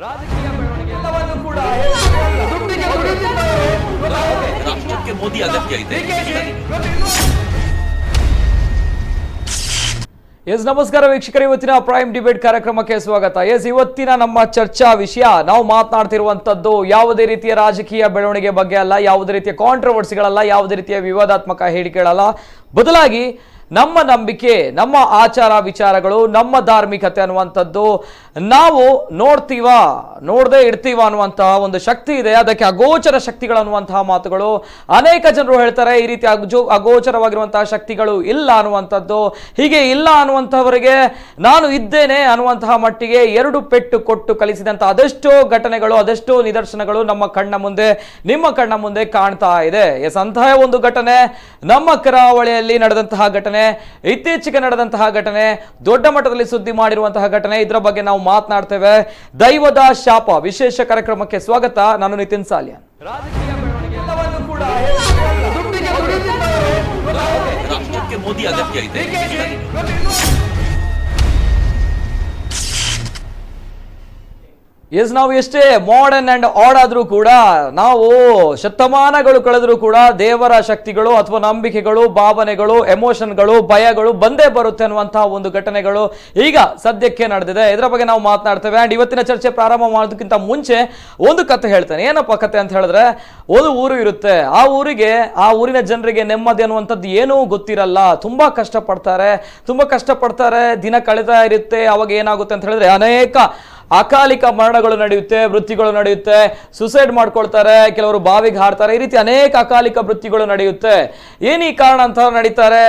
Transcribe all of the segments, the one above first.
ರಾಜಕೀಯ ಬೆಳವಣಿಗೆ ಎಲ್ಲವನ್ನೂ ಕೂಡ ದುಡ್ಡಿಗೆ ರಾಷ್ಟ್ರಕ್ಕೆ ಮೋದಿ ಅಗತ್ಯ ಇದೆ. ಎಸ್ ನಮಸ್ಕಾರ ವೀಕ್ಷಕರೇ, ಇವತ್ತಿನ ಪ್ರೈಮ್ ಡಿಬೇಟ್ ಕಾರ್ಯಕ್ರಮಕ್ಕೆ ಸ್ವಾಗತ. ಎಸ್ ಇವತ್ತಿನ ನಮ್ಮ ಚರ್ಚಾ ವಿಷಯ, ನಾವು ಮಾತನಾಡ್ತಿರುವಂತದ್ದು ಯಾವುದೇ ರೀತಿಯ ರಾಜಕೀಯ ಬೆಳವಣಿಗೆ ಬಗ್ಗೆ ಅಲ್ಲ, ಯಾವುದೇ ರೀತಿಯ ಕಾಂಟ್ರವರ್ಸಿಗಳಲ್ಲ, ಯಾವುದೇ ರೀತಿಯ ವಿವಾದಾತ್ಮಕ ಹೇಳಿಕೆಗಳಲ್ಲ, ಬದಲಾಗಿ ನಮ್ಮ ನಂಬಿಕೆ, ನಮ್ಮ ಆಚಾರ ವಿಚಾರಗಳು, ನಮ್ಮ ಧಾರ್ಮಿಕತೆ ಅನ್ನುವಂಥದ್ದು ನಾವು ನೋಡದೇ ಇರ್ತೀವ ಅನ್ನುವಂತಹ ಒಂದು ಶಕ್ತಿ ಇದೆ. ಅದಕ್ಕೆ ಅಗೋಚರ ಶಕ್ತಿಗಳು ಅನ್ನುವಂತಹ ಮಾತುಗಳು ಅನೇಕ ಜನರು ಹೇಳ್ತಾರೆ. ಈ ರೀತಿ ಅಗೋಚರವಾಗಿರುವಂತಹ ಶಕ್ತಿಗಳು ಇಲ್ಲ ಅನ್ನುವಂಥದ್ದು, ಹೀಗೆ ಇಲ್ಲ ಅನ್ನುವಂಥವರಿಗೆ ನಾನು ಇದ್ದೇನೆ ಅನ್ನುವಂತಹ ಮಟ್ಟಿಗೆ ಎರಡು ಪೆಟ್ಟು ಕೊಟ್ಟು ಕಲಿಸಿದಂತಹ ಅದೆಷ್ಟೋ ಘಟನೆಗಳು, ಅದೆಷ್ಟೋ ನಿದರ್ಶನಗಳು ನಮ್ಮ ಕಣ್ಣ ಮುಂದೆ, ನಿಮ್ಮ ಕಣ್ಣ ಮುಂದೆ ಕಾಣ್ತಾ ಇದೆ. ಎಸ್, ಅಂತಹ ಒಂದು ಘಟನೆ ನಮ್ಮ ಕರಾವಳಿಯಲ್ಲಿ ನಡೆದಂತಹ ಘಟನೆ, ಇತ್ತೀಚೆಗೆ ನಡೆದಂತಹ ಘಟನೆ, ದೊಡ್ಡ ಮಟ್ಟದಲ್ಲಿ ಸುದ್ದಿ ಮಾಡಿರುವಂತಹ ಘಟನೆ, ಇದರ ಬಗ್ಗೆ ನಾವು ಮಾತನಾಡ್ತೇವೆ. ದೈವದ ಶಾಪ ವಿಶೇಷ ಕಾರ್ಯಕ್ರಮಕ್ಕೆ ಸ್ವಾಗತ. ನಾನು ನಿತಿನ್ ಸಾಲಿಯಾನ್. ರಾಜಕೀಯ ಬೆಳವಣಿಗೆ ಎಲ್ಲವನ್ನೂ ಕೂಡ ರಾಷ್ಟ್ರಕ್ಕೆ ಮೋದಿ ಅಗತ್ಯ ಇದೆ. ಎಸ್, ನಾವು ಎಷ್ಟೇ ಮಾಡರ್ನ್ ಅಂಡ್ ಆಡ್ ಆದ್ರೂ ಕೂಡ, ನಾವು ಶತಮಾನಗಳು ಕಳೆದ್ರೂ ಕೂಡ ದೇವರ ಶಕ್ತಿಗಳು ಅಥವಾ ನಂಬಿಕೆಗಳು, ಭಾವನೆಗಳು, ಎಮೋಷನ್ಗಳು, ಭಯಗಳು ಬಂದೇ ಬರುತ್ತೆ ಅನ್ನುವಂತಹ ಒಂದು ಘಟನೆಗಳು ಈಗ ಸದ್ಯಕ್ಕೆ ನಡೆದಿದೆ. ಇದರ ಬಗ್ಗೆ ನಾವು ಮಾತನಾಡ್ತೇವೆ. ಅಂಡ್ ಇವತ್ತಿನ ಚರ್ಚೆ ಪ್ರಾರಂಭ ಮಾಡೋದಕ್ಕಿಂತ ಮುಂಚೆ ಒಂದು ಕತೆ ಹೇಳ್ತೇನೆ. ಏನಪ್ಪ ಕತೆ ಅಂತ ಹೇಳಿದ್ರೆ, ಒಂದು ಊರು ಇರುತ್ತೆ. ಆ ಊರಿನ ಜನರಿಗೆ ನೆಮ್ಮದಿ ಅನ್ನುವಂಥದ್ದು ಏನೂ ಗೊತ್ತಿರಲ್ಲ. ತುಂಬಾ ಕಷ್ಟಪಡ್ತಾರೆ, ದಿನ ಕಳೀತಾ ಇರುತ್ತೆ. ಅವಾಗ ಏನಾಗುತ್ತೆ ಅಂತ ಹೇಳಿದ್ರೆ, ಅನೇಕ ಅಕಾಲಿಕ ಮರಣಗಳು ನಡೆಯುತ್ತೆ, ಮೃತ್ಯುಗಳು ನಡೆಯುತ್ತೆ, ಸುಸೈಡ್ ಮಾಡ್ಕೊಳ್ತಾರೆ, ಕೆಲವರು ಬಾವಿಗೆ ಹಾರ್ತಾರೆ. ಈ ರೀತಿ ಅನೇಕ ಅಕಾಲಿಕ ಮೃತ್ಯುಗಳು ನಡೆಯುತ್ತೆ. ಏನು ಈ ಕಾರಣ ಅಂತ ನಡೀತಾರೆ,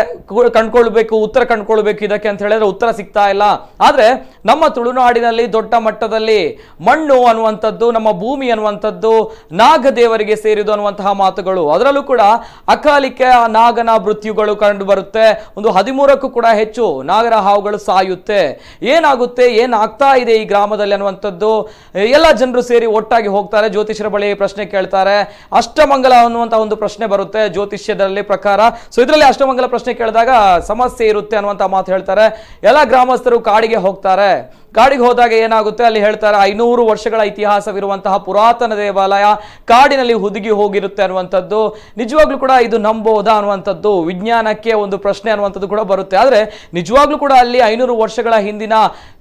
ಉತ್ತರ ಕಂಡುಕೊಳ್ಬೇಕು ಇದಕ್ಕೆ ಅಂತ ಹೇಳಿದ್ರೆ ಉತ್ತರ ಸಿಗ್ತಾ ಇಲ್ಲ. ಆದ್ರೆ ನಮ್ಮ ತುಳುನಾಡಿನಲ್ಲಿ ದೊಡ್ಡ ಮಟ್ಟದಲ್ಲಿ ಮಣ್ಣು ಅನ್ನುವಂಥದ್ದು, ನಮ್ಮ ಭೂಮಿ ಅನ್ನುವಂಥದ್ದು ನಾಗದೇವರಿಗೆ ಸೇರಿದು ಅನ್ನುವಂತಹ ಮಾತುಗಳು, ಅದರಲ್ಲೂ ಕೂಡ ಅಕಾಲಿಕ ನಾಗನ ಮೃತ್ಯುಗಳು ಕಂಡು ಬರುತ್ತೆ. ಒಂದು 13ಕ್ಕೂ ಕೂಡ ಹೆಚ್ಚು ನಾಗರ ಹಾವುಗಳು ಸಾಯುತ್ತೆ. ಏನಾಗುತ್ತೆ, ಏನಾಗ್ತಾ ಇದೆ ಈ ಗ್ರಾಮದಲ್ಲಿ ಅನ್ನುವಂಥದ್ದು ಎಲ್ಲ ಜನರು ಸೇರಿ ಒಟ್ಟಾಗಿ ಹೋಗ್ತಾರೆ. ಜ್ಯೋತಿಷ್ಯರ ಬಳಿ ಪ್ರಶ್ನೆ ಕೇಳ್ತಾರೆ. ಅಷ್ಟಮಂಗಲ ಅನ್ನುವಂತಹ ಒಂದು ಪ್ರಶ್ನೆ ಬರುತ್ತೆ ಜ್ಯೋತಿಷ್ಯದಲ್ಲಿ ಪ್ರಕಾರ. ಸೊ ಇದರಲ್ಲಿ ಅಷ್ಟಮಂಗಲ ಪ್ರಶ್ನೆ ಕೇಳಿದಾಗ ಸಮಸ್ಯೆ ಇರುತ್ತೆ ಅನ್ನುವಂಥ ಮಾತು ಹೇಳ್ತಾರೆ. ಎಲ್ಲ ಗ್ರಾಮಸ್ಥರು ಕಾಡಿಗೆ ಹೋಗ್ತಾರೆ. ಕಾಡಿಗೆ ಹೋದಾಗ ಏನಾಗುತ್ತೆ, ಅಲ್ಲಿ ಹೇಳ್ತಾರೆ 500 ವರ್ಷಗಳ ಇತಿಹಾಸವಿರುವಂತಹ ಪುರಾತನ ದೇವಾಲಯ ಕಾಡಿನಲ್ಲಿ ಹುದುಗಿ ಹೋಗಿರುತ್ತೆ ಅನ್ನುವಂಥದ್ದು. ನಿಜವಾಗ್ಲೂ ಕೂಡ ಇದು ನಂಬೋದಾ ಅನ್ನುವಂಥದ್ದು, ವಿಜ್ಞಾನಕ್ಕೆ ಒಂದು ಪ್ರಶ್ನೆ ಅನ್ನುವಂಥದ್ದು ಕೂಡ ಬರುತ್ತೆ. ಆದರೆ ನಿಜವಾಗ್ಲೂ ಕೂಡ ಅಲ್ಲಿ 500 ವರ್ಷಗಳ ಹಿಂದಿನ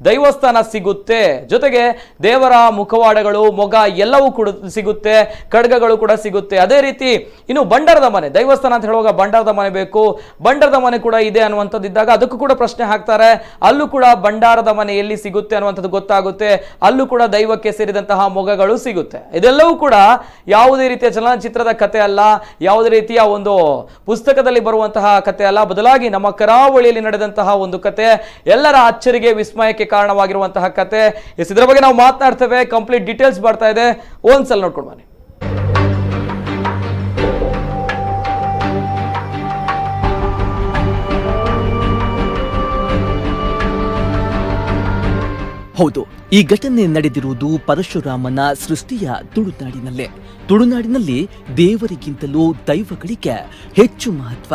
ದೈವಸ್ಥಾನ ಸಿಗುತ್ತೆ, ಜೊತೆಗೆ ದೇವರ ಮುಖವಾಡಗಳು, ಮೊಗ ಎಲ್ಲವೂ ಕೂಡ ಸಿಗುತ್ತೆ, ಖಡ್ಗಗಳು ಕೂಡ ಸಿಗುತ್ತೆ. ಅದೇ ರೀತಿ ಇನ್ನು ಬಂಡಾರದ ಮನೆ, ದೈವಸ್ಥಾನ ಅಂತ ಹೇಳುವಾಗ ಬಂಡಾರದ ಮನೆ ಬೇಕು, ಬಂಡಾರದ ಮನೆ ಕೂಡ ಇದೆ ಅನ್ನುವಂಥದ್ದು ಇದ್ದಾಗ ಅದಕ್ಕೂ ಕೂಡ ಪ್ರಶ್ನೆ ಹಾಕ್ತಾರೆ. ಅಲ್ಲೂ ಕೂಡ ಬಂಡಾರದ ಮನೆ ಎಲ್ಲಿ ಸಿಗುತ್ತೆ ಅನ್ನುವಂಥದ್ದು ಗೊತ್ತಾಗುತ್ತೆ. ಅಲ್ಲೂ ಕೂಡ ದೈವಕ್ಕೆ ಸೇರಿದಂತಹ ಮೊಗಗಳು ಸಿಗುತ್ತೆ. ಇದೆಲ್ಲವೂ ಕೂಡ ಯಾವುದೇ ರೀತಿಯ ಚಲನಚಿತ್ರದ ಕಥೆ ಅಲ್ಲ, ಯಾವುದೇ ರೀತಿಯ ಒಂದು ಪುಸ್ತಕದಲ್ಲಿ ಬರುವಂತಹ ಕಥೆ ಅಲ್ಲ, ಬದಲಾಗಿ ನಮ್ಮ ಕರಾವಳಿಯಲ್ಲಿ ನಡೆದಂತಹ ಒಂದು ಕಥೆ, ಎಲ್ಲರ ಅಚ್ಚರಿಗೆ ವಿಸ್ಮಯಕ್ಕೆ ಕಾರಣವಾಗಿರುವಂತಹ ಕಥೆ. ಇದರ ಬಗ್ಗೆ ನಾವು ಮಾತನಾಡ್ತೇವೆ. ಕಂಪ್ಲೀಟ್ ಡೀಟೇಲ್ಸ್ ಬರ್ತಾ ಇದೆ, ಒಂದ್ಸಲ ನೋಡ್ಕೊಂಡು ಬನ್ನಿ. ಹೌದು, ಈ ಘಟನೆ ನಡೆದಿರುವುದು ಪರಶುರಾಮನ ಸೃಷ್ಟಿಯ ತುಳುನಾಡಿನಲ್ಲೇ. ತುಳುನಾಡಿನಲ್ಲಿ ದೇವರಿಗಿಂತಲೂ ದೈವಗಳಿಗೆ ಹೆಚ್ಚು ಮಹತ್ವ.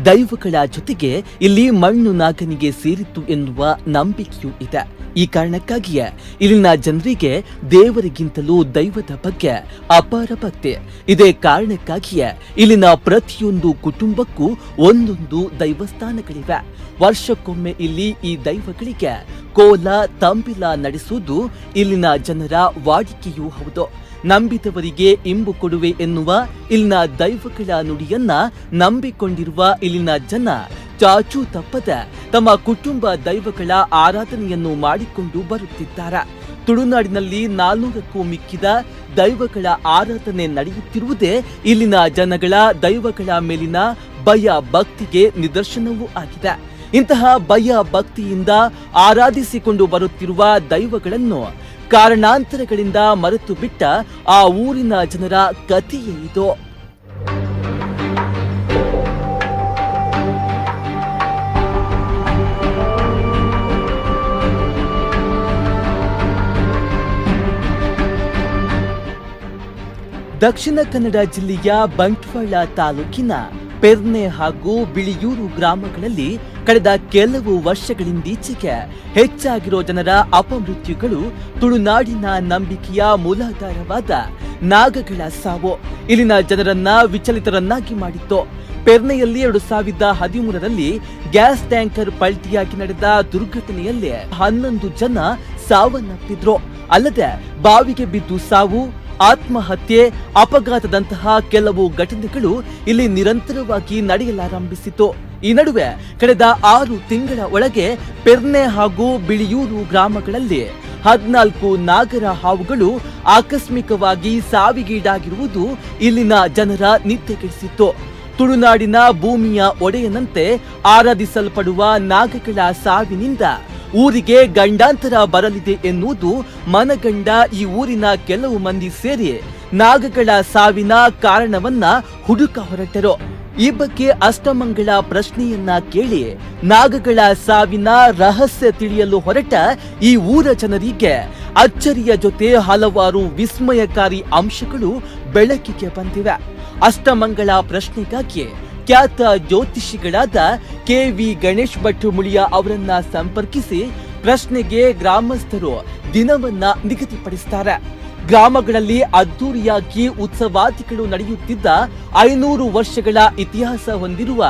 ದೈವಗಳ ಜೊತೆಗೆ ಇಲ್ಲಿ ಮಣ್ಣು ನಾಗನಿಗೆ ಸೇರಿತ್ತು ಎನ್ನುವ ನಂಬಿಕೆಯೂ ಇದೆ. ಈ ಕಾರಣಕ್ಕಾಗಿಯೇ ಇಲ್ಲಿನ ಜನರಿಗೆ ದೇವರಿಗಿಂತಲೂ ದೈವದ ಬಗ್ಗೆ ಅಪಾರ ಭಕ್ತಿ. ಇದೇ ಕಾರಣಕ್ಕಾಗಿಯೇ ಇಲ್ಲಿನ ಪ್ರತಿಯೊಂದು ಕುಟುಂಬಕ್ಕೂ ಒಂದೊಂದು ದೈವಸ್ಥಾನಗಳಿವೆ. ವರ್ಷಕ್ಕೊಮ್ಮೆ ಇಲ್ಲಿ ಈ ದೈವಗಳಿಗೆ ಕೋಲ, ತಂಬಿಲ ನಡೆಸುವುದು ಇಲ್ಲಿನ ಜನರ ವಾಡಿಕೆಯೂ ಹೌದು. ನಂಬಿದವರಿಗೆ ಇಂಬು ಕೊಡುವೆ ಎನ್ನುವ ಇಲ್ಲಿನ ದೈವಗಳ ನುಡಿಯನ್ನ ನಂಬಿಕೊಂಡಿರುವ ಇಲ್ಲಿನ ಜನ ಚಾಚೂ ತಪ್ಪದೆ ತಮ್ಮ ಕುಟುಂಬ ದೈವಗಳ ಆರಾಧನೆಯನ್ನು ಮಾಡಿಕೊಂಡು ಬರುತ್ತಿದ್ದಾರೆ. ತುಳುನಾಡಿನಲ್ಲಿ 400ಕ್ಕೂ ಮಿಕ್ಕಿದ ದೈವಗಳ ಆರಾಧನೆ ನಡೆಯುತ್ತಿರುವುದೇ ಇಲ್ಲಿನ ಜನಗಳ ದೈವಗಳ ಮೇಲಿನ ಭಯ ಭಕ್ತಿಗೆ ನಿದರ್ಶನವೂ ಆಗಿದೆ. ಇಂತಹ ಭಯ ಭಕ್ತಿಯಿಂದ ಆರಾಧಿಸಿಕೊಂಡು ಬರುತ್ತಿರುವ ದೈವಗಳನ್ನು ಕಾರಣಾಂತರಗಳಿಂದ ಮರೆತು ಬಿಟ್ಟ ಆ ಊರಿನ ಜನರ ಕಥೆಯೇ ಇದು. ದಕ್ಷಿಣ ಕನ್ನಡ ಜಿಲ್ಲೆಯ ಬಂಟ್ವಾಳ ತಾಲೂಕಿನ ಪೆರ್ನೆ ಹಾಗೂ ಬಿಳಿಯೂರು ಗ್ರಾಮಗಳಲ್ಲಿ ಕಳೆದ ಕೆಲವು ವರ್ಷಗಳಿಂದೀಚೆಗೆ ಹೆಚ್ಚಾಗಿರೋ ಜನರ ಅಪಮೃತ್ಯುಗಳು ತುಳುನಾಡಿನ ನಂಬಿಕೆಯ ಮೂಲಾಧಾರವಾದ ನಾಗಗಳ ಸಾವು ಇಲ್ಲಿನ ಜನರನ್ನ ವಿಚಲಿತರನ್ನಾಗಿ ಮಾಡಿತ್ತು. ಪೆರ್ನೆಯಲ್ಲಿ 2013ರಲ್ಲಿ ಗ್ಯಾಸ್ ಟ್ಯಾಂಕರ್ ಪಲ್ಟಿಯಾಗಿ ನಡೆದ ದುರ್ಘಟನೆಯಲ್ಲಿ 11 ಜನ ಸಾವನ್ನಪ್ಪಿದ್ರು. ಅಲ್ಲದೆ ಬಾವಿಗೆ ಬಿದ್ದು ಸಾವು, ಆತ್ಮಹತ್ಯೆ, ಅಪಘಾತದಂತಹ ಕೆಲವು ಘಟನೆಗಳು ಇಲ್ಲಿ ನಿರಂತರವಾಗಿ ನಡೆಯಲಾರಂಭಿಸಿತು. ಈ ನಡುವೆ ಕಳೆದ 6 ತಿಂಗಳ ಒಳಗೆ ಪೆರ್ನೆ ಹಾಗೂ ಬಿಳಿಯೂರು ಗ್ರಾಮಗಳಲ್ಲಿ 14 ನಾಗರ ಹಾವುಗಳು ಆಕಸ್ಮಿಕವಾಗಿ ಸಾವಿಗೀಡಾಗಿರುವುದು ಇಲ್ಲಿನ ಜನರ ನಿದ್ದೆಗೆಡಿಸಿತ್ತು. ತುಳುನಾಡಿನ ಭೂಮಿಯ ಒಡೆಯನಂತೆ ಆರಾಧಿಸಲ್ಪಡುವ ನಾಗಗಳ ಸಾವಿನಿಂದ ಊರಿಗೆ ಗಂಡಾಂತರ ಬರಲಿದೆ ಎನ್ನುವುದು ಮನಗಂಡ ಈ ಊರಿನ ಕೆಲವು ಮಂದಿ ಸೇರಿ ನಾಗಗಳ ಸಾವಿನ ಕಾರಣವನ್ನ ಹುಡುಕ ಹೊರಟರು. ಈ ಬಗ್ಗೆ ಅಷ್ಟಮಂಗಳ ಪ್ರಶ್ನೆಯನ್ನ ಕೇಳಿ ನಾಗಗಳ ಸಾವಿನ ರಹಸ್ಯ ತಿಳಿಯಲು ಹೊರಟ ಈ ಊರ ಜನರಿಗೆ ಅಚ್ಚರಿಯ ಜೊತೆ ಹಲವಾರು ವಿಸ್ಮಯಕಾರಿ ಅಂಶಗಳು ಬೆಳಕಿಗೆ ಬಂದಿವೆ. ಅಷ್ಟಮಂಗಳ ಪ್ರಶ್ನೆಗಾಗಿ ಖ್ಯಾತ ಜ್ಯೋತಿಷಿಗಳಾದ KV ಗಣೇಶ್ ಭಟ್ ಮುಳಿಯ ಅವರನ್ನ ಸಂಪರ್ಕಿಸಿ ಪ್ರಶ್ನೆಗೆ ಗ್ರಾಮಸ್ಥರು ದಿನವನ್ನ ನಿಗದಿಪಡಿಸುತ್ತಾರೆ. ಗ್ರಾಮಗಳಲ್ಲಿ ಅದ್ದೂರಿಯಾಗಿ ಉತ್ಸವಾದಿಗಳು ನಡೆಯುತ್ತಿದ್ದ 500 ವರ್ಷಗಳ ಇತಿಹಾಸ ಹೊಂದಿರುವ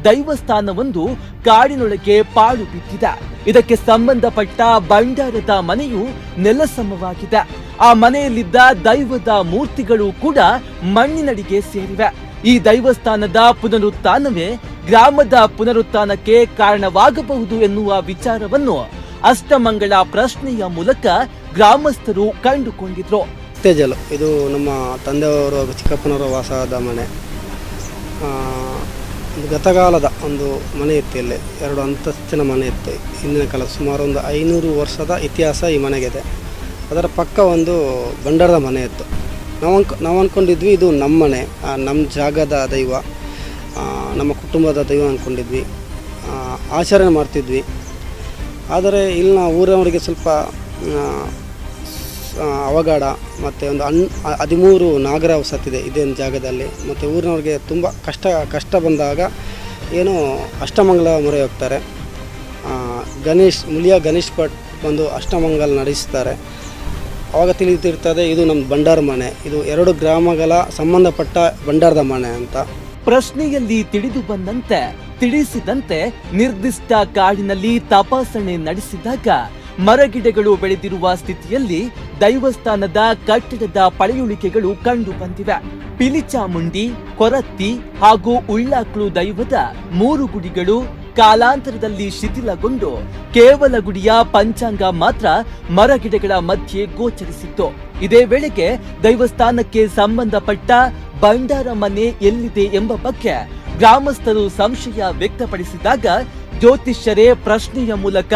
ದೈವಸ್ಥಾನವೊಂದು ಕಾಡಿನೊಳಗೆ ಪಾಳು ಬಿದ್ದಿದೆ. ಇದಕ್ಕೆ ಸಂಬಂಧಪಟ್ಟ ಭಂಡಾರದ ಮನೆಯು ನೆಲಸಮವಾಗಿದೆ. ಆ ಮನೆಯಲ್ಲಿದ್ದ ದೈವದ ಮೂರ್ತಿಗಳು ಕೂಡ ಮಣ್ಣಿನಡಿಗೆ ಸೇರಿವೆ. ಈ ದೈವಸ್ಥಾನದ ಪುನರುತ್ಥಾನವೇ ಗ್ರಾಮದ ಪುನರುತ್ಥಾನಕ್ಕೆ ಕಾರಣವಾಗಬಹುದು ಎನ್ನುವ ವಿಚಾರವನ್ನು ಅಷ್ಟಮಂಗಳ ಪ್ರಶ್ನೆಯ ಮೂಲಕ ಗ್ರಾಮಸ್ಥರು ಕಂಡುಕೊಂಡಿದ್ರು. ತೇಜಲು ಇದು ನಮ್ಮ ತಂದೆಯವರು ಹಾಗೂ ಚಿಕ್ಕಪ್ಪನವರ ವಾಸದ ಮನೆ. ಗತಕಾಲದ ಒಂದು ಮನೆ ಇತ್ತು. ಇಲ್ಲಿ 2 ಅಂತಸ್ತಿನ ಮನೆ ಇತ್ತು. ಹಿಂದಿನ ಕಾಲ ಸುಮಾರು ಒಂದು 500 ವರ್ಷದ ಇತಿಹಾಸ ಈ ಮನೆಗಿದೆ. ಅದರ ಪಕ್ಕ ಒಂದು ಭಂಡಾರದ ಮನೆ ಇತ್ತು. ನಾವು ಅಂದ್ಕೊಂಡಿದ್ವಿ ಇದು ನಮ್ಮ ಮನೆ, ನಮ್ಮ ಜಾಗದ ದೈವ, ನಮ್ಮ ಕುಟುಂಬದ ದೈವ ಅಂದ್ಕೊಂಡಿದ್ವಿ, ಆಚರಣೆ ಮಾಡ್ತಿದ್ವಿ. ಆದರೆ ಇಲ್ಲಿನ ಊರಿನವರಿಗೆ ಸ್ವಲ್ಪ ಅವಘಡ ಮತ್ತು ಒಂದು 13 ನಾಗರ ಸತ್ತಿದೆ ಇದೇನು ಜಾಗದಲ್ಲಿ. ಮತ್ತು ಊರಿನವ್ರಿಗೆ ತುಂಬ ಕಷ್ಟ ಬಂದಾಗ ಏನು ಅಷ್ಟಮಂಗಲ ಮೊರೆ ಹೋಗ್ತಾರೆ. ಮುಳಿಯ ಗಣೇಶ್ ಭಟ್ ಬಂದು ಅಷ್ಟಮಂಗಲ ನಡೆಸ್ತಾರೆ. ಆವಾಗ ತಿಳಿದಿರ್ತದೆ ಇದು ನಮ್ಮ ಭಂಡಾರ ಮನೆ, ಇದು 2 ಗ್ರಾಮಗಳ ಸಂಬಂಧಪಟ್ಟ ಭಂಡಾರದ ಮನೆ ಅಂತ. ಪ್ರಶ್ನೆಯಲ್ಲಿ ತಿಳಿಸಿದಂತೆ ನಿರ್ದಿಷ್ಟ ಕಾಡಿನಲ್ಲಿ ತಪಾಸಣೆ ನಡೆಸಿದಾಗ ಮರಗಿಡಗಳು ಬೆಳೆದಿರುವ ಸ್ಥಿತಿಯಲ್ಲಿ ದೈವಸ್ಥಾನದ ಕಟ್ಟಡದ ಪಳೆಯುಳಿಕೆಗಳು ಕಂಡು ಬಂದಿವೆ. ಪಿಲಿಚಾಮುಂಡಿ, ಕೊರತ್ತಿ ಹಾಗೂ ಉಳ್ಳಾಕ್ಳು ದೈವದ 3 ಗುಡಿಗಳು ಕಾಲಾಂತರದಲ್ಲಿ ಶಿಥಿಲಗೊಂಡು ಕೇವಲ ಗುಡಿಯ ಪಂಚಾಂಗ ಮಾತ್ರ ಮರಗಿಡಗಳ ಮಧ್ಯೆ ಗೋಚರಿಸಿತ್ತು. ಇದೇ ವೇಳೆಗೆ ದೈವಸ್ಥಾನಕ್ಕೆ ಸಂಬಂಧಪಟ್ಟ ಭಂಡಾರ ಮನೆ ಎಲ್ಲಿದೆ ಎಂಬ ಬಗ್ಗೆ ಗ್ರಾಮಸ್ಥರು ಸಂಶಯ ವ್ಯಕ್ತಪಡಿಸಿದಾಗ ಜ್ಯೋತಿಷ್ಯರೇ ಪ್ರಶ್ನೆಯ ಮೂಲಕ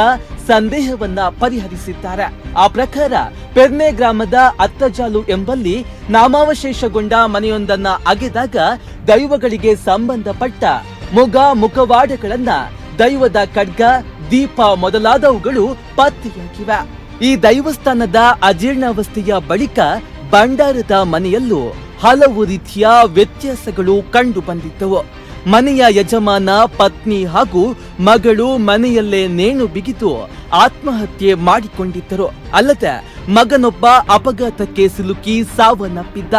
ಸಂದೇಹವನ್ನ ಪರಿಹರಿಸಿದ್ದಾರೆ. ಆ ಪ್ರಕಾರ ಪೆರ್ನೆ ಗ್ರಾಮದ ಅತ್ತಜಾಲು ಎಂಬಲ್ಲಿ ನಾಮಾವಶೇಷಗೊಂಡ ಮನೆಯೊಂದನ್ನ ಅಗೆದಾಗ ದೈವಗಳಿಗೆ ಸಂಬಂಧಪಟ್ಟ ಮುಖವಾಡಗಳನ್ನ, ದೈವದ ಖಡ್ಗ, ದೀಪ ಮೊದಲಾದವುಗಳು ಪತ್ತೆಯಾಗಿವೆ. ಈ ದೈವಸ್ಥಾನದ ಅಜೀರ್ಣಾವಸ್ಥೆಯ ಬಳಿಕ ಭಂಡಾರದ ಮನೆಯಲ್ಲೂ ಹಲವು ರೀತಿಯ ವ್ಯತ್ಯಾಸಗಳು ಕಂಡು ಬಂದಿದ್ದವು. ಮನೆಯ ಯಜಮಾನ, ಪತ್ನಿ ಹಾಗೂ ಮಗಳು ಮನೆಯಲ್ಲೇ ನೇಣು ಬಿಗಿದು ಆತ್ಮಹತ್ಯೆ ಮಾಡಿಕೊಂಡಿದ್ದರು. ಅಲ್ಲದೆ ಮಗನೊಬ್ಬ ಅಪಘಾತಕ್ಕೆ ಸಿಲುಕಿ ಸಾವನ್ನಪ್ಪಿದ್ದ.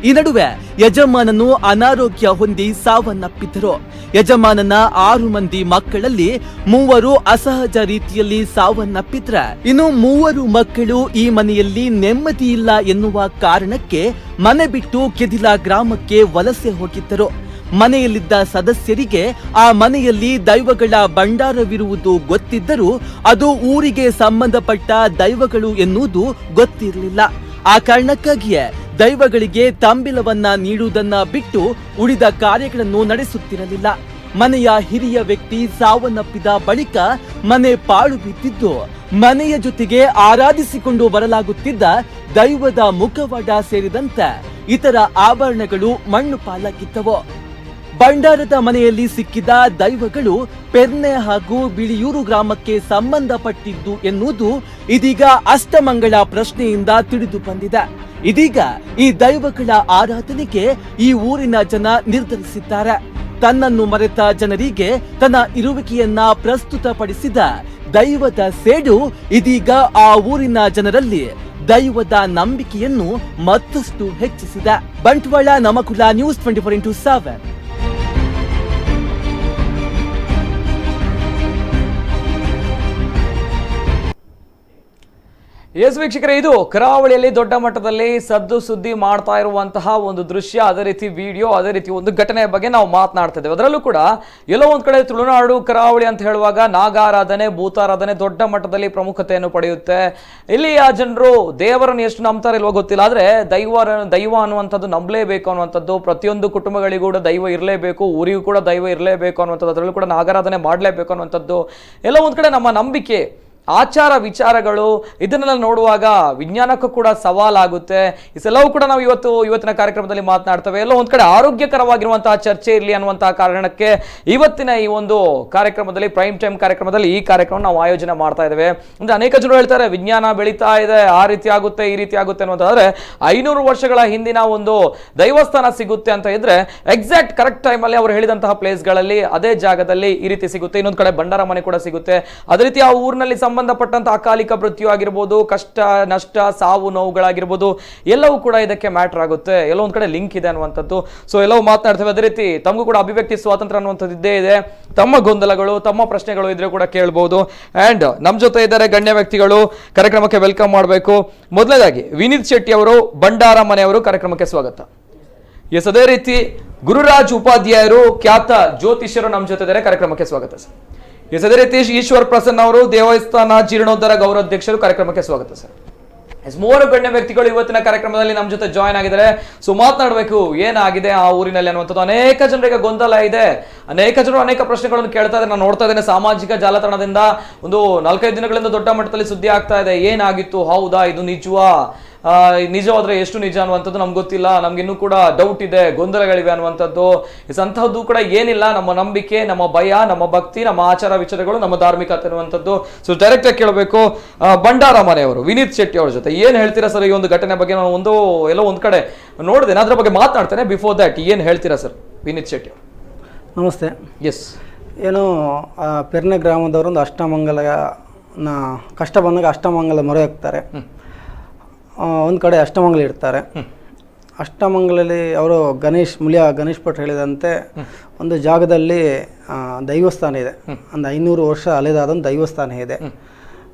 ಈ ನಡುವೆ ಯಜಮಾನನು ಅನಾರೋಗ್ಯ ಹೊಂದಿ ಸಾವನ್ನಪ್ಪಿದ್ದರು. ಯಜಮಾನನ 6 ಮಂದಿ ಮಕ್ಕಳಲ್ಲಿ 3 ಅಸಹಜ ರೀತಿಯಲ್ಲಿ ಸಾವನ್ನಪ್ಪಿದ್ರೆ ಇನ್ನು 3 ಮಕ್ಕಳು ಈ ಮನೆಯಲ್ಲಿ ನೆಮ್ಮದಿ ಇಲ್ಲ ಎನ್ನುವ ಕಾರಣಕ್ಕೆ ಮನೆ ಬಿಟ್ಟು ಕೆದಿಲ ಗ್ರಾಮಕ್ಕೆ ವಲಸೆ ಹೋಗಿದ್ದರು. ಮನೆಯಲ್ಲಿದ್ದ ಸದಸ್ಯರಿಗೆ ಆ ಮನೆಯಲ್ಲಿ ದೈವಗಳ ಭಂಡಾರವಿರುವುದು ಗೊತ್ತಿದ್ದರೂ ಅದು ಊರಿಗೆ ಸಂಬಂಧಪಟ್ಟ ದೈವಗಳು ಎನ್ನುವುದು ಗೊತ್ತಿರಲಿಲ್ಲ. ಆ ಕಾರಣಕ್ಕಾಗಿಯೇ ದೈವಗಳಿಗೆ ತಾಂಬೂಲವನ್ನ ನೀಡುವುದನ್ನ ಬಿಟ್ಟು ಉಳಿದ ಕಾರ್ಯಗಳನ್ನು ನಡೆಸುತ್ತಿರಲಿಲ್ಲ. ಮನೆಯ ಹಿರಿಯ ವ್ಯಕ್ತಿ ಸಾವನ್ನಪ್ಪಿದ ಬಳಿಕ ಮನೆ ಪಾಳು ಬಿದ್ದಿದ್ದು ಮನೆಯ ಜೊತೆಗೆ ಆರಾಧಿಸಿಕೊಂಡು ಬರಲಾಗುತ್ತಿದ್ದ ದೈವದ ಮುಖವಾಡ ಸೇರಿದಂತೆ ಇತರ ಆಭರಣಗಳು ಮಣ್ಣು ಪಾಲಾಗಿದ್ದವು. ಭಂಡಾರದ ಮನೆಯಲ್ಲಿ ಸಿಕ್ಕಿದ ದೈವಗಳು ಪೆರ್ನೆ ಹಾಗೂ ಬಿಳಿಯೂರು ಗ್ರಾಮಕ್ಕೆ ಸಂಬಂಧಪಟ್ಟಿದ್ದು ಎನ್ನುವುದು ಇದೀಗ ಅಷ್ಟಮಂಗಳ ಪ್ರಶ್ನೆಯಿಂದ ತಿಳಿದು ಬಂದಿದೆ. ಇದೀಗ ಈ ದೈವಗಳ ಆರಾಧನೆಗೆ ಈ ಊರಿನ ಜನ ನಿರ್ಧರಿಸಿದ್ದಾರೆ. ತನ್ನನ್ನು ಮರೆತ ಜನರಿಗೆ ತನ್ನ ಇರುವಿಕೆಯನ್ನ ಪ್ರಸ್ತುತಪಡಿಸಿದ ದೈವದ ಸೇಡು ಇದೀಗ ಆ ಊರಿನ ಜನರಲ್ಲಿ ದೈವದ ನಂಬಿಕೆಯನ್ನು ಮತ್ತಷ್ಟು ಹೆಚ್ಚಿಸಿದೆ. Bantwal ನಮಕುಲ news 24x7. ಎಸ್ ವೀಕ್ಷಕರೇ, ಇದು ಕರಾವಳಿಯಲ್ಲಿ ದೊಡ್ಡ ಮಟ್ಟದಲ್ಲಿ ಸದ್ದು ಸುದ್ದಿ ಮಾಡ್ತಾ ಇರುವಂತಹ ಒಂದು ದೃಶ್ಯ, ಅದೇ ರೀತಿ ವಿಡಿಯೋ, ಅದೇ ರೀತಿ ಒಂದು ಘಟನೆಯ ಬಗ್ಗೆ ನಾವು ಮಾತನಾಡ್ತಾ ಇದ್ದೇವೆ. ಅದರಲ್ಲೂ ಕೂಡ ಎಲ್ಲೋ ಒಂದ್ ಕಡೆ ತುಳುನಾಡು ಕರಾವಳಿ ಅಂತ ಹೇಳುವಾಗ ನಾಗಾರಾಧನೆ, ಭೂತಾರಾಧನೆ ದೊಡ್ಡ ಮಟ್ಟದಲ್ಲಿ ಪ್ರಾಮುಖ್ಯತೆಯನ್ನು ಪಡೆಯುತ್ತೆ. ಇಲ್ಲಿಯ ಜನರು ದೇವರನ್ನು ಎಷ್ಟು ನಂಬ್ತಾರೆ ಇಲ್ವೋ ಗೊತ್ತಿಲ್ಲ, ಆದ್ರೆ ದೈವ ಅನ್ನುವಂಥದ್ದು ನಂಬಲೇಬೇಕು ಅನ್ನುವಂಥದ್ದು, ಪ್ರತಿಯೊಂದು ಕುಟುಂಬಗಳಿಗೂ ಕೂಡ ದೈವ ಇರಲೇಬೇಕು, ಊರಿಗೂ ಕೂಡ ದೈವ ಇರಲೇಬೇಕು ಅನ್ನುವಂಥದ್ದು, ಅದರಲ್ಲೂ ಕೂಡ ನಾಗಾರಾಧನೆ ಮಾಡಲೇಬೇಕು ಅನ್ನುವಂಥದ್ದು ಎಲ್ಲೋ ಒಂದ್ ಕಡೆ ನಮ್ಮ ನಂಬಿಕೆ, ಆಚಾರ ವಿಚಾರಗಳು, ಇದನ್ನೆಲ್ಲ ನೋಡುವಾಗ ವಿಜ್ಞಾನಕ್ಕೂ ಕೂಡ ಸವಾಲಾಗುತ್ತೆ. ಇದೆಲ್ಲವೂ ಕೂಡ ನಾವು ಇವತ್ತಿನ ಕಾರ್ಯಕ್ರಮದಲ್ಲಿ ಮಾತನಾಡ್ತೇವೆ. ಎಲ್ಲೋ ಒಂದ್ ಕಡೆ ಆರೋಗ್ಯಕರವಾಗಿರುವಂತಹ ಚರ್ಚೆ ಇರಲಿ ಅನ್ನುವಂತಹ ಕಾರಣಕ್ಕೆ ಇವತ್ತಿನ ಈ ಒಂದು ಕಾರ್ಯಕ್ರಮದಲ್ಲಿ, ಪ್ರೈಮ್ ಟೈಮ್ ಕಾರ್ಯಕ್ರಮದಲ್ಲಿ ಈ ಕಾರ್ಯಕ್ರಮ ನಾವು ಆಯೋಜನೆ ಮಾಡ್ತಾ ಇದ್ದೇವೆ. ಅಂದ್ರೆ ಅನೇಕ ಜನರು ಹೇಳ್ತಾರೆ ವಿಜ್ಞಾನ ಬೆಳೀತಾ ಇದೆ, ಆ ರೀತಿ ಆಗುತ್ತೆ, ಈ ರೀತಿ ಆಗುತ್ತೆ ಅನ್ನೋದಾದ್ರೆ 500 ವರ್ಷಗಳ ಹಿಂದಿನ ಒಂದು ದೈವಸ್ಥಾನ ಸಿಗುತ್ತೆ ಅಂತ ಇದ್ರೆ ಎಕ್ಸಾಕ್ಟ್ ಕರೆಕ್ಟ್ ಟೈಮಲ್ಲಿ ಅವರು ಹೇಳಿದಂತಹ ಪ್ಲೇಸ್ಗಳಲ್ಲಿ, ಅದೇ ಜಾಗದಲ್ಲಿ ಈ ರೀತಿ ಸಿಗುತ್ತೆ. ಇನ್ನೊಂದು ಕಡೆ ಭಂಡಾರ ಮನೆ ಕೂಡ ಸಿಗುತ್ತೆ. ಅದೇ ರೀತಿ ಆ ಊರಿನಲ್ಲಿ ಸಂಬಂಧಪಟ್ಟಂತ ಅಕಾಲಿಕ ಮೃತ್ಯು ಆಗಿರ್ಬೋದು, ಕಷ್ಟ ನಷ್ಟ, ಸಾವು ನೋವುಗಳಾಗಿರ್ಬೋದು, ಎಲ್ಲವೂ ಕೂಡ ಇದಕ್ಕೆ ಮ್ಯಾಟರ್ ಆಗುತ್ತೆ. ಎಲ್ಲೋ ಒಂದ್ ಕಡೆ ಲಿಂಕ್ ಇದೆ ಅನ್ನುವಂಥದ್ದು. ಸೊ ಎಲ್ಲವೂ ಮಾತನಾಡ್ತೇವೆ. ಅದೇ ರೀತಿ ತಮಗೂ ಕೂಡ ಅಭಿವ್ಯಕ್ತಿ ಸ್ವಾತಂತ್ರ್ಯ ಅನ್ನುವಂಥದ್ದು ಇದ್ದೇ ಇದೆ. ತಮ್ಮ ಗೊಂದಲಗಳು, ತಮ್ಮ ಪ್ರಶ್ನೆಗಳು ಇದ್ರೆ ಕೂಡ ಕೇಳಬಹುದು. ಅಂಡ್ ನಮ್ಮ ಜೊತೆ ಇದ್ದಾರೆ ಗಣ್ಯ ವ್ಯಕ್ತಿಗಳು, ಕಾರ್ಯಕ್ರಮಕ್ಕೆ ವೆಲ್ಕಮ್ ಮಾಡಬೇಕು. ಮೊದಲನೇದಾಗಿ ವಿನೀತ್ ಶೆಟ್ಟಿ ಅವರು, ಭಂಡಾರ ಮನೆಯವರು, ಕಾರ್ಯಕ್ರಮಕ್ಕೆ ಸ್ವಾಗತ. ಎಸ್, ಅದೇ ರೀತಿ ಗುರುರಾಜ್ ಉಪಾಧ್ಯಾಯರು, ಖ್ಯಾತ ಜ್ಯೋತಿಷ್ಯರು ನಮ್ಮ ಜೊತೆ ಇದ್ದಾರೆ, ಕಾರ್ಯಕ್ರಮಕ್ಕೆ ಸ್ವಾಗತ ಸರ್. ಎಸ್, ಅದೇ ರೀತಿ ಈಶ್ವರ್ ಪ್ರಸನ್ನ ಅವರು, ದೇವಸ್ಥಾನ ಜೀರ್ಣೋದ್ಧಾರ ಗೌರವಾಧ್ಯಕ್ಷರು, ಕಾರ್ಯಕ್ರಮಕ್ಕೆ ಸ್ವಾಗತ ಸರ್. ಎಸ್, 3 ಗಣ್ಯ ವ್ಯಕ್ತಿಗಳು ಇವತ್ತಿನ ಕಾರ್ಯಕ್ರಮದಲ್ಲಿ ನಮ್ಮ ಜೊತೆ ಜಾಯ್ನ್ ಆಗಿದ್ದಾರೆ. ಸೊ ಮಾತನಾಡಬೇಕು ಏನಾಗಿದೆ ಆ ಊರಿನಲ್ಲಿ ಅನ್ನುವಂಥದ್ದು. ಅನೇಕ ಜನರಿಗೆ ಗೊಂದಲ ಇದೆ, ಅನೇಕ ಜನರು ಅನೇಕ ಪ್ರಶ್ನೆಗಳನ್ನು ಕೇಳ್ತಾ ಇದ್ದಾರೆ. ನಾನು ನೋಡ್ತಾ ಇದ್ದೇನೆ ಸಾಮಾಜಿಕ ಜಾಲತಾಣದಿಂದ ಒಂದು 4-5 ದಿನಗಳಿಂದ ದೊಡ್ಡ ಮಟ್ಟದಲ್ಲಿ ಸುದ್ದಿ ಆಗ್ತಾ ಇದೆ. ಏನಾಗಿತ್ತು, ಹೌದಾ, ಇದು ನಿಜವಾದ್ರೆ ಎಷ್ಟು ನಿಜ ಅನ್ನುವಂಥದ್ದು ನಮ್ಗೆ ಗೊತ್ತಿಲ್ಲ, ನಮ್ಗೆ ಇನ್ನೂ ಕೂಡ ಡೌಟ್ ಇದೆ, ಗೊಂದಲಗಳಿವೆ ಅನ್ನುವಂಥದ್ದು. ಅಂಥದ್ದು ಕೂಡ ಏನಿಲ್ಲ. ನಮ್ಮ ನಂಬಿಕೆ, ನಮ್ಮ ಭಯ, ನಮ್ಮ ಭಕ್ತಿ, ನಮ್ಮ ಆಚಾರ ವಿಚಾರಗಳು, ನಮ್ಮ ಧಾರ್ಮಿಕತೆ ಅನ್ನುವಂಥದ್ದು. ಸೊ ಡೈರೆಕ್ಟ್ ಆಗಿ ಕೇಳಬೇಕು, ಭಂಡಾರ ಮನೆಯವರು ವಿನೀತ್ ಶೆಟ್ಟಿ ಅವ್ರ ಜೊತೆ ಏನ್ ಹೇಳ್ತೀರಾ ಸರ್ ಈ ಒಂದು ಘಟನೆ ಬಗ್ಗೆ? ನಾನು ಎಲ್ಲೋ ಒಂದ್ ಕಡೆ ನೋಡಿದೆ, ಅದ್ರ ಬಗ್ಗೆ ಮಾತನಾಡ್ತೇನೆ. ಬಿಫೋರ್ ದಟ್ ಏನ್ ಹೇಳ್ತೀರಾ ಸರ್ ವಿನೀತ್ ಶೆಟ್ಟಿ ಅವರು? ನಮಸ್ತೆ. ಎಸ್, ಏನು ಪೆರ್ನೆ ಗ್ರಾಮದವರು ಒಂದು ಅಷ್ಟಮಂಗಲ ಕಷ್ಟ ಬಂದಾಗ ಅಷ್ಟಮಂಗಲ ಮೊರೆ ಹಾಕ್ತಾರೆ. ಒಂದು ಕಡೆ ಅಷ್ಟಮಂಗಲ ಇಡ್ತಾರೆ. ಅಷ್ಟಮಂಗಲಲ್ಲಿ ಅವರು ಗಣೇಶ್ ಭಟ್ ಹೇಳಿದಂತೆ ಒಂದು ಜಾಗದಲ್ಲಿ ದೈವಸ್ಥಾನ ಇದೆ. ಒಂದು 500 ವರ್ಷ ಹಳೆದಾದ ದೈವಸ್ಥಾನ ಇದೆ.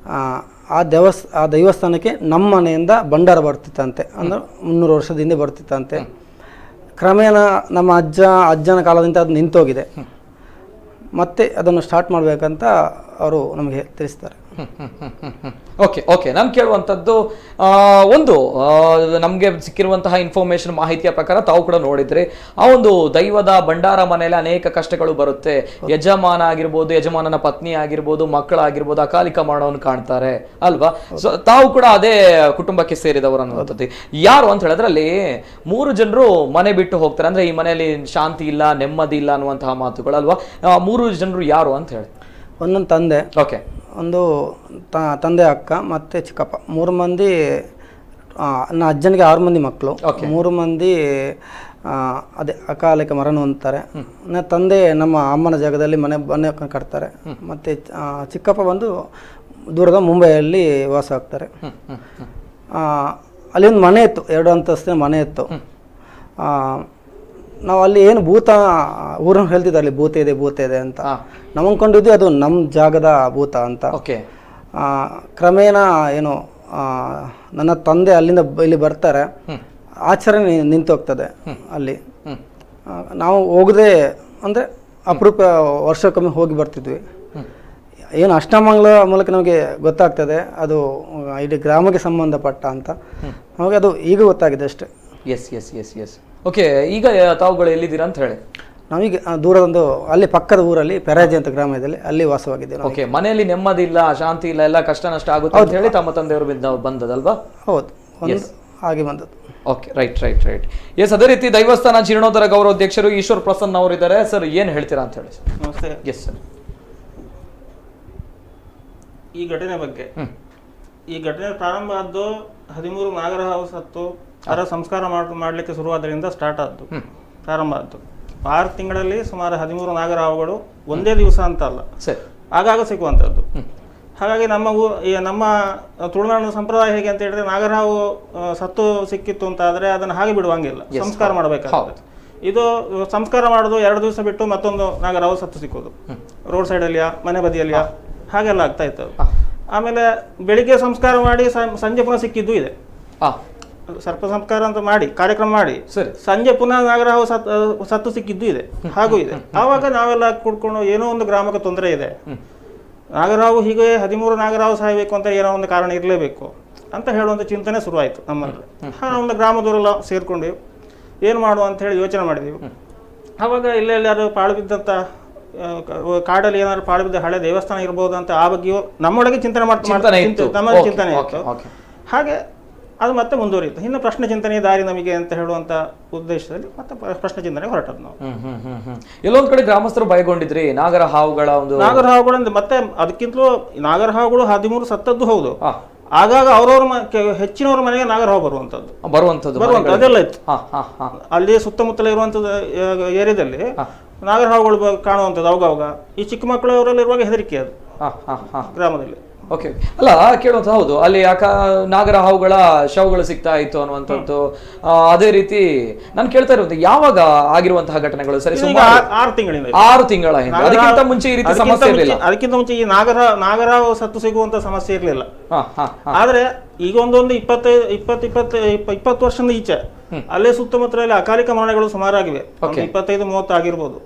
ಆ ದೈವಸ್ಥಾನಕ್ಕೆ ನಮ್ಮ ಮನೆಯಿಂದ ಭಂಡಾರ ಬರ್ತಿತ್ತಂತೆ. ಅಂದ್ರೆ 300 ವರ್ಷದ ಹಿಂದೆ ಬರ್ತಿತ್ತಂತೆ. ಕ್ರಮೇಣ ನಮ್ಮ ಅಜ್ಜನ ಕಾಲದಿಂದ ಅದು ನಿಂತೋಗಿದೆ. ಮತ್ತೆ ಅದನ್ನು ಸ್ಟಾರ್ಟ್ ಮಾಡಬೇಕಂತ ಅವರು ನಮಗೆ ತಿಳಿಸ್ತಾರೆ. ಓಕೆ ನಾನು ಕೇಳುವಂಥದ್ದು ಒಂದು ನಮಗೆ ಸಿಕ್ಕಿರುವಂತಹ ಇನ್ಫಾರ್ಮೇಶನ್, ಮಾಹಿತಿಯ ಪ್ರಕಾರ ತಾವು ಕೂಡ ನೋಡಿದ್ರಿ, ಆ ಒಂದು ದೈವದ ಭಂಡಾರ ಮನೆಯಲ್ಲಿ ಅನೇಕ ಕಷ್ಟಗಳು ಬರುತ್ತೆ. ಯಜಮಾನ ಆಗಿರ್ಬೋದು, ಯಜಮಾನನ ಪತ್ನಿ ಆಗಿರ್ಬೋದು, ಮಕ್ಕಳಾಗಿರ್ಬೋದು, ಅಕಾಲಿಕ ಮರಣವನ್ನು ಕಾಣ್ತಾರೆ ಅಲ್ವಾ? ಸೊ ತಾವು ಕೂಡ ಅದೇ ಕುಟುಂಬಕ್ಕೆ ಸೇರಿದವರು ಅನ್ನುವಂಥದ್ದು. ಯಾರು ಅಂತ ಹೇಳಿದ್ರೆ ಅಲ್ಲಿ 3 ಜನರು ಮನೆ ಬಿಟ್ಟು ಹೋಗ್ತಾರೆ. ಅಂದ್ರೆ ಈ ಮನೆಯಲ್ಲಿ ಶಾಂತಿ ಇಲ್ಲ, ನೆಮ್ಮದಿ ಇಲ್ಲ ಅನ್ನುವಂತಹ ಮಾತುಗಳು ಅಲ್ವಾ? 3 ಜನರು ಯಾರು ಅಂತ ಹೇಳಿ? ಒಂದೊಂದು ತಂದೆ, ಓಕೆ, ಒಂದು ತಂದೆ, ಅಕ್ಕ ಮತ್ತು ಚಿಕ್ಕಪ್ಪ, 3 ಮಂದಿ. ನನ್ನ ಅಜ್ಜನಿಗೆ 6 ಮಂದಿ ಮಕ್ಕಳು, 3 ಮಂದಿ ಅದೇ ಅಕಾಲಿಕ ಮರಣ ಅಂತಾರೆ. ನನ್ನ ತಂದೆ ನಮ್ಮ ಅಮ್ಮನ ಜಾಗದಲ್ಲಿ ಮನೆ ಕಟ್ತಾರೆ. ಮತ್ತು ಚಿಕ್ಕಪ್ಪ ಬಂದು ದೂರದ ಮುಂಬೈಯಲ್ಲಿ ವಾಸ ಆಗ್ತಾರೆ. ಅಲ್ಲಿ ಒಂದು ಮನೆ ಇತ್ತು, 2 ಅಂತಸ್ತಿನ ಮನೆ ಇತ್ತು. ನಾವು ಅಲ್ಲಿ ಏನು ಊರನ್ನು ಹೇಳ್ತಿದ್ದೆ, ಅಲ್ಲಿ ಭೂತ ಇದೆ ಅಂತ ನಾವು ಅಂದ್ಕೊಂಡಿದ್ವಿ, ಅದು ನಮ್ಮ ಜಾಗದ ಭೂತ ಅಂತ. ಕ್ರಮೇಣ ಏನು ನನ್ನ ತಂದೆ ಅಲ್ಲಿಂದ ಇಲ್ಲಿ ಬರ್ತಾರೆ, ಆಚರಣೆ ನಿಂತು ಹೋಗ್ತದೆ ಅಲ್ಲಿ. ನಾವು ಹೋಗದೆ ಅಂದರೆ ಅಪರೂಪ ವರ್ಷಕ್ಕೊಮ್ಮೆ ಹೋಗಿ ಬರ್ತಿದ್ವಿ. ಏನು ಅಷ್ಟಮಂಗಲ ಮೂಲಕ ನಮಗೆ ಗೊತ್ತಾಗ್ತದೆ ಅದು ಇಡೀ ಗ್ರಾಮಕ್ಕೆ ಸಂಬಂಧಪಟ್ಟ ಅಂತ. ನಮಗೆ ಅದು ಈಗ ಗೊತ್ತಾಗಿದೆ ಅಷ್ಟೇ. ಎಸ್. ಓಕೆ, ಈಗ ತಾವುಗಳು ಎಲ್ಲಿದ್ದೀರಾ ಅಂತ ಹೇಳಿ? ನಾವೀಗ ದೂರದೊಂದು ಅಲ್ಲಿ ಪಕ್ಕದ ಊರಲ್ಲಿ ಪೆರಾಜಿ ಅಂತ ಗ್ರಾಮದಲ್ಲಿ ಅಲ್ಲಿ ವಾಸವಾಗಿದ್ದೇವೆ. ಓಕೆ, ಮನೆಯಲ್ಲಿ ನೆಮ್ಮದಿ ಇಲ್ಲ, ಶಾಂತಿ ಇಲ್ಲ, ಎಲ್ಲ ಕಷ್ಟ ನಷ್ಟ ಆಗುತ್ತೆ ಅಂತ ಹೇಳಿ ತಮ್ಮ ತಂದೆಯವರು ಬಂದದಲ್ವಾ? ಹೌದು, ಹಾಗೆ ಬಂದದ್ದು. Okay, right. ಎಸ್, ಅದೇ ರೀತಿ ದೈವಸ್ಥಾನ ಜೀರ್ಣೋದ್ಧಾರ ಗೌರವಾಧ್ಯಕ್ಷರು ಈಶ್ವರ್ ಪ್ರಸನ್ನ ಅವರು ಇದ್ದಾರೆ. ಸರ್ ಏನ್ ಹೇಳ್ತೀರಾ ಅಂತ ಹೇಳಿ? ನಮಸ್ತೆ. Yes sir. ಈ ಘಟನೆ ಬಗ್ಗೆ, ಈ ಘಟನೆ ಪ್ರಾರಂಭ ಆದ್ದು 13 ನಾಗರ ಹೌಸ್ ಹತ್ತು ಅದರ ಸಂಸ್ಕಾರ ಮಾಡಲಿಕ್ಕೆ ಶುರುವಾದ್ರಿಂದ ಸ್ಟಾರ್ಟ್ ಆದ್ದು, ಪ್ರಾರಂಭ ಆದ್ದು. 6 ತಿಂಗಳಲ್ಲಿ ಸುಮಾರು 13 ನಾಗರಹಾವುಗಳು ಒಂದೇ ದಿವಸ ಅಂತ ಅಲ್ಲ, ಸರಿ, ಆಗಾಗ ಸಿಕ್ಕುವಂಥದ್ದು. ಹಾಗಾಗಿ ನಮ್ಮ ತುಳುನಾಡಿನ ಸಂಪ್ರದಾಯ ಹೇಗೆ ಅಂತ ಹೇಳಿದ್ರೆ, ನಾಗರಹಾವು ಸತ್ತು ಸಿಕ್ಕಿತ್ತು ಅಂತ ಆದರೆ ಅದನ್ನು ಹಾಗೆ ಬಿಡುವಂಗಿಲ್ಲ, ಸಂಸ್ಕಾರ ಮಾಡಬೇಕಾಗ್ತದೆ. ಇದು ಸಂಸ್ಕಾರ ಮಾಡೋದು 2 ದಿವಸ ಬಿಟ್ಟು ಮತ್ತೊಂದು ನಾಗರಹಾವು ಸತ್ತು ಸಿಕ್ಕೋದು, ರೋಡ್ ಸೈಡಲ್ಲಿಯಾ ಮನೆ ಬದಿಯಲ್ಲಿಯಾ ಹಾಗೆಲ್ಲ ಆಗ್ತಾ ಇತ್ತು. ಆಮೇಲೆ ಬೆಳಿಗ್ಗೆ ಸಂಸ್ಕಾರ ಮಾಡಿ ಸಂಜೆ ಪುನಃ ಸಿಕ್ಕಿದ್ದು ಇದೆ. ಸರ್ಪ ಸಂಸ್ಕಾರ ಅಂತ ಮಾಡಿ ಕಾರ್ಯಕ್ರಮ ಮಾಡಿ ಸಂಜೆ ಪುನಃ ನಾಗರಹಾವು ಸತ್ತು ಸಿಕ್ಕಿದ್ದು ಇದೆ, ಹಾಗೂ ಇದೆ. ಆವಾಗ ನಾವೆಲ್ಲ ಕೂಡ್ಕೊಂಡು ಏನೋ ಒಂದು ಗ್ರಾಮಕ್ಕೆ ತೊಂದರೆ ಇದೆ, ನಾಗರಹಾವು ಹೀಗೆ 13 ನಾಗರಹಾವು ಸಾಯಬೇಕು ಅಂತ ಏನೋ ಒಂದು ಕಾರಣ ಇರಲೇಬೇಕು ಅಂತ ಹೇಳುವಂಥ ಚಿಂತನೆ ಶುರುವಾಯಿತು ನಮ್ಮಲ್ಲಿ. ಒಂದು ಗ್ರಾಮದವರೆಲ್ಲ ಸೇರ್ಕೊಂಡು ಏನು ಮಾಡುವ ಅಂತ ಹೇಳಿ ಯೋಚನೆ ಮಾಡಿದೆವು. ಆವಾಗ ಎಲ್ಲೆಲ್ಲಾರು ಪಾಳು ಬಿದ್ದಂಥ ಕಾಡಲ್ಲಿ ಏನಾದ್ರು ಪಾಳು ಬಿದ್ದ ಹಳೆ ದೇವಸ್ಥಾನ ಇರ್ಬೋದು ಅಂತ ಆ ಬಗ್ಗೆಯೂ ನಮ್ಮೊಳಗೆ ಚಿಂತನೆ ನಮ್ಮ ಚಿಂತನೆ ಇತ್ತು. ಹಾಗೆ ಅದು ಮತ್ತೆ ಮುಂದುವರಿಯಿತು. ಇನ್ನು ಪ್ರಶ್ನೆ ಚಿಂತನೆ ದಾರಿ ನಮಗೆ ಅಂತ ಹೇಳುವಂತ ಉದ್ದೇಶದಲ್ಲಿ ಮತ್ತೆ ಪ್ರಶ್ನೆ ಚಿಂತನೆ ಹೊರಟದ್ದು ನಾವು. ಎಲ್ಲೊಂದ್ ಕಡೆ ಗ್ರಾಮಸ್ಥರು ಭಯಗೊಂಡಿದ್ರಿ ನಾಗರಹಾವುಗಳ ಒಂದು ನಾಗರಹಾವುಗಳಿಂದ. ಮತ್ತೆ ಅದಕ್ಕಿಂತಲೂ ನಾಗರಹಾವುಗಳು 13 ಸತ್ತದ್ದು ಹೌದು, ಆಗಾಗ ಅವ್ರವ್ರ ಹೆಚ್ಚಿನವ್ರ ಮನೆಗೆ ನಾಗರಹಾವು ಬರುವಂತದ್ದು ಅದೆಲ್ಲ ಇತ್ತು. ಅಲ್ಲಿ ಸುತ್ತಮುತ್ತಲ ಇರುವಂತದ್ದು ಏರಿಯಾದಲ್ಲಿ ನಾಗರಹಾವುಗಳು ಕಾಣುವಂಥದ್ದು ಅವಾಗ. ಈ ಚಿಕ್ಕ ಮಕ್ಕಳವರಲ್ಲಿ ಇರುವಾಗ ಹೆದರಿಕೆ ಅದು ಗ್ರಾಮದಲ್ಲಿ. ಓಕೆ, ಅಲ್ಲ ಕೇಳುವಂತ ಹೌದು, ಅಲ್ಲಿ ನಾಗರಹಾವುಗಳ ಶವಗಳು ಸಿಗ್ತಾ ಇತ್ತು ಅನ್ನುವಂಥದ್ದು. ಅದೇ ರೀತಿ ನಾನು ಕೇಳ್ತಾ ಇರುವಂತ ಯಾವಾಗ ಆಗಿರುವಂತಹ ಘಟನೆಗಳು? ಸರಿ, 6 ತಿಂಗಳ ಹಿಂದೆ. ಅದಕ್ಕಿಂತ ಮುಂಚೆ ಈ ರೀತಿ ಸಮಸ್ಯೆ ಇರಲಿಲ್ಲ. ಅದಕ್ಕಿಂತ ಮುಂಚೆ ಈ ನಾಗರಹಾವು ಸತ್ತು ಸಿಗುವಂತ ಸಮಸ್ಯೆ ಇರಲಿಲ್ಲ. ಆದ್ರೆ ಈಗ ಒಂದೊಂದು 20 ವರ್ಷದ ಈಚೆ ಅಲ್ಲೇ ಸುತ್ತಮುತ್ತಲಲ್ಲಿ ಅಕಾಲಿಕ ಮರಣಗಳು ಸುಮಾರಾಗಿವೆ. 25-30 ಆಗಿರ್ಬೋದು.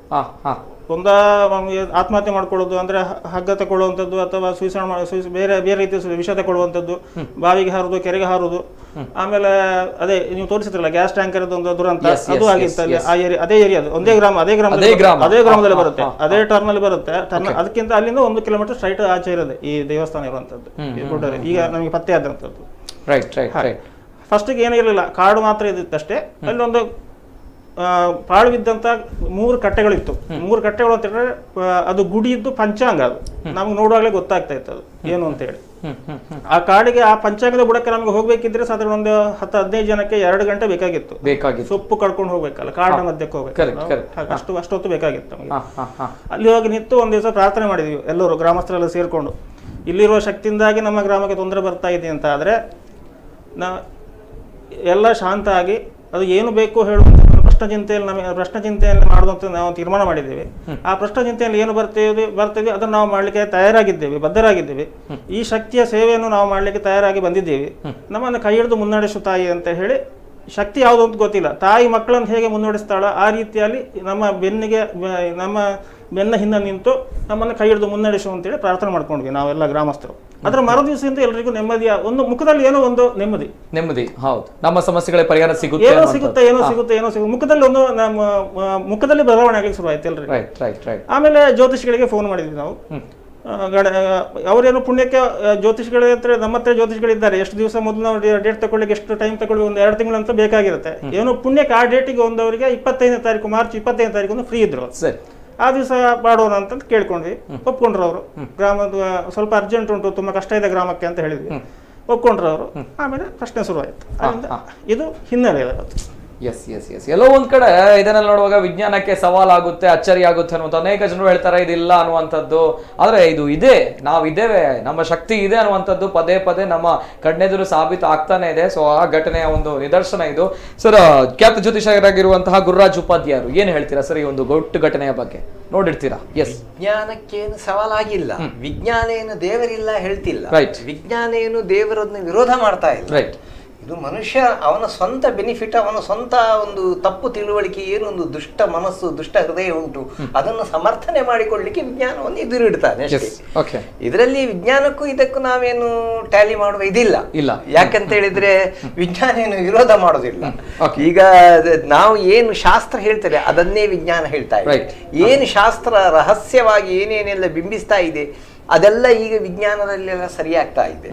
ಆತ್ಮಹತ್ಯೆ ಮಾಡ್ಕೊಳ್ಳೋದು ಅಂದ್ರೆ ಹಗ್ಗ ತಗೊಳ್ಳುವಂಥದ್ದು ಅಥವಾ ಬೇರೆ ಬೇರೆ ರೀತಿಯ ವಿಷ ತಗೊಳ್ಳುವಂಥದ್ದು, ಬಾವಿಗೆ ಹಾರುದು, ಕೆರೆಗೆ ಹಾರುದು. ಆಮೇಲೆ ಅದೇ ನೀವು ತೋರಿಸಿದ್ರಲ್ಲ ಗ್ಯಾಸ್ ಟ್ಯಾಂಕರ್ ಒಂದು ದುರಂತ, ಅದು ಆಗಿತ್ತು ಅಲ್ಲಿ. ಅದೇ ಏರಿಯಾ, ಒಂದೇ ಗ್ರಾಮ, ಅದೇ ಗ್ರಾಮದಲ್ಲಿ ಬರುತ್ತೆ, ಅದೇ ಟರ್ನ್ ಅಲ್ಲಿ ಬರುತ್ತೆ. ಅದಕ್ಕಿಂತ ಅಲ್ಲಿಂದ 1 ಕಿಲೋಮೀಟರ್ ಸ್ಟ್ರೈಟ್ ಆಚೆ ಇರೋದು ಈ ದೇವಸ್ಥಾನ ಇರುವಂತದ್ದು. ಈಗ ನಮಗೆ ಪತ್ತೆ ಆದಂಥದ್ದು. ಫಸ್ಟಿಗೆ ಏನಿರಲಿಲ್ಲ, ಕಾಡು ಮಾತ್ರ ಇದ್ದಿತ್ತಷ್ಟೇ. ಅಲ್ಲೊಂದು ಪಾಳು ಬಿದ್ದಂತ 3 ಕಟ್ಟೆಗಳಿತ್ತು. 3 ಕಟ್ಟೆಗಳು ಅಂತ ಹೇಳಿದ್ರೆ ಅದು ಗುಡಿ ಇದ್ದು ಪಂಚಾಂಗ. ಅದು ನಮ್ಗೆ ನೋಡುವಾಗಲೇ ಗೊತ್ತಾಗ್ತಾ ಇತ್ತು ಅದು ಏನು ಅಂತ ಹೇಳಿ. ಆ ಕಾಡಿಗೆ ಆ ಪಂಚಾಂಗದ ಬುಡಕ್ಕೆ ನಮ್ಗೆ ಹೋಗ್ಬೇಕಿದ್ರೆ ಸಾಧಾರಣ ಒಂದು 10-15 ಜನಕ್ಕೆ 2 ಗಂಟೆ ಬೇಕಾಗಿತ್ತು. ಸೊಪ್ಪು ಕಡ್ಕೊಂಡು ಹೋಗ್ಬೇಕಲ್ಲ, ಕಾಡಿನ ಮಧ್ಯಕ್ಕೆ ಹೋಗ್ಬೇಕು, ಅಷ್ಟೊತ್ತು ಬೇಕಾಗಿತ್ತು ನಮಗೆ. ಅಲ್ಲಿ ಹೋಗಿ ನಿಂತು ಒಂದ್ ದಿವಸ ಪ್ರಾರ್ಥನೆ ಮಾಡಿದ್ವಿ ಎಲ್ಲರೂ ಗ್ರಾಮಸ್ಥರೆಲ್ಲ ಸೇರ್ಕೊಂಡು. ಇಲ್ಲಿರುವ ಶಕ್ತಿಯಿಂದಾಗಿ ನಮ್ಮ ಗ್ರಾಮಕ್ಕೆ ತೊಂದರೆ ಬರ್ತಾ ಇದೆ ಅಂತ ಆದ್ರೆ ಎಲ್ಲ ಶಾಂತ ಆಗಿ ಅದು ಏನು ಬೇಕು ಹೇಳುವಂತ ಪ್ರಶ್ನೆ ಚಿಂತೆಯಲ್ಲಿ ಮಾಡುವಂತ ನಾವು ತೀರ್ಮಾನ ಮಾಡಿದ್ದೇವೆ. ಆ ಪ್ರಶ್ನೆ ಚಿಂತೆಯಲ್ಲಿ ಏನು ಬರ್ತೇವೆ ಅದನ್ನು ನಾವು ಮಾಡ್ಲಿಕ್ಕೆ ತಯಾರಾಗಿದ್ದೇವೆ, ಬದ್ಧರಾಗಿದ್ದೇವೆ. ಈ ಶಕ್ತಿಯ ಸೇವೆಯನ್ನು ನಾವು ಮಾಡ್ಲಿಕ್ಕೆ ತಯಾರಾಗಿ ಬಂದಿದ್ದೇವೆ. ನಮ್ಮನ್ನು ಕೈ ಹಿಡಿದು ಮುನ್ನಡೆಸು ತಾಯಿ ಅಂತ ಹೇಳಿ. ಶಕ್ತಿ ಯಾವುದು ಅಂತ ಗೊತ್ತಿಲ್ಲ, ತಾಯಿ ಮಕ್ಕಳನ್ನು ಹೇಗೆ ಮುನ್ನಡೆಸ್ತಾಳ ಆ ರೀತಿಯಲ್ಲಿ ನಮ್ಮ ಬೆನ್ನ ಹಿಂದೆ ನಿಂತು ನಮ್ಮನ್ನು ಕೈ ಹಿಡಿದು ಮುನ್ನಡೆಸು ಅಂತೇಳಿ ಪ್ರಾರ್ಥನೆ ಮಾಡ್ಕೊಂಡ್ವಿ ನಾವೆಲ್ಲ ಗ್ರಾಮಸ್ಥರು. ಅದರ ಮರು ದಿವಸದಿಂದ ಎಲ್ಲರಿಗೂ ನೆಮ್ಮದಿಯ ಒಂದು ಮುಖದಲ್ಲಿ ಏನೋ ಒಂದು ನೆಮ್ಮದಿ. ಹೌದು, ನಮ್ಮ ಸಮಸ್ಯೆಗಳ ಪರಿಹಾರ ಏನೋ ಸಿಗುತ್ತೆ. ಮುಖದಲ್ಲಿ ಒಂದು ನಮ್ಮ ಮುಖದಲ್ಲಿ ಬದಲಾವಣೆ ಆಗ್ಲಿಕ್ಕೆ ಶುರುವಾಯ್ತು ಎಲ್ರಿಗೂ. ಆಮೇಲೆ ಜ್ಯೋತಿಷಿಗಳಿಗೆ ಫೋನ್ ಮಾಡಿದ್ವಿ ನಾವು. ಅವರೇನು ಪುಣ್ಯಕ್ಕೆ ಜ್ಯೋತಿಷಿಗಳ ಹತ್ರ, ನಮ್ಮ ಹತ್ರ ಜ್ಯೋತಿಷಿಗಳಿದ್ದಾರೆ. ಎಷ್ಟು ದಿವಸ ಮೊದಲು ನಾವು ಡೇಟ್ ತಗೊಳ್ಳಿಕ್ಕೆ ಎಷ್ಟು ಟೈಮ್ ತಗೊಳ್ಳಿ, ಒಂದು 2 ತಿಂಗಳಂತ ಬೇಕಾಗಿರುತ್ತೆ. ಏನೋ ಪುಣ್ಯಕ್ಕೆ ಆ ಡೇಟಿಗೆ ಒಂದವರಿಗೆ 25ನೇ ತಾರೀಕು, ಮಾರ್ಚ್ 25ನೇ ತಾರೀಕು ಫ್ರೀ ಇದ್ರು. ಆ ದಿವಸ ಮಾಡೋಣ ಅಂತ ಕೇಳ್ಕೊಂಡ್ವಿ. ಒಪ್ಕೊಂಡ್ರು ಅವರು. ಗ್ರಾಮದ ಸ್ವಲ್ಪ ಅರ್ಜೆಂಟ್ ಉಂಟು, ತುಂಬಾ ಕಷ್ಟ ಇದೆ ಗ್ರಾಮಕ್ಕೆ ಅಂತ ಹೇಳಿದ್ವಿ. ಒಪ್ಕೊಂಡ್ರು ಅವರು. ಆಮೇಲೆ ಪ್ರಶ್ನೆ ಶುರುವಾಯಿತು. ಇದು ಹಿನ್ನೆಲೆ. ಎಸ್ ಎಲ್ಲೋ ಒಂದ್ ಕಡೆ ಇದನ್ನೆಲ್ಲ ನೋಡುವಾಗ ವಿಜ್ಞಾನಕ್ಕೆ ಸವಾಲಾಗುತ್ತೆ, ಅಚ್ಚರಿ ಆಗುತ್ತೆ ಅನ್ನುವಂಥ ಅನೇಕ ಜನರು ಹೇಳ್ತಾರೆ ಇದಿಲ್ಲ ಅನ್ನುವಂಥದ್ದು. ಆದ್ರೆ ಇದು ಇದೆ, ನಾವಿದ್ದೇವೆ, ನಮ್ಮ ಶಕ್ತಿ ಇದೆ ಅನ್ನುವಂಥದ್ದು ಪದೇ ಪದೇ ನಮ್ಮ ಕಣ್ಣೆದುರು ಸಾಬೀತು ಆಗ್ತಾನೆ ಇದೆ. ಸೊ ಆ ಘಟನೆಯ ಒಂದು ನಿದರ್ಶನ ಇದು. ಸರ್, ಖ್ಯಾತ ಜ್ಯೋತಿಷರಾಗಿರುವಂತಹ ಗುರುರಾಜ್ ಉಪಾಧ್ಯಾಯರು ಏನ್ ಹೇಳ್ತೀರಾ ಸರ್ ಈ ಒಂದು ದೊಡ್ಡ ಘಟನೆಯ ಬಗ್ಗೆ? ನೋಡಿರ್ತೀರಾ? ಎಸ್, ವಿಜ್ಞಾನಕ್ಕೇನು ಸವಾಲಾಗಿಲ್ಲ, ವಿಜ್ಞಾನ ಏನು ದೇವರಿಲ್ಲ ಹೇಳ್ತಿಲ್ಲ, ವಿಜ್ಞಾನ ಏನು ದೇವರನ್ನು ವಿರೋಧ ಮಾಡ್ತಾ ಇಲ್ಲ. ಇದು ಮನುಷ್ಯ ಅವನ ಸ್ವಂತ ಬೆನಿಫಿಟ್, ಅವನ ಸ್ವಂತ ಒಂದು ತಪ್ಪು ತಿಳುವಳಿಕೆ, ಏನೊಂದು ದುಷ್ಟ ಮನಸ್ಸು, ದುಷ್ಟ ಹೃದಯ ಉಂಟು, ಅದನ್ನು ಸಮರ್ಥನೆ ಮಾಡಿಕೊಳ್ಳಿಕ್ಕೆ ವಿಜ್ಞಾನವನ್ನು ಎದುರಿಡ್ತಾನೆ ಅಷ್ಟೇ. ಇದರಲ್ಲಿ ವಿಜ್ಞಾನಕ್ಕೂ ಇದಕ್ಕೂ ನಾವೇನು ಟ್ಯಾಲಿ ಮಾಡುವ ಇದಿಲ್ಲ. ಯಾಕಂತ ಹೇಳಿದ್ರೆ ವಿಜ್ಞಾನ ಏನು ವಿರೋಧ ಮಾಡೋದಿಲ್ಲ. ಈಗ ನಾವು ಏನು ಶಾಸ್ತ್ರ ಹೇಳ್ತಾರೆ ಅದನ್ನೇ ವಿಜ್ಞಾನ ಹೇಳ್ತಾ ಇದೆ. ಏನು ಶಾಸ್ತ್ರ ರಹಸ್ಯವಾಗಿ ಏನೇನೆಲ್ಲ ಬಿಂಬಿಸ್ತಾ ಇದೆ ಅದೆಲ್ಲ ಈಗ ವಿಜ್ಞಾನದಲ್ಲೆಲ್ಲ ಸರಿಯಾಗ್ತಾ ಇದೆ.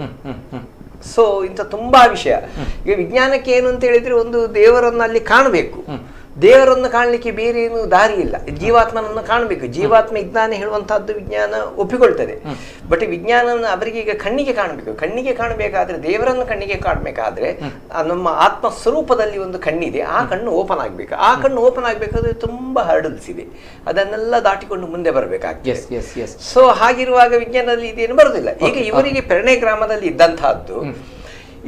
ಸೊ ಇಂಥ ತುಂಬಾ ವಿಷಯ. ಈಗ ವಿಜ್ಞಾನಕ್ಕೆ ಏನು ಅಂತ ಹೇಳಿದ್ರೆ ಒಂದು ದೇವರನ್ನು ಅಲ್ಲಿ ಕಾಣಬೇಕು. ದೇವರನ್ನು ಕಾಣಲಿಕ್ಕೆ ಬೇರೆ ಏನು ದಾರಿ ಇಲ್ಲ. ಜೀವಾತ್ಮನನ್ನು ಕಾಣಬೇಕು. ಜೀವಾತ್ಮ ವಿಜ್ಞಾನ ಹೇಳುವಂತಹದ್ದು ವಿಜ್ಞಾನ ಒಪ್ಪಿಕೊಳ್ತದೆ. ಬಟ್ ವಿಜ್ಞಾನವನ್ನು ಅವರಿಗೆ ಈಗ ಕಣ್ಣಿಗೆ ಕಾಣಬೇಕು. ಕಣ್ಣಿಗೆ ಕಾಣಬೇಕಾದ್ರೆ, ದೇವರನ್ನು ಕಣ್ಣಿಗೆ ಕಾಣಬೇಕಾದ್ರೆ ನಮ್ಮ ಆತ್ಮ ಸ್ವರೂಪದಲ್ಲಿ ಒಂದು ಕಣ್ಣಿದೆ, ಆ ಕಣ್ಣು ಓಪನ್ ಆಗಬೇಕು. ಆ ಕಣ್ಣು ಓಪನ್ ಆಗಬೇಕಾದ್ರೆ ತುಂಬಾ ಹರ್ಡಲ್ಸ್ ಇದೆ, ಅದನ್ನೆಲ್ಲ ದಾಟಿಕೊಂಡು ಮುಂದೆ ಬರಬೇಕಾಗ್ತದೆ. ಸೊ ಹಾಗಿರುವಾಗ ವಿಜ್ಞಾನದಲ್ಲಿ ಇದೇನು ಬರುವುದಿಲ್ಲ. ಈಗ ಇವರಿಗೆ ಪೆರ್ಣೆ ಗ್ರಾಮದಲ್ಲಿ ಇದ್ದಂತಹದ್ದು,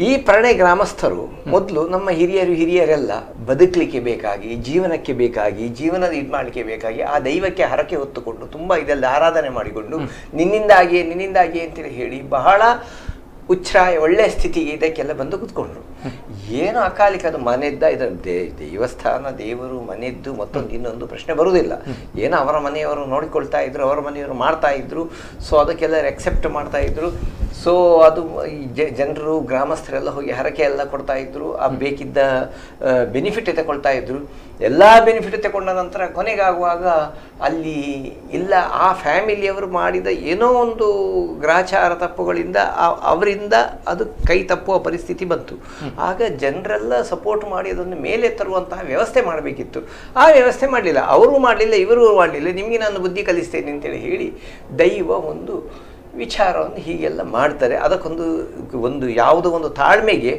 ಈ ಪೆರ್ಣೆ ಗ್ರಾಮಸ್ಥರು ಮೊದಲು ನಮ್ಮ ಹಿರಿಯರೆಲ್ಲ ಬದುಕಲಿಕ್ಕೆ ಬೇಕಾಗಿ, ಜೀವನಕ್ಕೆ ಬೇಕಾಗಿ, ಜೀವನದ ಇದು ಮಾಡಲಿಕ್ಕೆ ಬೇಕಾಗಿ ಆ ದೈವಕ್ಕೆ ಹರಕೆ ಹೊತ್ತುಕೊಂಡು ತುಂಬ ಇದೆಲ್ಲ ಆರಾಧನೆ ಮಾಡಿಕೊಂಡು ನಿನ್ನಿಂದಾಗಿಯೇ ಅಂತೇಳಿ ಹೇಳಿ ಬಹಳ ಉಚ್ಛ್ರಾಯ ಒಳ್ಳೆಯ ಸ್ಥಿತಿಗೆ ಇದಕ್ಕೆಲ್ಲ ಬಂದು ಕೂತ್ಕೊಂಡ್ರು. ಏನು ಅಕಾಲಿಕ ಅದು ಮನೆದ್ದ, ಇದರ ದೇವಸ್ಥಾನ, ದೇವರು, ಮನೆದ್ದು ಮತ್ತೊಂದು ಇನ್ನೊಂದು ಪ್ರಶ್ನೆ ಬರುವುದಿಲ್ಲ. ಏನೋ ಅವರ ಮನೆಯವರು ನೋಡಿಕೊಳ್ತಾ ಇದ್ರು, ಅವರ ಮನೆಯವರು ಮಾಡ್ತಾ ಇದ್ರು. ಸೊ ಅದಕ್ಕೆಲ್ಲ ಎಕ್ಸೆಪ್ಟ್ ಮಾಡ್ತಾ ಇದ್ರು. ಸೊ ಅದು ಜನರು, ಗ್ರಾಮಸ್ಥರೆಲ್ಲ ಹೋಗಿ ಹರಕೆ ಎಲ್ಲ ಕೊಡ್ತಾ ಇದ್ರು, ಆ ಬೇಕಿದ್ದ ಬೆನಿಫಿಟ್ ತಗೊಳ್ತಾ ಇದ್ರು. ಎಲ್ಲ ಬೆನಿಫಿಟ್ ತಗೊಂಡ ನಂತರ ಕೊನೆಗಾಗುವಾಗ ಅಲ್ಲಿ ಇಲ್ಲ, ಆ ಫ್ಯಾಮಿಲಿಯವರು ಮಾಡಿದ ಏನೋ ಒಂದು ಗ್ರಾಚಾರ ತಪ್ಪುಗಳಿಂದ ಅವರಿಂದ ಅದು ಕೈ ತಪ್ಪುವ ಪರಿಸ್ಥಿತಿ ಬಂತು. ಆಗ ಜನರೆಲ್ಲ ಸಪೋರ್ಟ್ ಮಾಡಿ ಅದನ್ನು ಮೇಲೆ ತರುವಂತಹ ವ್ಯವಸ್ಥೆ ಮಾಡಬೇಕಿತ್ತು. ಆ ವ್ಯವಸ್ಥೆ ಮಾಡಲಿಲ್ಲ, ಅವರು ಮಾಡಲಿಲ್ಲ, ಇವರು ಮಾಡಲಿಲ್ಲ. ನಿಮಗೆ ನಾನು ಬುದ್ಧಿ ಕಲಿಸ್ತೇನೆ ಅಂತೇಳಿ ಹೇಳಿ ದೈವ ಒಂದು ವಿಚಾರವನ್ನು ಹೀಗೆಲ್ಲ ಮಾಡ್ತಾರೆ. ಅದಕ್ಕೊಂದು ಯಾವುದೋ ಒಂದು ತಾಳ್ಮೆಗೆ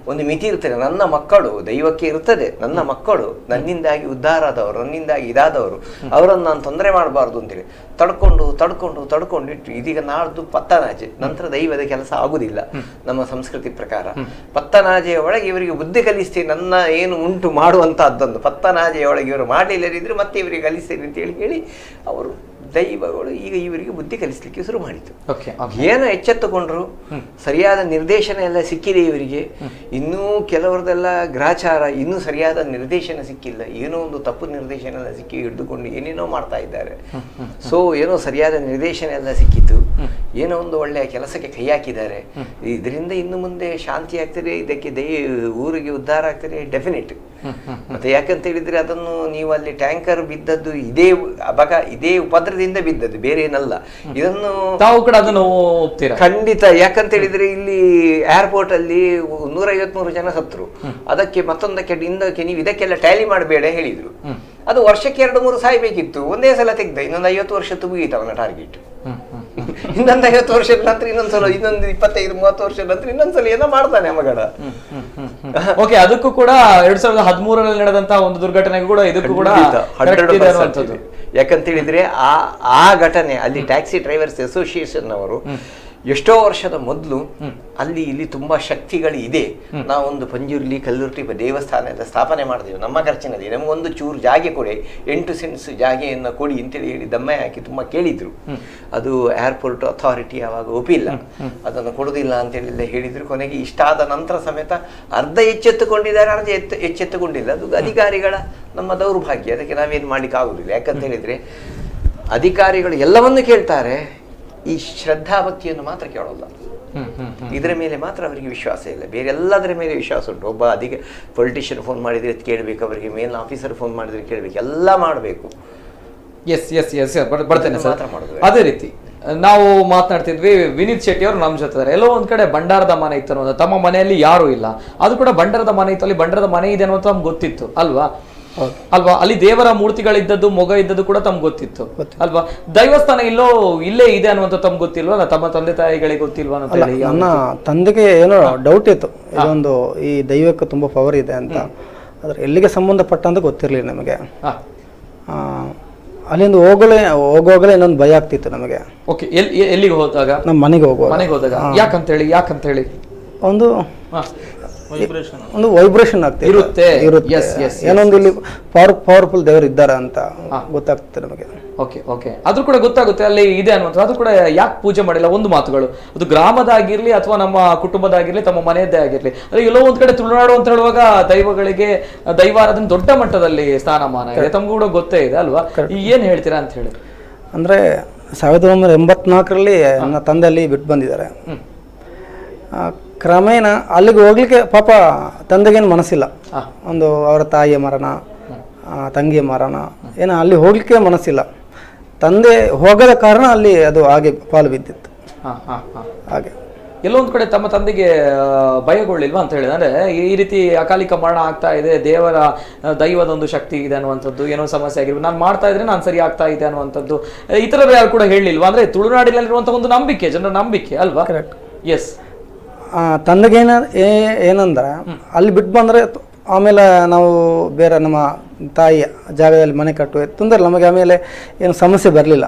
ಒಂದು ಮಿತಿ ಇರ್ತದೆ. ನನ್ನ ಮಕ್ಕಳು, ದೈವಕ್ಕೆ ಇರ್ತದೆ, ನನ್ನ ಮಕ್ಕಳು ನನ್ನಿಂದಾಗಿ ಉದ್ಧಾರ ಆದವರು, ನನ್ನಿಂದಾಗಿ ಇದಾದವರು, ಅವರನ್ನು ನಾನು ತೊಂದರೆ ಮಾಡಬಾರ್ದು ಅಂತೇಳಿ ತಡ್ಕೊಂಡಿಟ್ಟು ಇದೀಗ ನಾಡ್ದು ಪತ್ತನಾಜೆ, ನಂತರ ದೈವದ ಕೆಲಸ ಆಗುದಿಲ್ಲ ನಮ್ಮ ಸಂಸ್ಕೃತಿ ಪ್ರಕಾರ. ಪತ್ತನಾಜೆಯ ಒಳಗೆ ಇವರಿಗೆ ಬುದ್ಧಿ ಕಲಿಸ್ತೇನೆ, ನನ್ನ ಏನು ಉಂಟು ಮಾಡುವಂತಹದ್ದೊಂದು ಪತ್ತನಾಜೆಯ ಒಳಗೆ ಇವರು ಮಾಡಲಿಲ್ಲದಿದ್ರೆ ಮತ್ತೆ ಇವರಿಗೆ ಕಲಿಸ್ತೇನೆ ಅಂತೇಳಿ ಹೇಳಿ ಅವರು ದೈವಗಳು ಈಗ ಇವರಿಗೆ ಬುದ್ಧಿ ಕಲಿಸ್ಲಿಕ್ಕೆ ಶುರು ಮಾಡಿತು. ಏನೋ ಎಚ್ಚೆತ್ತುಕೊಂಡ್ರು, ಸರಿಯಾದ ನಿರ್ದೇಶನ ಎಲ್ಲ ಸಿಕ್ಕಿದೆ ಇವರಿಗೆ. ಇನ್ನೂ ಕೆಲವರದೆಲ್ಲ ಗ್ರಾಚಾರ, ಇನ್ನೂ ಸರಿಯಾದ ನಿರ್ದೇಶನ ಸಿಕ್ಕಿಲ್ಲ. ಏನೋ ಒಂದು ತಪ್ಪು ನಿರ್ದೇಶನ ಎಲ್ಲ ಸಿಕ್ಕಿ ಹಿಡಿದುಕೊಂಡು ಏನೇನೋ ಮಾಡ್ತಾ ಇದ್ದಾರೆ. ಸೊ ಏನೋ ಸರಿಯಾದ ನಿರ್ದೇಶನ ಎಲ್ಲ ಸಿಕ್ಕಿತು, ಏನೋ ಒಂದು ಒಳ್ಳೆಯ ಕೆಲಸಕ್ಕೆ ಕೈ ಹಾಕಿದ್ದಾರೆ. ಇದರಿಂದ ಇನ್ನು ಮುಂದೆ ಶಾಂತಿ ಆಗ್ತದೆ, ಇದಕ್ಕೆ ಊರಿಗೆ ಉದ್ಧಾರ ಆಗ್ತದೆ ಡೆಫಿನೆಟ್. ಮತ್ತೆ ಯಾಕಂತ ಹೇಳಿದ್ರೆ ಅದನ್ನು ನೀವು ಅಲ್ಲಿ ಟ್ಯಾಂಕರ್ ಬಿದ್ದದ್ದು ಇದೇ ಉಪದ್ರದಿಂದ ಬಿದ್ದದ್ದು, ಬೇರೆ ಏನಲ್ಲ. ಇದನ್ನು ತಾವು ಕೂಡ ಅದನ್ನು ಒಪ್ತೀರಾ? ಖಂಡಿತ. ಯಾಕಂತ ಹೇಳಿದ್ರೆ ಇಲ್ಲಿ ಏರ್ಪೋರ್ಟ್ ಅಲ್ಲಿ 153 ಜನ ಸತ್ರು. ಅದಕ್ಕೆ ಮತ್ತೊಂದಕ್ಕೆ ನೀವು ಇದಕ್ಕೆಲ್ಲ ಟ್ಯಾಲಿ ಮಾಡಬೇಡ ಹೇಳಿದ್ರು. ಅದು ವರ್ಷಕ್ಕೆ 2-3 ಸಾಯ್ಬೇಕಿತ್ತು, ಒಂದೇ ಸಲ ತೆಗ್ದ. ಇನ್ನೊಂದು 50 ವರ್ಷ ಮುಗೀತು ಅವನ ಟಾರ್ಗೆಟ್. ಇನ್ನೊಂದು 50 ವರ್ಷದ ನಂತರ ಇನ್ನೊಂದ್ಸಲ, ಇನ್ನೊಂದು 25-30 ವರ್ಷದ ನಂತರ ಇನ್ನೊಂದ್ಸಲ ಏನೋ ಮಾಡ್ತಾನೆ ಮಗಡ. ಓಕೆ, ಅದಕ್ಕೂ ಕೂಡ 2013ರಲ್ಲಿ ನಡೆದಂತಹ ಒಂದು ದುರ್ಘಟನೆಗೂ ಕೂಡ ಇದಕ್ಕೂ ಕೂಡ ಯಾಕಂತ ಹೇಳಿದ್ರೆ ಆ ಘಟನೆ ಅಲ್ಲಿ ಟ್ಯಾಕ್ಸಿ ಡ್ರೈವರ್ಸ್ ಅಸೋಸಿಯೇಷನ್ ಅವರು ಎಷ್ಟೋ ವರ್ಷದ ಮೊದಲು ಅಲ್ಲಿ ಇಲ್ಲಿ ತುಂಬಾ ಶಕ್ತಿಗಳು ಇದೆ, ನಾವೊಂದು ಪಂಜುರ್ಲಿ ಕಲ್ಲುರ್ಟಿ ದೇವಸ್ಥಾನ ಎಲ್ಲ ಸ್ಥಾಪನೆ ಮಾಡಿದೆವು ನಮ್ಮ ಖರ್ಚಿನಲ್ಲಿ, ನಮಗೊಂದು ಚೂರು ಜಾಗೆ ಕೊಡಿ, 8 ಸೆಂಟ್ಸ್ ಜಾಗೆಯನ್ನು ಕೊಡಿ ಅಂತೇಳಿ ಹೇಳಿ ದಮ್ಮೆ ಹಾಕಿ ತುಂಬಾ ಕೇಳಿದ್ರು. ಅದು ಏರ್ಪೋರ್ಟ್ ಅಥಾರಿಟಿ ಆವಾಗ ಒಪ್ಪಿಲ್ಲ, ಅದನ್ನು ಕೊಡುದಿಲ್ಲ ಅಂತೇಳಿ ಹೇಳಿದ್ರು. ಕೊನೆಗೆ ಇಷ್ಟಾದ ನಂತರ ಸಮೇತ ಅರ್ಧ ಎಚ್ಚೆತ್ತುಕೊಂಡಿದ್ದಾರೆ, ಅರ್ಧ ಎಚ್ಚೆತ್ತುಕೊಂಡಿಲ್ಲ. ಅದು ಅಧಿಕಾರಿಗಳ ನಮ್ಮ ದೌರ್ಭಾಗ್ಯ, ಅದಕ್ಕೆ ನಾವೇನು ಮಾಡ್ಲಿಕ್ಕೆ ಆಗುದಿಲ್ಲ. ಯಾಕಂತ ಹೇಳಿದ್ರೆ ಅಧಿಕಾರಿಗಳು ಎಲ್ಲವನ್ನೂ ಕೇಳ್ತಾರೆ, ಈ ಶ್ರದ್ಧಾಭಕ್ತಿಯನ್ನು ಮಾತ್ರ ಕೇಳೋಲ್ಲ. ಇದರ ಮೇಲೆ ಮಾತ್ರ ಅವರಿಗೆ ವಿಶ್ವಾಸ ಇಲ್ಲ, ಬೇರೆ ಎಲ್ಲದರ ಮೇಲೆ ವಿಶ್ವಾಸ ಉಂಟು. ಒಬ್ಬ ಪೊಲಿಟಿಷಿಯನ್ ಫೋನ್ ಮಾಡಿದ್ರೆ ಕೇಳಬೇಕು, ಅವರಿಗೆ ಮೇಲ್ ಆಫೀಸರ್ ಫೋನ್ ಮಾಡಿದ್ರೆ ಕೇಳಬೇಕು, ಎಲ್ಲ ಮಾಡಬೇಕು. ಬರ್ತೇನೆ ಸರ್. ಅದೇ ರೀತಿ ನಾವು ಮಾತನಾಡ್ತಿದ್ವಿ, ವಿನೀತ್ ಶೆಟ್ಟಿ ಅವರು ನಮ್ಮ ಜೊತೆ ಇದ್ದಾರೆ. ಎಲ್ಲೋ ಒಂದ್ ಕಡೆ ಬಂಡಾರದ ಮನೆ ಇತ್ತು ಅನ್ನೋದು, ತಮ್ಮ ಮನೆಯಲ್ಲಿ ಯಾರು ಇಲ್ಲ, ಅದು ಕೂಡ ಬಂಡಾರದ ಮನೆ ಇತ್ತು, ಅಲ್ಲಿ ಬಂಡಾರದ ಮನೆ ಇದೆ ಅನ್ನೋದು ನಮ್ಗೆ ಗೊತ್ತಿತ್ತು ಅಲ್ವಾ? ಅಲ್ಲಿ ದೇವರ ಮೂರ್ತಿಗಳಿದ್ದದ್ದು, ಮೊಗ ಇದ್ದದ್ದು ಕೂಡ ತಮ್ಗೆ ಗೊತ್ತಿತ್ತು ಅಲ್ವಾ? ದೈವಸ್ಥಾನ ಇಲ್ಲೇ ಇದೆ ಅನ್ನುವಂಥ ತಮ್ಗೆ ಗೊತ್ತಿಲ್ವಾ? ತಮ್ಮ ತಂದೆ ತಾಯಿಗಳಿಗೆ ಗೊತ್ತಿಲ್ವಾ? ನನ್ನ ತಂದೆಗೆ ಏನೋ ಡೌಟ್ ಇತ್ತು, ಇದೊಂದು ಈ ದೈವಕ್ಕೆ ತುಂಬಾ ಪವರ್ ಇದೆ ಅಂತ. ಆದ್ರೆ ಎಲ್ಲಿಗೆ ಸಂಬಂಧಪಟ್ಟಂತ ಗೊತ್ತಿರಲಿಲ್ಲ ನಮಗೆ. ಅಲ್ಲಿಂದ ಹೋಗುವಾಗಲೇ ಇನ್ನೊಂದು ಭಯ ಆಗ್ತಿತ್ತು ನಮಗೆ. ಓಕೆ, ಎಲ್ಲಿಗೆ ಹೋದಾಗ? ನಮ್ಮ ಮನೆಗೆ ಹೋದಾಗ. ಯಾಕಂತೇಳಿ ಒಂದು ವೈಬ್ರೇಷನ್ ಆಗ್ತಿರುತ್ತೆ, ಏನೊಂದು ಇಲ್ಲಿ ಪವರ್ಫುಲ್ ದೇವರು ಇದ್ದಾರೆ ಅಂತ ಗೊತ್ತಾಗ್ತದೆ ನಮಗೆ. ಓಕೆ, ಅದು ಕೂಡ ಗೊತ್ತಾಗುತ್ತೆ ಅಲ್ಲಿ ಇದೆ ಅನ್ನುವಂಥ. ಅದು ಕೂಡ ಯಾಕೆ ಪೂಜೆ ಮಾಡಿಲ್ಲ? ಒಂದು ಮಾತುಗಳು, ಅದು ಗ್ರಾಮದಾಗಿರ್ಲಿ ಅಥವಾ ನಮ್ಮ ಕುಟುಂಬದಾಗಿರ್ಲಿ, ತಮ್ಮ ಮನೆಯದ್ದೇ ಆಗಿರ್ಲಿ, ಅದು ಎಲ್ಲೋ ಒಂದ್ ಕಡೆ ತುಳುನಾಡು ಅಂತ ಹೇಳುವಾಗ ದೈವಗಳಿಗೆ ದೈವಾರಾಧನೆ ದೊಡ್ಡ ಮಟ್ಟದಲ್ಲಿ ಸ್ಥಾನಮಾನ ಇದೆ, ತಮಗೂ ಕೂಡ ಗೊತ್ತೇ ಇದೆ ಅಲ್ವಾ? ಏನ್ ಹೇಳ್ತೀರಾ ಅಂತ ಹೇಳಿ? ಅಂದ್ರೆ 1984ರಲ್ಲಿ ನನ್ನ ತಂದೆ ಅಲ್ಲಿ ಬಿಟ್ಟು ಬಂದಿದ್ದಾರೆ. ಕ್ರಮೇಣ ಅಲ್ಲಿಗೆ ಹೋಗ್ಲಿಕ್ಕೆ ಪಾಪ ತಂದೆಗೇನು ಮನಸ್ಸಿಲ್ಲ. ಒಂದು ಅವರ ತಾಯಿಯ ಮರಣ, ತಂಗಿಯ ಮರಣ, ಏನೋ ಅಲ್ಲಿ ಹೋಗ್ಲಿಕ್ಕೆ ಮನಸ್ಸಿಲ್ಲ. ತಂದೆ ಹೋಗದ ಕಾರಣ ಅಲ್ಲಿ ಅದು ಹಾಗೆ ಪಾಲು ಬಿದ್ದಿತ್ತು. ಹಾಗೆ ಎಲ್ಲೊಂದ್ ಕಡೆ ತಮ್ಮ ತಂದೆಗೆ ಭಯಗೊಳ್ಳಿಲ್ವಾ ಅಂತ ಹೇಳಿದ್ರೆ, ಅಂದ್ರೆ ಈ ರೀತಿ ಅಕಾಲಿಕ ಮರಣ ಆಗ್ತಾ ಇದೆ, ದೇವರ ದೈವದ ಒಂದು ಶಕ್ತಿ ಇದೆ ಅನ್ನುವಂಥದ್ದು, ಏನೋ ಸಮಸ್ಯೆ ಆಗಿರ್ಬೋದು, ನಾನು ಮಾಡ್ತಾ ಇದ್ರೆ ನಾನು ಸರಿ ಆಗ್ತಾ ಇದೆ ಅನ್ನುವಂಥದ್ದು ಇತರರು ಯಾರು ಕೂಡ ಹೇಳಿಲ್ವಾ? ಅಂದ್ರೆ ತುಳುನಾಡಿನಲ್ಲಿರುವಂತಹ ಒಂದು ನಂಬಿಕೆ, ಜನರ ನಂಬಿಕೆ ಅಲ್ವಾ? ಕರೆಕ್ಟ್. ಎಸ್. ತಂದೆಗೆ ಏನಂದ್ರೆ ಅಲ್ಲಿ ಬಿಟ್ಟು ಬಂದರೆ ಆಮೇಲೆ ನಾವು ಬೇರೆ ನಮ್ಮ ತಾಯಿಯ ಜಾಗದಲ್ಲಿ ಮನೆ ಕಟ್ಟುವೆ ತೊಂದರೆ, ನಮಗೆ ಆಮೇಲೆ ಏನು ಸಮಸ್ಯೆ ಬರಲಿಲ್ಲ.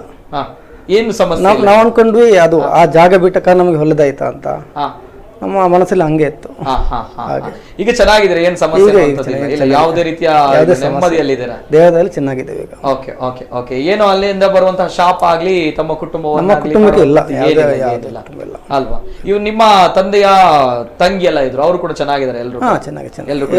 ಏನು ಸಮಸ್ಯೆ? ನಾವು ಅನ್ಕೊಂಡ್ವಿ ಅದು ಆ ಜಾಗ ಬಿಟ್ಟ ನಮಗೆ ಹೊಲದಾಯ್ತಾ ಅಂತ ನಮ್ಮ ಮನಸ್ಸಲ್ಲಿ ಹಂಗೆ ಇತ್ತು. ಈಗ ಚೆನ್ನಾಗಿದ್ರೆ ಏನ್ ಸಮಸ್ಯೆ ಇಲ್ಲ, ಯಾವುದೇ ರೀತಿಯ ನೆಮ್ಮದಿಯಲ್ಲಿದ್ದೀರಾ? ದೇಹದಲ್ಲಿ ಚೆನ್ನಾಗಿದ್ದೇವೆ ಈಗ. Okay okay okay. ಏನು ಅಲ್ಲಿಂದ ಬರುವಂತಹ ಶಾಪ್ ಆಗ್ಲಿ ತಮ್ಮ ಕುಟುಂಬಕ್ಕೆ ಇಲ್ಲ ಅಲ್ವಾ? ಇವ್ ನಿಮ್ಮ ತಂದೆಯ ತಂಗಿ ಎಲ್ಲ ಇದ್ರು, ಅವರು ಕೂಡ ಚೆನ್ನಾಗಿದ್ದಾರೆ ಎಲ್ಲರೂ?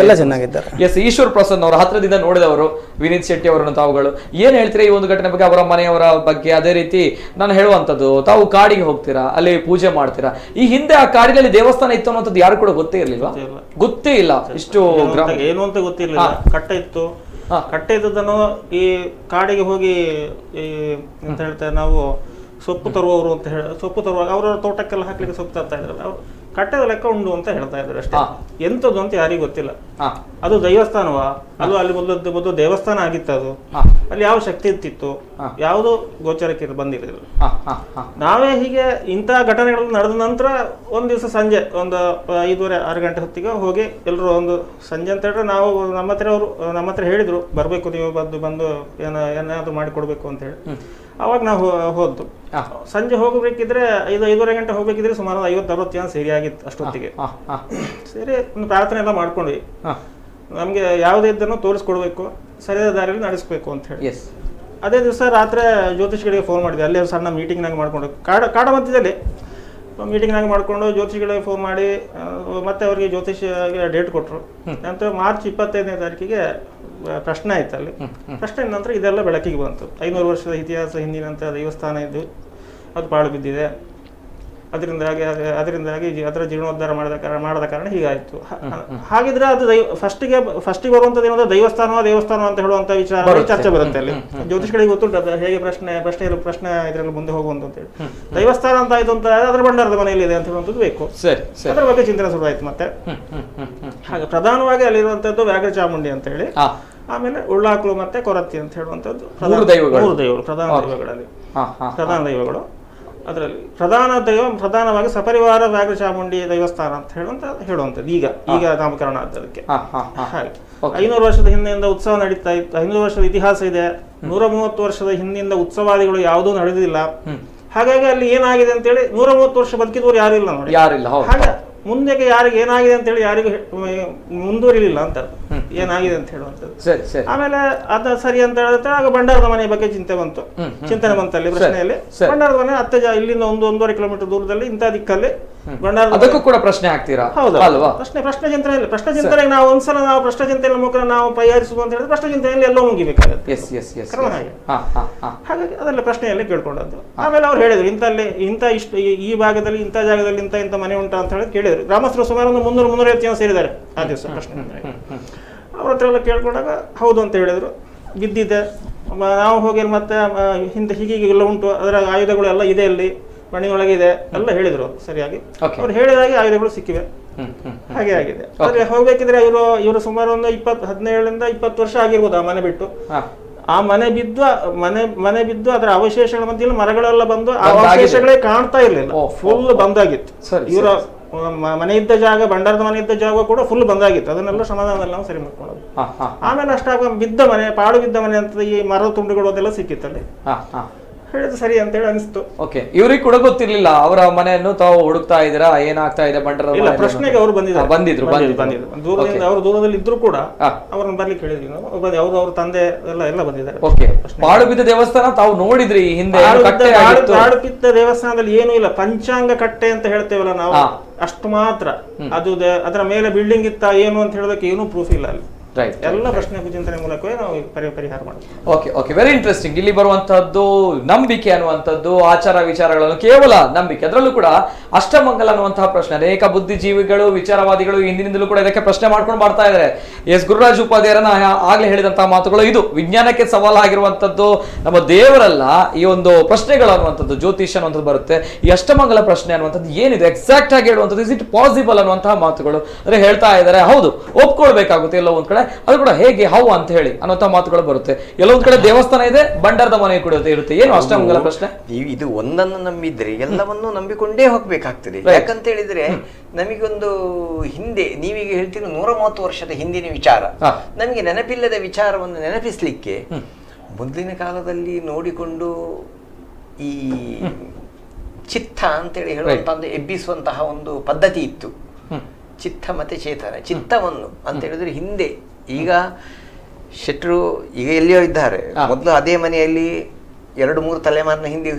ಎಲ್ಲ ಚೆನ್ನಾಗಿದ್ದಾರೆ. ಎಸ್. ಈಶ್ವರ್ ಪ್ರಸನ್ನ ಅವರ ಹತ್ರದಿಂದ ನೋಡಿದವರು ವಿನೀತ್ ಶೆಟ್ಟಿ ಅವರನ್ನು ತಾವುಗಳು ಏನ್ ಹೇಳ್ತೀರಾ ಈ ಒಂದು ಘಟನೆ ಬಗ್ಗೆ, ಅವರ ಮನೆಯವರ ಬಗ್ಗೆ? ಅದೇ ರೀತಿ ನಾನು ಹೇಳುವಂತದ್ದು, ತಾವು ಕಾಡಿಗೆ ಹೋಗ್ತೀರಾ, ಅಲ್ಲಿ ಪೂಜೆ ಮಾಡ್ತೀರಾ, ಈ ಹಿಂದೆ ಆ ಕಾಡಿನಲ್ಲಿ ದೇವಸ್ಥಾನ ಇತ್ತು ಅನ್ನೋದು ಯಾರು ಕೂಡ ಗೊತ್ತೇ ಇರ್ಲಿಲ್ವಾ? ಗೊತ್ತೇ ಇಲ್ಲ. ಇಷ್ಟು ಏನು ಅಂತ ಗೊತ್ತಿರ್ಲಿಲ್ಲ. ಕಟ್ಟೆ ಇತ್ತು, ಕಟ್ಟೆ ಇದ್ದದನ್ನು ಈ ಕಾಡಿಗೆ ಹೋಗಿ ಅಂತ ಹೇಳ್ತಾರೆ ನಾವು ಸೊಪ್ಪು ತರುವವರು ಅಂತ ಹೇಳಿ, ಸೊಪ್ಪು ತರುವಾಗ ಅವರ ತೋಟಕ್ಕೆಲ್ಲ ಹಾಕ್ಲಿಕ್ಕೆ ಸೊಪ್ಪು ತರ್ತಾ ಇದ್ರಲ್ಲ, ಅವರು ಕಟ್ಟೆದ ಲೆಕ್ಕ ಉಂಡು ಅಂತ ಹೇಳ್ತಾ ಇದ್ರು ಅಷ್ಟೇ. ಎಂತದ್ದು ಅಂತ ಯಾರಿಗೂ ಗೊತ್ತಿಲ್ಲ. ಅದು ದೈವಸ್ಥಾನವಾ ಅದು ಅಲ್ಲಿ ಮೊದಲು ದೇವಸ್ಥಾನ ಆಗಿತ್ತು, ಅದು ಅಲ್ಲಿ ಯಾವ ಶಕ್ತಿ ಇರ್ತಿತ್ತು ಯಾವುದು ಗೋಚರಕ್ಕೆ ಬಂದಿರಲಿಲ್ಲ. ನಾವೇ ಹೀಗೆ ಇಂತಹ ಘಟನೆಗಳು ನಡೆದ ನಂತರ ಒಂದ್ ದಿವಸ ಸಂಜೆ ಒಂದು 5:30-6 ಗಂಟೆ ಹೊತ್ತಿಗೆ ಹೋಗಿ ಎಲ್ಲರೂ ಒಂದು ಸಂಜೆ ಅಂತ ಹೇಳಿದ್ರೆ ನಾವು ನಮ್ಮ ಹತ್ರ ಹೇಳಿದ್ರು ಬರ್ಬೇಕು ನೀವು ಬಂದು ಏನಾದ್ರು ಮಾಡಿಕೊಡ್ಬೇಕು ಅಂತ ಹೇಳಿ. ಅವಾಗ ನಾವು ಹೋದ್ದು. ಸಂಜೆ ಹೋಗಬೇಕಿದ್ರೆ 5-5:30 ಗಂಟೆ ಹೋಗ್ಬೇಕಿದ್ರೆ ಸುಮಾರು 50-60 ಜನ ಸೇರಿ ಆಗಿತ್ತು ಅಷ್ಟೊತ್ತಿಗೆ. ಸೇರಿ ಒಂದು ಪ್ರಾರ್ಥನೆ ಎಲ್ಲ ಮಾಡ್ಕೊಂಡ್ವಿ. ನಮ್ಗೆ ಯಾವುದೇ ಇದ್ದನ್ನು ತೋರಿಸ್ಕೊಡ್ಬೇಕು, ಸರಿಯಾದ ದಾರಿಯಲ್ಲಿ ನಡೆಸ್ಬೇಕು ಅಂತ ಹೇಳಿ. ಅದೇ ದಿವಸ ರಾತ್ರಿ ಜ್ಯೋತಿಷಿಗಳಿಗೆ ಫೋನ್ ಮಾಡಿದೆ. ಅಲ್ಲೇ ಸಣ್ಣ ಮೀಟಿಂಗ್ನಾಗ ಮಾಡ್ಕೊಂಡು ಕಾಡ ಮಧ್ಯದಲ್ಲಿ ಮೀಟಿಂಗ್ನಾಗ ಮಾಡ್ಕೊಂಡು ಜ್ಯೋತಿಷಿಗಳಿಗೆ ಫೋನ್ ಮಾಡಿ ಮತ್ತೆ ಅವರಿಗೆ ಜ್ಯೋತಿಷಿಗೆ ಡೇಟ್ ಕೊಟ್ಟರು. ನಂತರ ಮಾರ್ಚ್ 25ನೇ ತಾರೀಕಿಗೆ ಪ್ರಶ್ನೆ ಆಯ್ತು. ಅಲ್ಲಿ ಪ್ರಶ್ನೆ ನಂತರ ಇದೆಲ್ಲ ಬೆಳಕಿಗೆ ಬಂತು. 500 ವರ್ಷದ ಇತಿಹಾಸ ಹಿಂದಿನಂತ ದೇವಸ್ಥಾನ ಇದ್ದು ಅದು ಪಾಳು ಬಿದ್ದಿದೆ, ಅದರಿಂದಾಗಿ ಅದರ ಜೀರ್ಣೋದ್ಧಾರ ಮಾಡದ ಕಾರಣ ಹೀಗಾಯ್ತು. ಹಾಗಿದ್ರೆ ಅದು ಫಸ್ಟಿಗೆ ಬರುವಂತದ್ದು ಏನಂದ್ರೆ ದೇವಸ್ಥಾನ ಅಂತ ಹೇಳುವಂತ ವಿಚಾರ ಚರ್ಚೆ ಬರುತ್ತೆ. ಅಲ್ಲಿ ಜ್ಯೋತಿಷಿಗಳಿಗೆ ಗೊತ್ತುಂಟು ಅದು ಹೇಗೆ ಪ್ರಶ್ನೆ ಇದರಲ್ಲಿ ಮುಂದೆ ಹೋಗುವಂತ ಹೇಳಿ. ದೇವಸ್ಥಾನ ಅಂತ ಆಯ್ತು ಅಂತ ಅದರ ಭಂಡಾರದ ಮನೆಯಲ್ಲಿ ಇದೆ ಅಂತ ಹೇಳುವಂಥದ್ದು ಬೇಕು. ಅದರ ಬಗ್ಗೆ ಚಿಂತನೆ ಶುರುವಾಯ್ತು. ಮತ್ತೆ ಹಾಗೆ ಪ್ರಧಾನವಾಗಿ ಅಲ್ಲಿರುವಂತದ್ದು ವ್ಯಾಘ್ರ ಚಾಮುಂಡಿ ಅಂತ ಹೇಳಿ, ಆಮೇಲೆ ಉಳ್ಳಾಕ್ಲು ಮತ್ತೆ ಕೊರತಿ ಅಂತ ಹೇಳುವಂಥದ್ದು ಮೂರು ದೈವಗಳು ಪ್ರಧಾನ ದೈವಗಳು. ಅದರಲ್ಲಿ ಪ್ರಧಾನವಾಗಿ ಸಪರಿವಾರ ವ್ಯಾಘ್ರ ಚಾಮುಂಡಿ ದೇವಸ್ಥಾನ ಅಂತ ಹೇಳುವಂಥದ್ದು ಈಗ ನಾಮಕರಣ ಆದದಕ್ಕೆ. ಹಾಗೆ 500 ವರ್ಷದ ಹಿಂದೆಯಿಂದ ಉತ್ಸವ ನಡೀತಾ ಇತ್ತು. 500 ವರ್ಷದ ಇತಿಹಾಸ ಇದೆ. 130 ವರ್ಷದ ಹಿಂದಿಂದ ಉತ್ಸವಾದಿಗಳು ಯಾವುದೂ ನಡೆದಿಲ್ಲ. ಹಾಗಾಗಿ ಅಲ್ಲಿ ಏನಾಗಿದೆ ಅಂತೇಳಿ 130 ವರ್ಷ ಬದುಕಿದವರು ಯಾರು ಇಲ್ಲ ನೋಡಿ. ಹಾಗೆ ಮುಂದೆಗೆ ಯಾರಿಗೆ ಏನಾಗಿದೆ ಅಂತ ಹೇಳಿ ಯಾರಿಗೂ ಮುಂದುವರಿಲಿಲ್ಲ ಅಂತ ಏನಾಗಿದೆ ಅಂತ ಹೇಳುವಂಥದ್ದು. ಆಮೇಲೆ ಅದ ಸರಿ ಅಂತ ಹೇಳಿದ್ರೆ ಆಗ ಭಂಡಾರದ ಮನೆ ಬಗ್ಗೆ ಚಿಂತನೆ ಬಂತು ಅಲ್ಲಿ ಪ್ರಶ್ನೆಯಲ್ಲಿ. ಭಂಡಾರದ ಮನೆ ಇಲ್ಲಿಂದ 1-1.5 ಕಿಲೋಮೀಟರ್ ದೂರದಲ್ಲಿ ಇಂಥ ದಿಕ್ಕಲ್ಲಿ ಅದಕ್ಕೂ ಕೂಡ ಪ್ರಶ್ನೆ ಆಗ್ತೀರಾ? ಹೌದು, ಪ್ರಶ್ನೆ ಚಿಂತನೆಯಲ್ಲಿ ನಾವು ಒಂದ್ಸಲ ಪ್ರಶ್ನೆ ಚಿಂತನೆ ಮುಖಾಂತರ ನಾವು ಪರಿಹರಿಸುವ ಅಂತ ಹೇಳಿದ್ರೆ ಪ್ರಶ್ನೆ ಚಿಂತನೆಯಲ್ಲಿ ಎಲ್ಲೋ ಮುಗಿಬೇಕಾಗುತ್ತೆ ಕ್ರಮ. ಹಾಗಾಗಿ ಅದೆಲ್ಲ ಪ್ರಶ್ನೆಯಲ್ಲಿ ಕೇಳ್ಕೊಂಡದ್ದು. ಆಮೇಲೆ ಅವ್ರು ಹೇಳಿದ್ರು ಈ ಭಾಗದಲ್ಲಿ ಇಂಥ ಜಾಗದಲ್ಲಿ ಇಂಥ ಮನೆ ಉಂಟಾ ಅಂತ ಹೇಳಿ ಕೇಳಿದ್ರು. ಗ್ರಾಮಸ್ಥರು ಸುಮಾರು 300-350 ಜನ ಸೇರಿದ್ದಾರೆ ಆ ದಿವಸ ಪ್ರಶ್ನೆ. ಅವ್ರ ಹತ್ರ ಎಲ್ಲ ಕೇಳ್ಕೊಂಡಾಗ ಹೌದು ಅಂತ ಹೇಳಿದ್ರು, ಬಿದ್ದಿದೆ. ನಾವು ಹೋಗಿ ಮತ್ತೆ ಹಿಂದೆ ಹೀಗೆಲ್ಲ ಉಂಟು, ಅದರ ಆಯುಧಗಳು ಎಲ್ಲ ಇದೆ, ಅಲ್ಲಿ ಮಣ್ಣಿನೊಳಗೆ ಇದೆ ಎಲ್ಲ ಹೇಳಿದ್ರು ಸರಿಯಾಗಿ. ಅವ್ರು ಹೇಳಿದಾಗೆ ಆಯುಧಗಳು ಸಿಕ್ಕಿವೆ. ಹಾಗೆ ಆಗಿದೆ. ಆದ್ರೆ ಹೋಗ್ಬೇಕಿದ್ರೆ ಇವರು ಸುಮಾರು ಒಂದು 17-20 ವರ್ಷ ಆಗಿರ್ಬೋದು ಆ ಮನೆ ಬಿಟ್ಟು. ಆ ಮನೆ ಬಿದ್ದು ಅದರ ಅವಶೇಷಗಳ ಮಧ್ಯೆ ಮರಗಳೆಲ್ಲ ಬಂದು ಆ ಅವಶೇಷಗಳೇ ಕಾಣ್ತಾ ಇರ್ಲಿಲ್ಲ, ಫುಲ್ ಬಂದಾಗಿತ್ತು. ಇವರ ಮನೆ ಇದ್ದ ಜಾಗ, ಭಂಡಾರದ ಮನೆ ಇದ್ದ ಜಾಗ ಕೂಡ ಫುಲ್ ಬಂದಾಗಿತ್ತು. ಅದನ್ನೆಲ್ಲ ಸಮಾಧಾನದಲ್ಲಿ ನಾವು ಸರಿ ಮಾಡ್ಕೊಳ್ಳೋದು. ಆಮೇಲೆ ಅಷ್ಟಾಗ ಪಾಳು ಬಿದ್ದ ಮನೆ ಅಂತ ಈ ಮರದ ತುಂಡುಗಳು ಅದೆಲ್ಲ ಸಿಕ್ಕಿತ್ತಲ್ಲಿ. ಹೇಳಿದ್ರೆ ಸರಿ ಅಂತ ಹೇಳಿ ಅನಿಸ್ತು. ಓಕೆ, ಇವ್ರಿಗೆ ಕೂಡ ಗೊತ್ತಿರ್ಲಿಲ್ಲ ಅವರ ಮನೆಯನ್ನು ತಾವು ಹುಡುಕ್ತಾ ಇದ್ದೀರಾ, ಏನಾಗ್ತಾ ಇದೆ ಭಂಡಾರದ ಪ್ರಶ್ನೆಗೆ ಅವರು ಬಂದಿದ್ರು. ಅವರು ದೂರದಲ್ಲಿ ಇದ್ರು ಕೂಡ ಅವ್ರನ್ನ ಬರ್ಲಿಕ್ಕೆ ಹೇಳಿದ್ವಿ ನಾವು. ಅವ್ರ ತಂದೆ ಎಲ್ಲ ಬಂದಿದ್ದಾರೆ. ಓಕೆ, ಪಾಳು ಬಿದ್ದ ದೇವಸ್ಥಾನ ತಾವು ನೋಡಿದ್ರಿ ಹಿಂದೆ? ಪಾಳು ಬಿದ್ದ ದೇವಸ್ಥಾನದಲ್ಲಿ ಏನೂ ಇಲ್ಲ, ಪಂಚಾಂಗ ಕಟ್ಟೆ ಅಂತ ಹೇಳ್ತೇವಲ್ಲ ನಾವು, ಅಷ್ಟು ಮಾತ್ರ. ಅದು ಅದರ ಮೇಲೆ ಬಿಲ್ಡಿಂಗ್ ಇತ್ತ ಏನು ಅಂತ ಹೇಳೋದಕ್ಕೆ ಏನೂ ಪ್ರೂಫ್ ಇಲ್ಲ ಅಲ್ಲಿ. Right. ಎಲ್ಲ ಪ್ರಶ್ನೆ ಚಿಂತನೆ ಮೂಲಕವೇ ನಾವು ಪರಿಹಾರ ಮಾಡ್ತೀವಿ. Okay okay, very interesting. ಇಲ್ಲಿ ಬರುವಂತಹದ್ದು ನಂಬಿಕೆ ಅನ್ನುವಂಥದ್ದು, ಆಚಾರ ವಿಚಾರಗಳನ್ನು ಕೇವಲ ನಂಬಿಕೆ, ಅದರಲ್ಲೂ ಕೂಡ ಅಷ್ಟಮಂಗಲ ಅನ್ನುವಂತಹ ಪ್ರಶ್ನೆ ಅನೇಕ ಬುದ್ಧಿಜೀವಿಗಳು ವಿಚಾರವಾದಿಗಳು ಇಂದಿನಿಂದಲೂ ಕೂಡ ಇದಕ್ಕೆ ಪ್ರಶ್ನೆ ಮಾಡ್ಕೊಂಡು ಬರ್ತಾ ಇದ್ದಾರೆ. ಎಸ್ ಗುರುರಾಜ್ ಉಪಾಧ್ಯಾಯರನ್ನ ಆಗ್ಲೇ ಹೇಳಿದಂತಹ ಮಾತುಗಳು ಇದು. ವಿಜ್ಞಾನಕ್ಕೆ ಸವಾಲಾಗಿರುವಂತದ್ದು ನಮ್ಮ ದೇವರಲ್ಲ, ಈ ಒಂದು ಪ್ರಶ್ನೆಗಳು ಅನ್ನುವಂಥದ್ದು, ಜ್ಯೋತಿಷ ಅನ್ನುವಂಥದ್ದು ಬರುತ್ತೆ. ಈ ಅಷ್ಟಮಂಗಲ ಪ್ರಶ್ನೆ ಅನ್ನುವಂಥದ್ದು ಏನಿದೆ ಎಕ್ಸಾಕ್ಟ್ ಆಗಿ ಹೇಳುವಂಥದ್ದು, ಇಸ್ ಇಟ್ ಪಾಸಿಬಲ್ ಅನ್ನುವಂತಹ ಮಾತುಗಳು ಅಂದ್ರೆ ಹೇಳ್ತಾ ಇದ್ದಾರೆ. ಹೌದು, ಒಪ್ಕೊಳ್ಬೇಕಾಗುತ್ತೆ ಎಲ್ಲೋ ಒಂದ್ ಕಡೆ, ಅದು ಕೂಡ ಹೇಗೆ ಹೌ ಅಂತ ಹೇಳಿ ಅನ್ನುವಂಥ ಮಾತುಗಳು ಬರುತ್ತೆ. ಎಲ್ಲೊಂದ್ ಕಡೆ ದೇವಸ್ಥಾನ ಇದೆ, ಬಂಡಾರದ ಮನೆ ಕೂಡ ಇರುತ್ತೆ. ಏನು ಅಷ್ಟಮಂಗಲ ಪ್ರಶ್ನೆ? ನೀವು ಇದು ಒಂದನ್ನು ನಂಬಿದ್ರೆ ಎಲ್ಲವನ್ನೂ ನಂಬಿಕೊಂಡೇ ಹೋಗ್ಬೇಕಾಗ್ತದೆ. ಯಾಕಂತ ಹೇಳಿದ್ರೆ ನಮಗೊಂದು ಹಿಂದೆ ನೀವೀಗ ಹೇಳ್ತೀರಿ 130 ವರ್ಷದ ಹಿಂದಿನ ವಿಚಾರ, ನಮಗೆ ನೆನಪಿಲ್ಲದ ವಿಚಾರವನ್ನು ನೆನಪಿಸ್ಲಿಕ್ಕೆ ಮೊದಲಿನ ಕಾಲದಲ್ಲಿ ನೋಡಿಕೊಂಡು ಈ ಚಿತ್ತ ಅಂತೇಳಿ ಹೇಳುವಂತ ಒಂದು ಎಬ್ಬಿಸುವಂತಹ ಒಂದು ಪದ್ಧತಿ ಇತ್ತು. ಚಿತ್ತ ಮತ್ತೆ ಚೇತನ, ಚಿತ್ತವನ್ನು ಅಂತ ಹೇಳಿದ್ರೆ ಹಿಂದೆ, ಈಗ ಶೆಟ್ರು ಈಗ ಎಲ್ಲಿಯೋ ಇದ್ದಾರೆ, ಮೊದಲು ಅದೇ ಮನೆಯಲ್ಲಿ 2-3 ತಲೆಮಾರಿನ ಹಿಂದೆ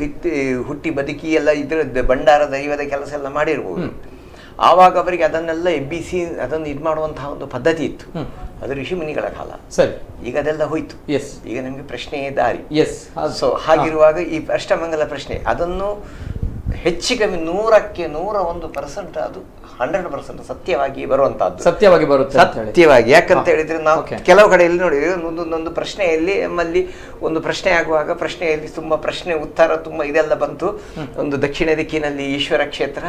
ಹುಟ್ಟಿ ಬದುಕಿ ಎಲ್ಲ ಇದ್ರ ಭಂಡಾರ ದೈವದ ಕೆಲಸ ಎಲ್ಲ ಮಾಡಿರ್ಬೋದು. ಆವಾಗ ಅವರಿಗೆ ಅದನ್ನೆಲ್ಲ ಎಬ್ಬಿಸಿ ಅದನ್ನು ಇದು ಮಾಡುವಂತಹ ಒಂದು ಪದ್ಧತಿ ಇತ್ತು. ಅದು ಋಷಿ ಮುನಿಗಳ ಕಾಲ. ಸರಿ, ಈಗ ಅದೆಲ್ಲ ಹೋಯ್ತು. ಈಗ ನಮಗೆ ಪ್ರಶ್ನೆಯೇ ದಾರಿ. ಸೊ ಹಾಗಿರುವಾಗ ಈ ಅಷ್ಟಮಂಗಲ ಪ್ರಶ್ನೆ ಅದನ್ನು ಹೆಚ್ಚಿಗೆ 100% ಅದು 100% ಸತ್ಯವಾಗಿ ಬರುವಂತಹದ್ದು, ಸತ್ಯವಾಗಿ ಬರುತ್ತೆ. ಸತ್ಯವಾಗಿ ಯಾಕಂತ ಹೇಳಿದ್ರೆ ನಾವು ಕೆಲವು ಕಡೆಯಲ್ಲಿ ನೋಡಿದ್ರೆ ಒಂದೊಂದು ಪ್ರಶ್ನೆಯಲ್ಲಿ ನಮ್ಮಲ್ಲಿ ಒಂದು ಪ್ರಶ್ನೆ ಆಗುವಾಗ ಪ್ರಶ್ನೆಯಲ್ಲಿ ತುಂಬಾ ಪ್ರಶ್ನೆ ಉತ್ತರ ತುಂಬಾ ಇದೆಲ್ಲ ಬಂತು. ಒಂದು ದಕ್ಷಿಣ ದಿಕ್ಕಿನಲ್ಲಿ ಈಶ್ವರ ಕ್ಷೇತ್ರ,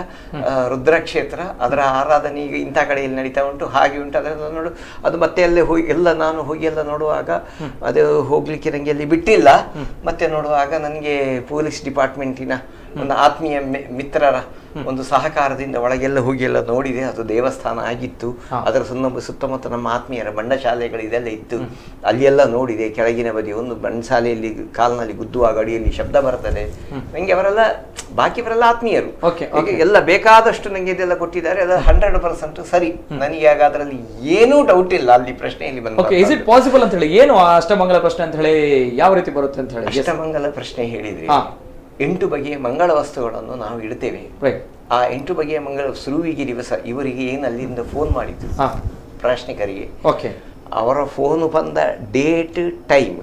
ರುದ್ರ ಕ್ಷೇತ್ರ, ಅದರ ಆರಾಧನೆ ಈಗ ಇಂಥ ಕಡೆಯಲ್ಲಿ ನಡೀತಾ ಉಂಟು, ಹಾಗೆ ಉಂಟು, ಅದೆಲ್ಲ ನೋಡು. ಅದು ಮತ್ತೆ ಅಲ್ಲೇ ಹೋಗಿ ನಾನು ಹೋಗಿ ಎಲ್ಲ ನೋಡುವಾಗ ಅದು ಹೋಗ್ಲಿಕ್ಕೆ ನನಗೆ ಅಲ್ಲಿ ಬಿಟ್ಟಿಲ್ಲ. ಮತ್ತೆ ನೋಡುವಾಗ ನನಗೆ ಪೊಲೀಸ್ ಡಿಪಾರ್ಟ್ಮೆಂಟಿನ ಒಂದು ಆತ್ಮೀಯ ಮಿತ್ರರ ಒಂದು ಸಹಕಾರದಿಂದ ಒಳಗೆಲ್ಲ ಹೋಗಿ ಎಲ್ಲ ನೋಡಿದೆ. ಅದು ದೇವಸ್ಥಾನ ಆಗಿತ್ತು. ಅದರ ಸುತ್ತಮುತ್ತ ನಮ್ಮ ಆತ್ಮೀಯರ ಬಂಡಶಾಲೆಗಳು ಇದೆಲ್ಲ ಇತ್ತು. ಅಲ್ಲೆಲ್ಲ ನೋಡಿದೆ. ಕೆಳಗಿನ ಬದಿ ಒಂದು ಬಂಡಶಾಲೆಯಲ್ಲಿ ಕಾಲಿನಲ್ಲಿ ಗುದ್ದುವಾಗ ಅಡಿಯಲ್ಲಿ ಶಬ್ದ ಬರ್ತದೆ. ನಂಗೆ ಅವರೆಲ್ಲ ಬಾಕಿಯವರೆಲ್ಲ ಆತ್ಮೀಯರು, ಎಲ್ಲ ಬೇಕಾದಷ್ಟು ನಂಗೆ ಇದೆಲ್ಲ ಕೊಟ್ಟಿದ್ದಾರೆ. ಅದು 100% ಸರಿ. ನನಗೆ ಆಗ ಅದರಲ್ಲಿ ಏನೂ ಡೌಟ್ ಇಲ್ಲ. ಅಲ್ಲಿ ಪ್ರಶ್ನೆಯಲ್ಲಿ ಇಸ್ ಇಟ್ ಪಾಸಿಬಲ್ ಅಂತ ಹೇಳಿ ಏನು ಅಷ್ಟಮಂಗಲ ಪ್ರಶ್ನೆ ಅಂತ ಹೇಳಿ ಯಾವ ರೀತಿ ಬರುತ್ತೆ ಅಂತ ಹೇಳಿ ಅಷ್ಟಮಂಗಲ ಪ್ರಶ್ನೆ ಹೇಳಿದ್ರೆ 8 ಬಗೆಯ ಮಂಗಳ ವಸ್ತುಗಳನ್ನು ನಾವು ಇಡ್ತೇವೆ. ಆ 8 ಬಗೆಯ ಮಂಗಳ ಸುರುವಿಗೆ ದಿವಸ ಇವರಿಗೆ ಏನು ಅಲ್ಲಿಂದ ಫೋನ್ ಮಾಡಿದ್ರು ಪ್ರಾಶ್ನಿಕರಿಗೆ, ಅವರ ಫೋನ್ ಬಂದ ಡೇಟ್ ಟೈಮ್,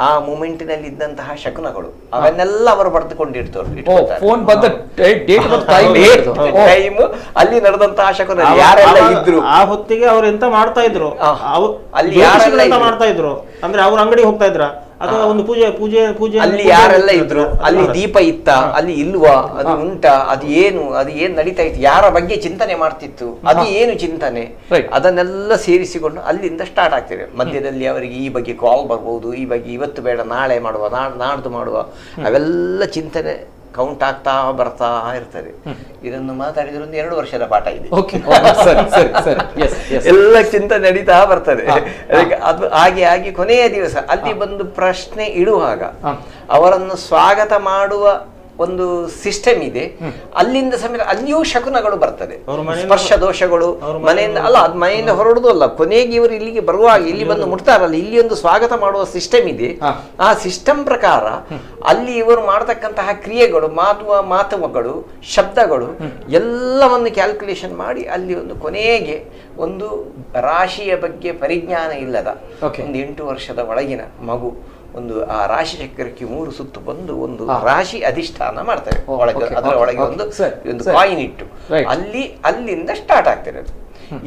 ಆ ಮೂಮೆಂಟಿನಲ್ಲಿ ಇದ್ದಂತಹ ಶಕುನಗಳು ಅವನ್ನೆಲ್ಲ ಅವರು ಬರೆದುಕೊಂಡಿರ್ತಾರೆ. ಅಲ್ಲಿ ನಡೆದಂತಹ ಶಕುನ ಯಾರೆಲ್ಲ ಇದ್ರು, ಆ ಹೊತ್ತಿಗೆ ಅವ್ರು ಎಂತ ಮಾಡ್ತಾ ಇದ್ರು, ಅಲ್ಲಿ ಯಾರೆಲ್ಲ ಮಾಡ್ತಾ ಇದ್ರು ಅಂದ್ರೆ ಅವ್ರ ಅಂಗಡಿ ಹೋಗ್ತಾ ಇದ್ರ ಅಥವಾ ಒಂದು ಪೂಜೆ ಅಲ್ಲಿ ಯಾರೆಲ್ಲ ಇದ್ರು, ಅಲ್ಲಿ ದೀಪ ಇತ್ತ, ಅಲ್ಲಿ ಇಲ್ವಾ, ಅದು ಉಂಟಾ, ಅದು ಏನು ನಡೀತಾ ಇತ್ತು, ಯಾರ ಬಗ್ಗೆ ಚಿಂತನೆ ಮಾಡ್ತಿತ್ತು, ಅದು ಏನು ಚಿಂತನೆ, ಅದನ್ನೆಲ್ಲ ಸೇರಿಸಿಕೊಂಡು ಅಲ್ಲಿಂದ ಸ್ಟಾರ್ಟ್ ಆಗ್ತದೆ. ಮಧ್ಯದಲ್ಲಿ ಅವರಿಗೆ ಈ ಬಗ್ಗೆ ಕಾಲ್ ಬರ್ಬೋದು, ಈ ಬಗ್ಗೆ ಇವತ್ತು ಬೇಡ ನಾಳೆ ಮಾಡುವ, ನಾಡ್ದು ಮಾಡುವ, ಅವೆಲ್ಲ ಚಿಂತನೆ ಕೌಂಟ್ ಆಗ್ತಾ ಬರ್ತಾ ಇರ್ತದೆ. ಇದನ್ನು ಮಾತಾಡಿದ್ರೆ ಒಂದು 2 ವರ್ಷದ ಪಾಠ ಇದೆ. ಎಲ್ಲ ಚಿಂತೆ ನಡೀತಾ ಬರ್ತದೆ. ಅದು ಹಾಗೆ ಕೊನೆಯ ದಿವಸ ಅಲ್ಲಿ ಬಂದು ಪ್ರಶ್ನೆ ಇಡುವಾಗ ಅವರನ್ನು ಸ್ವಾಗತ ಮಾಡುವ ಒಂದು ಸಿಸ್ಟಮ್ ಇದೆ. ಅಲ್ಲಿಂದ ಸಮೇತ ಅಲ್ಲಿಯೂ ಶಕುನಗಳು ಬರ್ತದೆ, ಸ್ಪರ್ಶ ದೋಷಗಳು. ಮನೆಯಿಂದ ಅಲ್ಲ, ಅದು ಮನೆಯಿಂದ ಹೊರಡುದು ಅಲ್ಲ, ಕೊನೆಗೆ ಇವರು ಇಲ್ಲಿಗೆ ಬರುವಾಗ ಇಲ್ಲಿ ಬಂದು ಮುಟ್ತಾರಲ್ಲ, ಇಲ್ಲಿ ಒಂದು ಸ್ವಾಗತ ಮಾಡುವ ಸಿಸ್ಟಮ್ ಇದೆ. ಆ ಸಿಸ್ಟಮ್ ಪ್ರಕಾರ ಅಲ್ಲಿ ಇವರು ಮಾಡತಕ್ಕಂತಹ ಕ್ರಿಯೆಗಳು, ಮಾತುಗಳು, ಶಬ್ದಗಳು ಎಲ್ಲವನ್ನು ಕ್ಯಾಲ್ಕುಲೇಷನ್ ಮಾಡಿ ಅಲ್ಲಿ ಒಂದು ಕೊನೆಗೆ ಒಂದು ರಾಶಿಯ ಬಗ್ಗೆ ಪರಿಜ್ಞಾನ ಇಲ್ಲದ ಒಂದು 8 ವರ್ಷದ ಒಳಗಿನ ಮಗು ಒಂದು ಆ ರಾಶಿ ಚಕ್ರಕ್ಕೆ 3 ಸುತ್ತು ಬಂದು ಒಂದು ರಾಶಿ ಅಧಿಷ್ಠಾನ ಮಾಡ್ತಾರೆ. ಅದರ ಒಳಗೆ ಒಂದು ಕಾಯಿನ್ ಇಟ್ಟು ಅಲ್ಲಿಂದ ಸ್ಟಾರ್ಟ್ ಆಗ್ತದೆ ಅದು.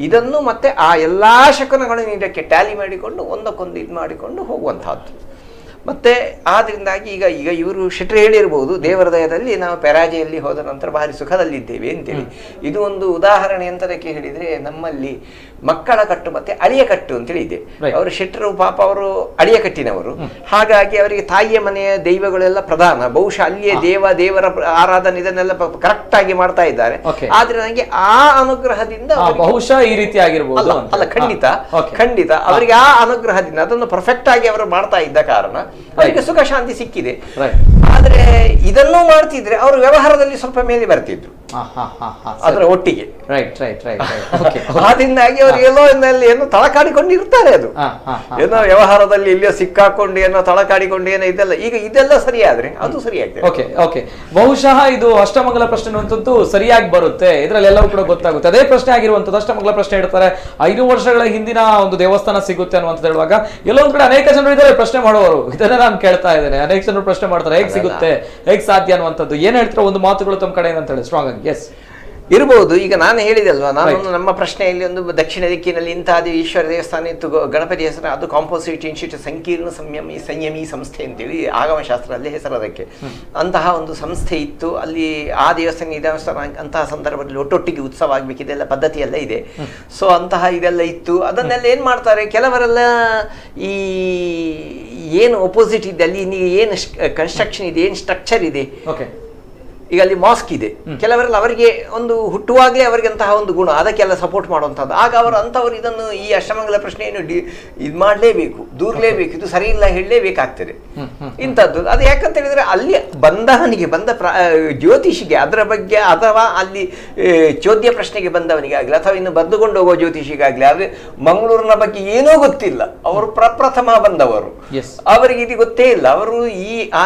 ಇದನ್ನು ಮತ್ತೆ ಆ ಎಲ್ಲಾ ಶಕುನಗಳನ್ನು ಇದಕ್ಕೆ ಟ್ಯಾಲಿ ಮಾಡಿಕೊಂಡು ಒಂದಕ್ಕೊಂದು ಇದು ಮಾಡಿಕೊಂಡು ಹೋಗುವಂತಹದ್ದು. ಮತ್ತೆ ಆದ್ರಿಂದಾಗಿ ಈಗ ಇವರು ಶೆಟ್ರು ಹೇಳಿರ್ಬೋದು, ದೇವರ ದಯದಲ್ಲಿ ನಾವು ಪೆರಾಜೆಯಲ್ಲಿ ಹೋದ ನಂತರ ಭಾರಿ ಸುಖದಲ್ಲಿದ್ದೇವೆ ಅಂತೇಳಿ. ಇದು ಒಂದು ಉದಾಹರಣೆ ಎಂತದಕ್ಕೆ ಹೇಳಿದ್ರೆ, ನಮ್ಮಲ್ಲಿ ಮಕ್ಕಳ ಕಟ್ಟು ಮತ್ತೆ ಅಳಿಯ ಕಟ್ಟು ಅಂತೇಳಿ ಇದೆ. ಅವರು ಶೆಟ್ರು ಪಾಪ ಅವರು ಅಳಿಯ ಕಟ್ಟಿನವರು, ಹಾಗಾಗಿ ಅವರಿಗೆ ತಾಯಿಯ ಮನೆಯ ದೈವಗಳೆಲ್ಲ ಪ್ರಧಾನ. ಬಹುಶಃ ಅಲ್ಲಿಯೇ ದೇವರ ಆರಾಧನೆ ಇದನ್ನೆಲ್ಲ ಕರೆಕ್ಟ್ ಆಗಿ ಮಾಡ್ತಾ ಇದ್ದಾರೆ. ಆದ್ರೆ ನನಗೆ ಆ ಅನುಗ್ರಹದಿಂದ ಬಹುಶಃ ಈ ರೀತಿ ಆಗಿರ್ಬೋದು ಅಲ್ಲ, ಖಂಡಿತ ಅವರಿಗೆ ಆ ಅನುಗ್ರಹದಿಂದ ಅದನ್ನು ಪರ್ಫೆಕ್ಟ್ ಆಗಿ ಅವರು ಮಾಡ್ತಾ ಇದ್ದ ಕಾರಣ ಅವರಿಗೆ ಸುಖ ಶಾಂತಿ ಸಿಕ್ಕಿದೆ. ಆದ್ರೆ ಇದನ್ನೂ ಮಾಡ್ತಿದ್ರೆ ಅವರು ವ್ಯವಹಾರದಲ್ಲಿ ಸ್ವಲ್ಪ ಮೇಲೆ ಬರ್ತಿದ್ರು. ಅದರ ಒಟ್ಟಿಗೆ. Right right right okay. ಆದ್ರಿಂದಾಗಿ ಅವರು ಎಲ್ಲೋ ಏನೋ ತಳಕಾಡಿಕೊಂಡು ಇರ್ತಾರೆ. ಅದು ಏನೋ ವ್ಯವಹಾರದಲ್ಲಿ ಇಲ್ಲಿಯೋ ಸಿಕ್ಕಾಕೊಂಡು ಏನೋ ತಳಕಾಡಿಕೊಂಡು ಏನೋ ಇದೆಲ್ಲ ಈಗ ಇದೆಲ್ಲ ಸರಿಯಾದ್ರೆ ಅದು ಸರಿಯಾಗ್ತದೆ. Okay okay. ಬಹುಶಃ ಇದು ಅಷ್ಟಮಂಗಲ ಪ್ರಶ್ನೆ ಅನ್ನುವಂಥದ್ದು ಸರಿಯಾಗಿ ಬರುತ್ತೆ, ಇದರಲ್ಲಿ ಎಲ್ಲವೂ ಕೂಡ ಗೊತ್ತಾಗುತ್ತೆ. ಅದೇ ಪ್ರಶ್ನೆ ಆಗಿರುವಂಥದ್ದು ಅಷ್ಟಮಂಗಲ ಪ್ರಶ್ನೆ ಇಡ್ತಾರೆ 500 ವರ್ಷಗಳ ಹಿಂದಿನ ಒಂದು ದೇವಸ್ಥಾನ ಸಿಗುತ್ತೆ ಅನ್ನುವಂಥದ್ದು ಹೇಳುವಾಗ ಎಲ್ಲೊಂದ್ ಕಡೆ ಅನೇಕ ಜನರು ಇದ್ದಾರೆ ಪ್ರಶ್ನೆ ಮಾಡುವವರು. ಇದನ್ನೇ ನಾನು ಕೇಳ್ತಾ ಇದ್ದೇನೆ, ಅನೇಕ ಜನರು ಪ್ರಶ್ನೆ ಮಾಡ್ತಾರೆ ಹೇಗ್ ಸಿಗುತ್ತೆ ಹೇಗ್ ಸಾಧ್ಯ ಅನ್ನುವಂಥದ್ದು. ಏನ್ ಹೇಳ್ತಾರೆ ಒಂದು ಮಾತುಗಳು ತಮ್ಮ ಕಡೆ ಅಂತ ಹೇಳಿ ಸ್ಟ್ರಾಂಗ್ ಆಗಿ. ಎಸ್ ಇರ್ಬೋದು. ಈಗ ನಾನು ಹೇಳಿದಲ್ವಾ, ನಾನು ನಮ್ಮ ಪ್ರಶ್ನೆಯಲ್ಲಿ ಒಂದು ದಕ್ಷಿಣ ದಿಕ್ಕಿನಲ್ಲಿ ಇಂತಹ ಈಶ್ವರ ದೇವಸ್ಥಾನ ಇತ್ತು, ಗಣಪತಿ ಹೆಸರು, ಅದು ಕಾಂಪೋಸಿಟ್ ಇನ್ಸ್ಟಿಟ್ಯೂಟ್ ಸಂಕೀರ್ಣ ಸಂಯಮಿ ಸಂಸ್ಥೆ ಅಂತೇಳಿ ಆಗಮಶಾಸ್ತ್ರದಲ್ಲಿ ಹೆಸರು ಅದಕ್ಕೆ. ಅಂತಹ ಒಂದು ಸಂಸ್ಥೆ ಇತ್ತು ಅಲ್ಲಿ. ಆ ದೇವಸ್ಥಾನ ಅಂತಹ ಸಂದರ್ಭದಲ್ಲಿ ಒಟ್ಟೊಟ್ಟಿಗೆ ಉತ್ಸವ ಆಗ್ಬೇಕು, ಇದೆಲ್ಲ ಪದ್ಧತಿ ಎಲ್ಲ ಇದೆ. ಸೊ ಅಂತಹ ಇದೆಲ್ಲ ಇತ್ತು. ಅದನ್ನೆಲ್ಲ ಏನ್ ಮಾಡ್ತಾರೆ ಕೆಲವರೆಲ್ಲ, ಈ ಏನು ಅಪೋಸಿಟ್ ಇದೆ ಅಲ್ಲಿ, ಏನು ಕನ್ಸ್ಟ್ರಕ್ಷನ್ ಇದೆ, ಏನು ಸ್ಟ್ರಕ್ಚರ್ ಇದೆ, ಈಗ ಅಲ್ಲಿ ಮಾಸ್ಕ್ ಇದೆ, ಕೆಲವರೆಲ್ಲ ಅವರಿಗೆ ಒಂದು ಹುಟ್ಟುವಾಗಲೇ ಅವರಿಗೆ ಅಂತಹ ಒಂದು ಗುಣ, ಅದಕ್ಕೆಲ್ಲ ಸಪೋರ್ಟ್ ಮಾಡುವಂಥದ್ದು. ಆಗ ಅಂಥವ್ರು ಇದನ್ನು ಈ ಅಷ್ಟಮಂಗಲ ಪ್ರಶ್ನೆಯನ್ನು ಇದು ಮಾಡಲೇಬೇಕು, ದೂರಲೇಬೇಕು, ಇದು ಸರಿ ಇಲ್ಲ ಹೇಳಲೇಬೇಕಾಗ್ತದೆ ಇಂಥದ್ದು. ಅದು ಯಾಕಂತ ಹೇಳಿದ್ರೆ ಅಲ್ಲಿ ಬಂದವನಿಗೆ ಜ್ಯೋತಿಷಿಗೆ ಅದರ ಬಗ್ಗೆ, ಅಥವಾ ಅಲ್ಲಿ ಚೋದ್ಯ ಪ್ರಶ್ನೆಗೆ ಬಂದವನಿಗೆ ಆಗಲಿ, ಅಥವಾ ಇನ್ನು ಬರೆದುಕೊಂಡು ಹೋಗೋ ಜ್ಯೋತಿಷಿಗಾಗಲಿ, ಆದರೆ ಮಂಗಳೂರಿನ ಬಗ್ಗೆ ಏನೂ ಗೊತ್ತಿಲ್ಲ, ಅವರು ಪ್ರಪ್ರಥಮ ಬಂದವರು, ಅವರಿಗೆ ಇದು ಗೊತ್ತೇ ಇಲ್ಲ, ಅವರು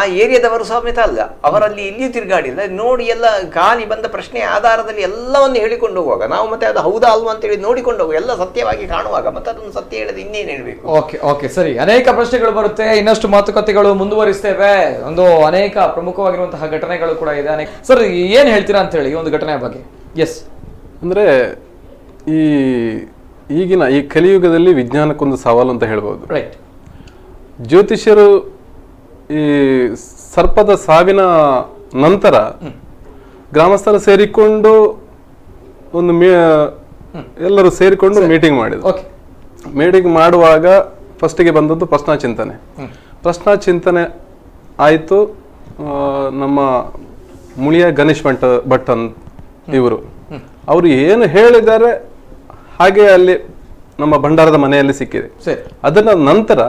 ಆ ಏರಿಯಾದವರು ಸಮೇತ ಅಲ್ಲ, ಅವರಲ್ಲಿ ಇಲ್ಲಿಯೂ ತಿರುಗಾಡಿಲ್ಲ, ನೋಡಿ ಎಲ್ಲ ಗಾಲಿ ಬಂದ ಪ್ರಶ್ನೆ ಆಧಾರದಲ್ಲಿ ಎಲ್ಲವನ್ನು ಹೇಳಿಕೊಂಡು ಹೋಗುವಾಗ ನಾವು ಮತ್ತೆ ಅದು ಹೌದಾ ಅಲ್ವಾ ಅಂತ ಹೇಳಿ ನೋಡಿಕೊಂಡು ಹೋಗುವ, ಎಲ್ಲ ಸತ್ಯವಾಗಿ ಕಾಣುವಾಗ ಮತ್ತೆ ಅದನ್ನು ಸತ್ಯ ಹೇಳದೆ ಇನ್ನೇನು ಹೇಳಬೇಕು. ಓಕೆ ಓಕೆ ಸರಿ. ಅನೇಕ ಪ್ರಶ್ನೆಗಳು ಬರುತ್ತೆ, ಇನ್ನಷ್ಟು ಮಾತುಕತೆಗಳು ಮುಂದುವರಿಸ್ತೇವೆ. ಒಂದು ಅನೇಕ ಪ್ರಮುಖವಾಗಿರುವಂತಹ ಘಟನೆಗಳು ಕೂಡ ಇದೆ. ಸರ್ ಏನ್ ಹೇಳ್ತೀರಾ ಅಂತ ಹೇಳಿ ಈ ಒಂದು ಘಟನೆಯ ಬಗ್ಗೆ. ಎಸ್ ಅಂದ್ರೆ ಈಗಿನ ಈ ಕಲಿಯುಗದಲ್ಲಿ ವಿಜ್ಞಾನಕ್ಕೊಂದು ಸವಾಲು ಅಂತ ಹೇಳ್ಬೋದು. ರೈಟ್. ಜ್ಯೋತಿಷ್ಯರು ಈ ಸರ್ಪದ ಸಾವಿನ ನಂತರ ಗ್ರಾಮಸ್ಥರು ಸೇರಿಕೊಂಡು ಒಂದು ಎಲ್ಲರೂ ಸೇರಿಕೊಂಡು ಮೀಟಿಂಗ್ ಮಾಡಿದ್ರು. ಮೀಟಿಂಗ್ ಮಾಡುವಾಗ ಫಸ್ಟಿಗೆ ಬಂದದ್ದು ಪ್ರಶ್ನಾ ಚಿಂತನೆ ಆಯಿತು. ನಮ್ಮ ಮುಳಿಯ ಗಣೇಶ್ ಭಟ್ ಇವರು ಅವರು ಏನು ಹೇಳಿದ್ದಾರೆ ಹಾಗೆ ಅಲ್ಲಿ ನಮ್ಮ ಭಂಡಾರದ ಮನೆಯಲ್ಲಿ ಸಿಕ್ಕಿದೆ. ಅದರ ನಂತರ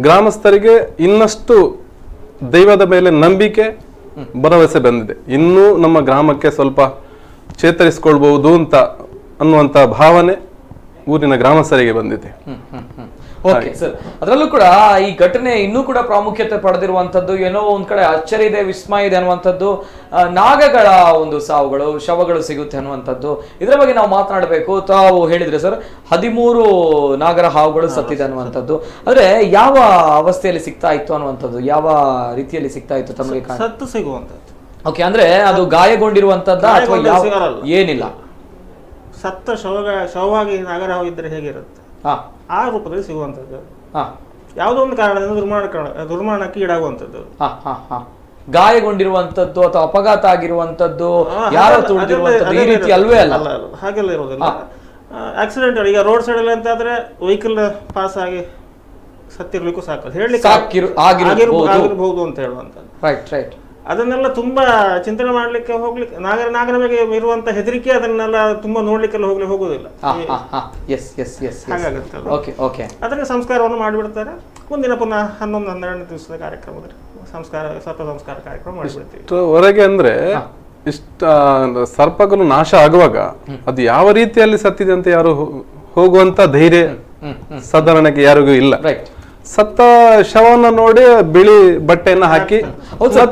ಗ್ರಾಮಸ್ಥರಿಗೆ ಇನ್ನಷ್ಟು ದೈವದ ಮೇಲೆ ನಂಬಿಕೆ ಭರವಸೆ ಬಂದಿದೆ. ಇನ್ನೂ ನಮ್ಮ ಗ್ರಾಮಕ್ಕೆ ಸ್ವಲ್ಪ ಚೇತರಿಸಿಕೊಳ್ಬಹುದು ಅನ್ನುವಂತ ಭಾವನೆ ಊರಿನ ಗ್ರಾಮಸ್ಥರಿಗೆ ಬಂದಿದೆ. Okay sir. ಅದರಲ್ಲೂ ಕೂಡ ಈ ಘಟನೆ ಇನ್ನೂ ಕೂಡ ಪ್ರಾಮುಖ್ಯತೆ ಪಡೆದಿರುವಂತದ್ದು, ಏನೋ ಒಂದ್ ಕಡೆ ಅಚ್ಚರಿ ಇದೆ, ವಿಸ್ಮಯ ಇದೆ ಅನ್ನುವಂಥದ್ದು, ನಾಗಗಳ ಒಂದು ಸಾವುಗಳು, ಶವಗಳು ಸಿಗುತ್ತೆ ಅನ್ನುವಂಥದ್ದು, ಇದರ ಬಗ್ಗೆ ನಾವು ಮಾತನಾಡಬೇಕು. ತಾವು ಹೇಳಿದ್ರೆ ಸರ್ 13 ನಾಗರ ಹಾವುಗಳು ಸತ್ತಿದೆ ಅನ್ನುವಂಥದ್ದು. ಆದ್ರೆ ಯಾವ ಅವಸ್ಥೆಯಲ್ಲಿ ಸಿಗ್ತಾ ಇತ್ತು ಅನ್ನುವಂಥದ್ದು, ಯಾವ ರೀತಿಯಲ್ಲಿ ಸಿಗ್ತಾ ಇತ್ತು ತಮಗೆ ಸತ್ತು ಸಿಗುವಂಥದ್ದು? ಓಕೆ, ಅಂದ್ರೆ ಅದು ಗಾಯಗೊಂಡಿರುವಂತದ್ದ ಅಥವಾ ಏನಿಲ್ಲ, ಸತ್ತ ಶವವಾಗಿ ನಾಗರ ಹಾವು ಇದ್ರೆ ಹೇಗಿರುತ್ತೆ ಆ ರೂಪದಲ್ಲಿ ಸಿಗುವಂಥದ್ದು. ಯಾವುದೋ ಒಂದು ಕಾರಣದಿಂದ ದುರ್ಮರಣಕ್ಕೆ ಈಡಾಗುವಂಥದ್ದು, ಗಾಯಗೊಂಡಿರುವಂತದ್ದು ಅಥವಾ ಅಪಘಾತ ಆಗಿರುವಂತದ್ದು, ಯಾರೋ ತುಳಿದಿರುವಂತದ್ದು, ಈ ರೀತಿ ಅಲ್ವೇ ಅಲ್ಲ? ಹಾಗೆಲ್ಲ ಇರೋದಿಲ್ಲ. ಆಕ್ಸಿಡೆಂಟ್ ಈಗ ರೋಡ್ ಸೈಡ್ ಅಲ್ಲಿ ಅಂತ ಆದ್ರೆ ವೆಹಿಕಲ್ ಪಾಸ್ ಆಗಿ ಸತ್ತಿರ್ಲಿಕ್ಕೂ ಸಾಕು ಹೇಳಲಿಕ್ಕೆ ಆಗಿರಬಹುದು ಅಂತ ಹೇಳುವಂಥದ್ದು. Right right. ಅದನ್ನೆಲ್ಲ ತುಂಬಾ ಚಿಂತನೆ ಮಾಡ್ಲಿಕ್ಕೆ ಹೋಗ್ಲಿಕ್ಕೆ ನಾಗರ ಬಗ್ಗೆ ಇರುವಂತ ಹೆದರಿಕೆ ಅದನ್ನೆಲ್ಲ ತುಂಬಾ ನೋಡ್ಲಿಕ್ಕೆಲ್ಲ ಹೋಗುದಿಲ್ಲ. ಹಾಗಾಗುತ್ತೆ. ಅದಕ್ಕೆ ಸಂಸ್ಕಾರವನ್ನು ಮಾಡಿಬಿಡ್ತಾರೆ. ಮುಂದಿನ ಪುನಃ 11-12 ದಿವಸದ ಕಾರ್ಯಕ್ರಮದಲ್ಲಿ ಸರ್ಪ ಸಂಸ್ಕಾರ ಕಾರ್ಯಕ್ರಮ ಮಾಡಿಬಿಡ್ತೀವಿ. ಹೊರಗೆ ಅಂದ್ರೆ ಇಷ್ಟ ಸರ್ಪಗಳು ನಾಶ ಆಗುವಾಗ ಅದು ಯಾವ ರೀತಿಯಲ್ಲಿ ಸತ್ತಿದೆ ಅಂತ ಯಾರು ಹೋಗುವಂತ ಧೈರ್ಯ ಸಾಧಾರಣಕ್ಕೆ ಯಾರಿಗೂ ಇಲ್ಲ. ಸತ್ತ ಶವವನ್ನು ನೋಡಿ ಬಿಳಿ ಬಟ್ಟೆಯನ್ನ ಹಾಕಿ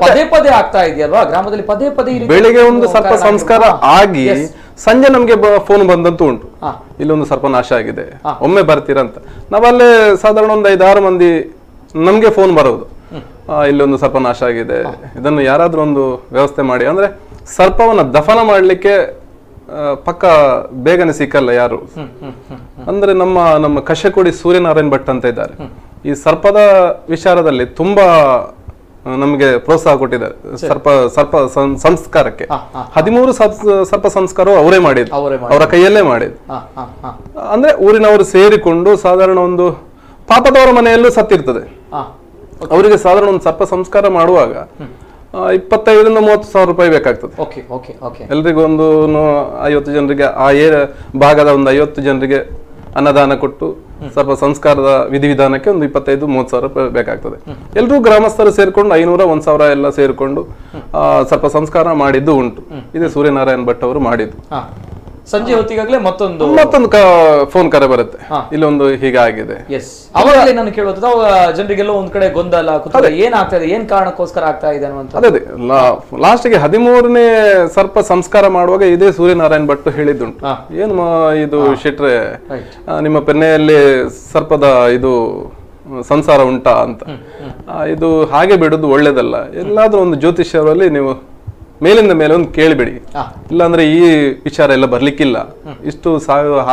ಪದೇ ಪದೇ ಆಗ್ತಾ ಇದೆಯಲ್ವಾ ಗ್ರಾಮದಲ್ಲಿ, ಪದೇ ಪದೇ ಬೆಳಿಗ್ಗೆ ಒಂದು ಸರ್ಪ ಸಂಸ್ಕಾರ ಆಗಿ ಸಂಜೆ ನಮ್ಗೆ ಫೋನ್ ಬಂದಂತೂ ಉಂಟು, ಇಲ್ಲೊಂದು ಸರ್ಪ ನಾಶ ಆಗಿದೆ, ಒಮ್ಮೆ ಬರ್ತೀರಾ ಅಂತ. ನಾವಲ್ಲೇ ಸಾಧಾರಣ ಒಂದು 5-6 ಮಂದಿ ನಮ್ಗೆ ಫೋನ್ ಬರೋದು, ಇಲ್ಲೊಂದು ಸರ್ಪ ನಾಶ ಆಗಿದೆ, ಇದನ್ನು ಯಾರಾದ್ರೂ ಒಂದು ವ್ಯವಸ್ಥೆ ಮಾಡಿ. ಅಂದ್ರೆ ಸರ್ಪವನ್ನ ದಫನ ಮಾಡ್ಲಿಕ್ಕೆ ಪಕ್ಕ ಬೇಗನೆ ಸಿಕ್ಕಲ್ಲ ಯಾರು. ಅಂದ್ರೆ ನಮ್ಮ ಕಶೆಕೊಡಿ ಸೂರ್ಯನಾರಾಯಣ್ ಭಟ್ ಅಂತ ಇದ್ದಾರೆ, ಈ ಸರ್ಪದ ವಿಚಾರದಲ್ಲಿ ತುಂಬಾ ನಮಗೆ ಪ್ರೋತ್ಸಾಹ ಕೊಟ್ಟಿದ್ದಾರೆ. ಸರ್ಪ ಸಂಸ್ಕಾರಕ್ಕೆ 13 ಸರ್ಪ ಸಂಸ್ಕಾರ ಅವರೇ ಮಾಡಿದ್ರು, ಅವರ ಕೈಯಲ್ಲೇ ಮಾಡಿದ್ರು. ಅಂದ್ರೆ ಊರಿನವರು ಸೇರಿಕೊಂಡು ಸಾಧಾರಣ ಒಂದು ಪಾಪದವರ ಮನೆಯಲ್ಲೂ ಸತ್ತಿರ್ತದೆ, ಅವರಿಗೆ ಸಾಧಾರಣ ಒಂದು ಸರ್ಪ ಸಂಸ್ಕಾರ ಮಾಡುವಾಗ 25,000-30,000 ರೂಪಾಯಿ ಬೇಕಾಗ್ತದೆ. ಎಲ್ರಿಗೂ ಒಂದು 50 ಜನರಿಗೆ, ಆ ಭಾಗದ ಒಂದು 50 ಜನರಿಗೆ ಅನ್ನದಾನ ಕೊಟ್ಟು ಸ್ವಲ್ಪ ಸಂಸ್ಕಾರದ ವಿಧಿವಿಧಾನಕ್ಕೆ ಒಂದು 25-30 ಸಾವಿರ ರೂಪಾಯಿ ಬೇಕಾಗ್ತದೆ. ಎಲ್ಲರೂ ಗ್ರಾಮಸ್ಥರು ಸೇರ್ಕೊಂಡು 500-1,000 ಎಲ್ಲ ಸೇರ್ಕೊಂಡು ಸ್ವಲ್ಪ ಸಂಸ್ಕಾರ ಮಾಡಿದ್ದು ಉಂಟು. ಇದೇ ಸೂರ್ಯನಾರಾಯಣ್ ಭಟ್ ಅವರು ಮಾಡಿದ್ದು. ಸಂಜೆ ಹೊತ್ತಿಗಾಗ್ಲೇ ಮತ್ತೊಂದು ಫೋನ್ ಕರೆ ಬರುತ್ತೆ, ಇಲ್ಲೊಂದು ಹೀಗಾಗಿದೆ. ಎಸ್, ಅವಾಗಲೇ ನಾನು ಕೇಳೋದು ಜನರಿಗೆಲ್ಲ ಒಂದ್ ಕಡೆ ಗೊಂದಲ ಕುತೂಹಲ, ಏನಾಗ್ತಾ ಇದೆ, ಏನ್ ಕಾರಣಕ್ಕೋಸ್ಕರ ಆಗ್ತಾ ಇದೆ ಅನ್ನುವಂತ. ಅದೇ ಲಾಸ್ಟ್ಗೆ 13ನೇ ಸರ್ಪ ಸಂಸ್ಕಾರ ಮಾಡುವಾಗ ಇದೇ ಸೂರ್ಯನಾರಾಯಣ್ ಭಟ್ ಹೇಳಿದ್ದುಂಟು, ಏನು ಇದು ಶೆಟ್ರೆ ನಿಮ್ಮ ಪೆನ್ನೆಯಲ್ಲಿ ಸರ್ಪದ ಇದು ಸಂಸಾರ ಉಂಟಾ ಅಂತ. ಇದು ಹಾಗೆ ಬಿಡುದು ಒಳ್ಳೇದಲ್ಲ, ಎಲ್ಲಾದ್ರೂ ಒಂದು ಜ್ಯೋತಿಷ್ಯರಲ್ಲಿ ನೀವು ಮೇಲಿಂದ ಮೇಲೆ ಒಂದು ಕೇಳಿಬಿಡಿ, ಇಲ್ಲಾಂದ್ರೆ ಈ ವಿಚಾರ ಎಲ್ಲ ಬರ್ಲಿಕ್ಕಿಲ್ಲ, ಇಷ್ಟು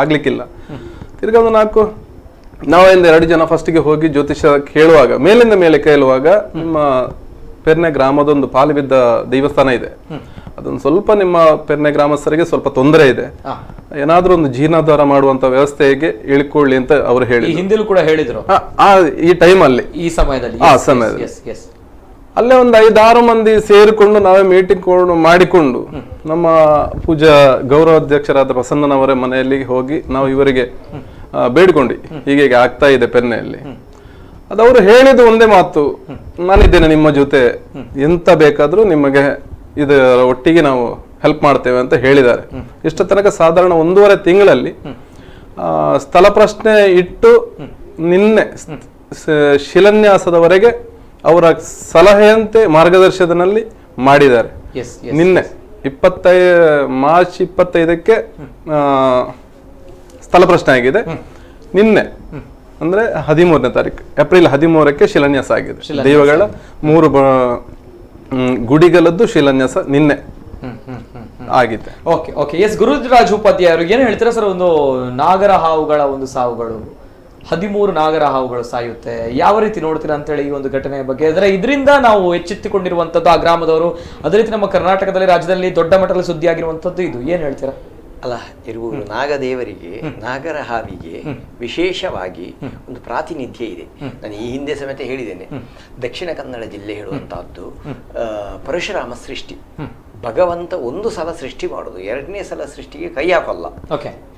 ಆಗ್ಲಿಕ್ಕಿಲ್ಲ. ತಿರ್ಗಾ ಒಂದು 4 ನಾವಿಂದ 2 ಜನ ಫಸ್ಟಿಗೆ ಹೋಗಿ ಜ್ಯೋತಿಷ್ಯ ಕೇಳುವಾಗ, ಮೇಲಿಂದ ಮೇಲೆ ಕೇಳುವಾಗ, ನಿಮ್ಮ ಪೆರ್ನೆ ಗ್ರಾಮದೊಂದು ಪಾಲು ಬಿದ್ದ ದೇವಸ್ಥಾನ ಇದೆ, ಅದೊಂದು ಸ್ವಲ್ಪ ನಿಮ್ಮ ಪೆರ್ನೆ ಗ್ರಾಮಸ್ಥರಿಗೆ ಸ್ವಲ್ಪ ತೊಂದರೆ ಇದೆ, ಏನಾದ್ರೂ ಒಂದು ಜೀರ್ಣೋದ್ಧಾರ ಮಾಡುವಂತ ವ್ಯವಸ್ಥೆಗೆ ಇಳ್ಕೊಳ್ಳಿ ಅಂತ ಅವರು ಹೇಳಿ ಹಿಂದಿಲೂ ಕೂಡ ಹೇಳಿದ್ರು. ಈ ಟೈಮ್ ಅಲ್ಲಿ, ಈ ಸಮಯದಲ್ಲಿ ಅಲ್ಲೇ ಒಂದು 5-6 ಮಂದಿ ಸೇರಿಕೊಂಡು ನಾವೇ ಮೀಟಿಂಗ್ ಮಾಡಿಕೊಂಡು ನಮ್ಮ ಪೂಜಾ ಗೌರವಾಧ್ಯಕ್ಷರಾದ ಪ್ರಸನ್ನನವರ ಮನೆಯಲ್ಲಿ ಹೋಗಿ ನಾವು ಇವರಿಗೆ ಬೇಡ್ಕೊಂಡಿ, ಹೀಗೆ ಆಗ್ತಾ ಇದೆ ಪೆನ್ನೆಯಲ್ಲಿ. ಅದವರು ಹೇಳಿದ ಒಂದೇ ಮಾತು, ನಾನಿದ್ದೇನೆ ನಿಮ್ಮ ಜೊತೆ, ಎಂತ ಬೇಕಾದ್ರೂ ನಿಮಗೆ ಇದರ ಒಟ್ಟಿಗೆ ನಾವು ಹೆಲ್ಪ್ ಮಾಡ್ತೇವೆ ಅಂತ ಹೇಳಿದ್ದಾರೆ. ಇಷ್ಟ ತನಕ ಸಾಧಾರಣ 1.5 ತಿಂಗಳಲ್ಲಿ ಸ್ಥಳ ಪ್ರಶ್ನೆ ಇಟ್ಟು ನಿನ್ನೆ ಶಿಲಾನ್ಯಾಸದವರೆಗೆ ಅವರ ಸಲಹೆಯಂತೆ ಮಾರ್ಗದರ್ಶನದಲ್ಲಿ ಮಾಡಿದ್ದಾರೆ. ನಿನ್ನೆ ಮಾರ್ಚ್ 25ಕ್ಕೆ ಸ್ಥಳ ಪ್ರಶ್ನೆ ಆಗಿದೆ. ನಿನ್ನೆ ಅಂದ್ರೆ 13ನೇ ತಾರೀಕು ಏಪ್ರಿಲ್ 13ಕ್ಕೆ ಶಿಲಾನ್ಯಾಸ ಆಗಿದೆ. ದೈವಗಳ 3 ಗುಡಿಗಳದ್ದು ಶಿಲಾನ್ಯಾಸ ನಿನ್ನೆ ಆಗಿದೆ. ಓಕೆ ಎಸ್, ಗುರುರಾಜ್ ಉಪಾಧ್ಯಾಯ ಅವರು ಏನು ಹೇಳ್ತೀರಾ ಸರ್? ಒಂದು ನಾಗರ ಹಾವುಗಳ ಒಂದು ಸಾವುಗಳು, 13 ನಾಗರ ಹಾವುಗಳು ಸಾಯುತ್ತೆ, ಯಾವ ರೀತಿ ನೋಡ್ತೀರಾ ಅಂತ ಹೇಳಿ ಈ ಒಂದು ಘಟನೆಯ ಬಗ್ಗೆ? ಅಂದ್ರೆ ಇದರಿಂದ ನಾವು ಎಚ್ಚೆತ್ತುಕೊಂಡಿರುವಂತದ್ದು ಆ ಗ್ರಾಮದವರು, ಅದೇ ರೀತಿ ನಮ್ಮ ಕರ್ನಾಟಕದಲ್ಲಿ, ರಾಜ್ಯದಲ್ಲಿ ದೊಡ್ಡ ಮಟ್ಟದಲ್ಲಿ ಸುದ್ದಿ ಆಗಿರುವಂತದ್ದು ಇದು, ಏನ್ ಹೇಳ್ತೀರಾ? ಅಲ್ಲ, ಇರುವುದು ನಾಗದೇವರಿಗೆ, ನಾಗರ ಹಾವಿಗೆ ವಿಶೇಷವಾಗಿ ಒಂದು ಪ್ರಾತಿನಿಧ್ಯ ಇದೆ. ನಾನು ಈ ಹಿಂದೆ ಸಮೇತ ಹೇಳಿದ್ದೇನೆ, ದಕ್ಷಿಣ ಕನ್ನಡ ಜಿಲ್ಲೆ ಹೇಳುವಂತಹದ್ದು ಪರಶುರಾಮ ಸೃಷ್ಟಿ. ಭಗವಂತ ಒಂದು ಸಲ ಸೃಷ್ಟಿ ಮಾಡೋದು, 2ನೇ ಸಲ ಸೃಷ್ಟಿಗೆ ಕೈ ಹಾಕಲ್ಲ.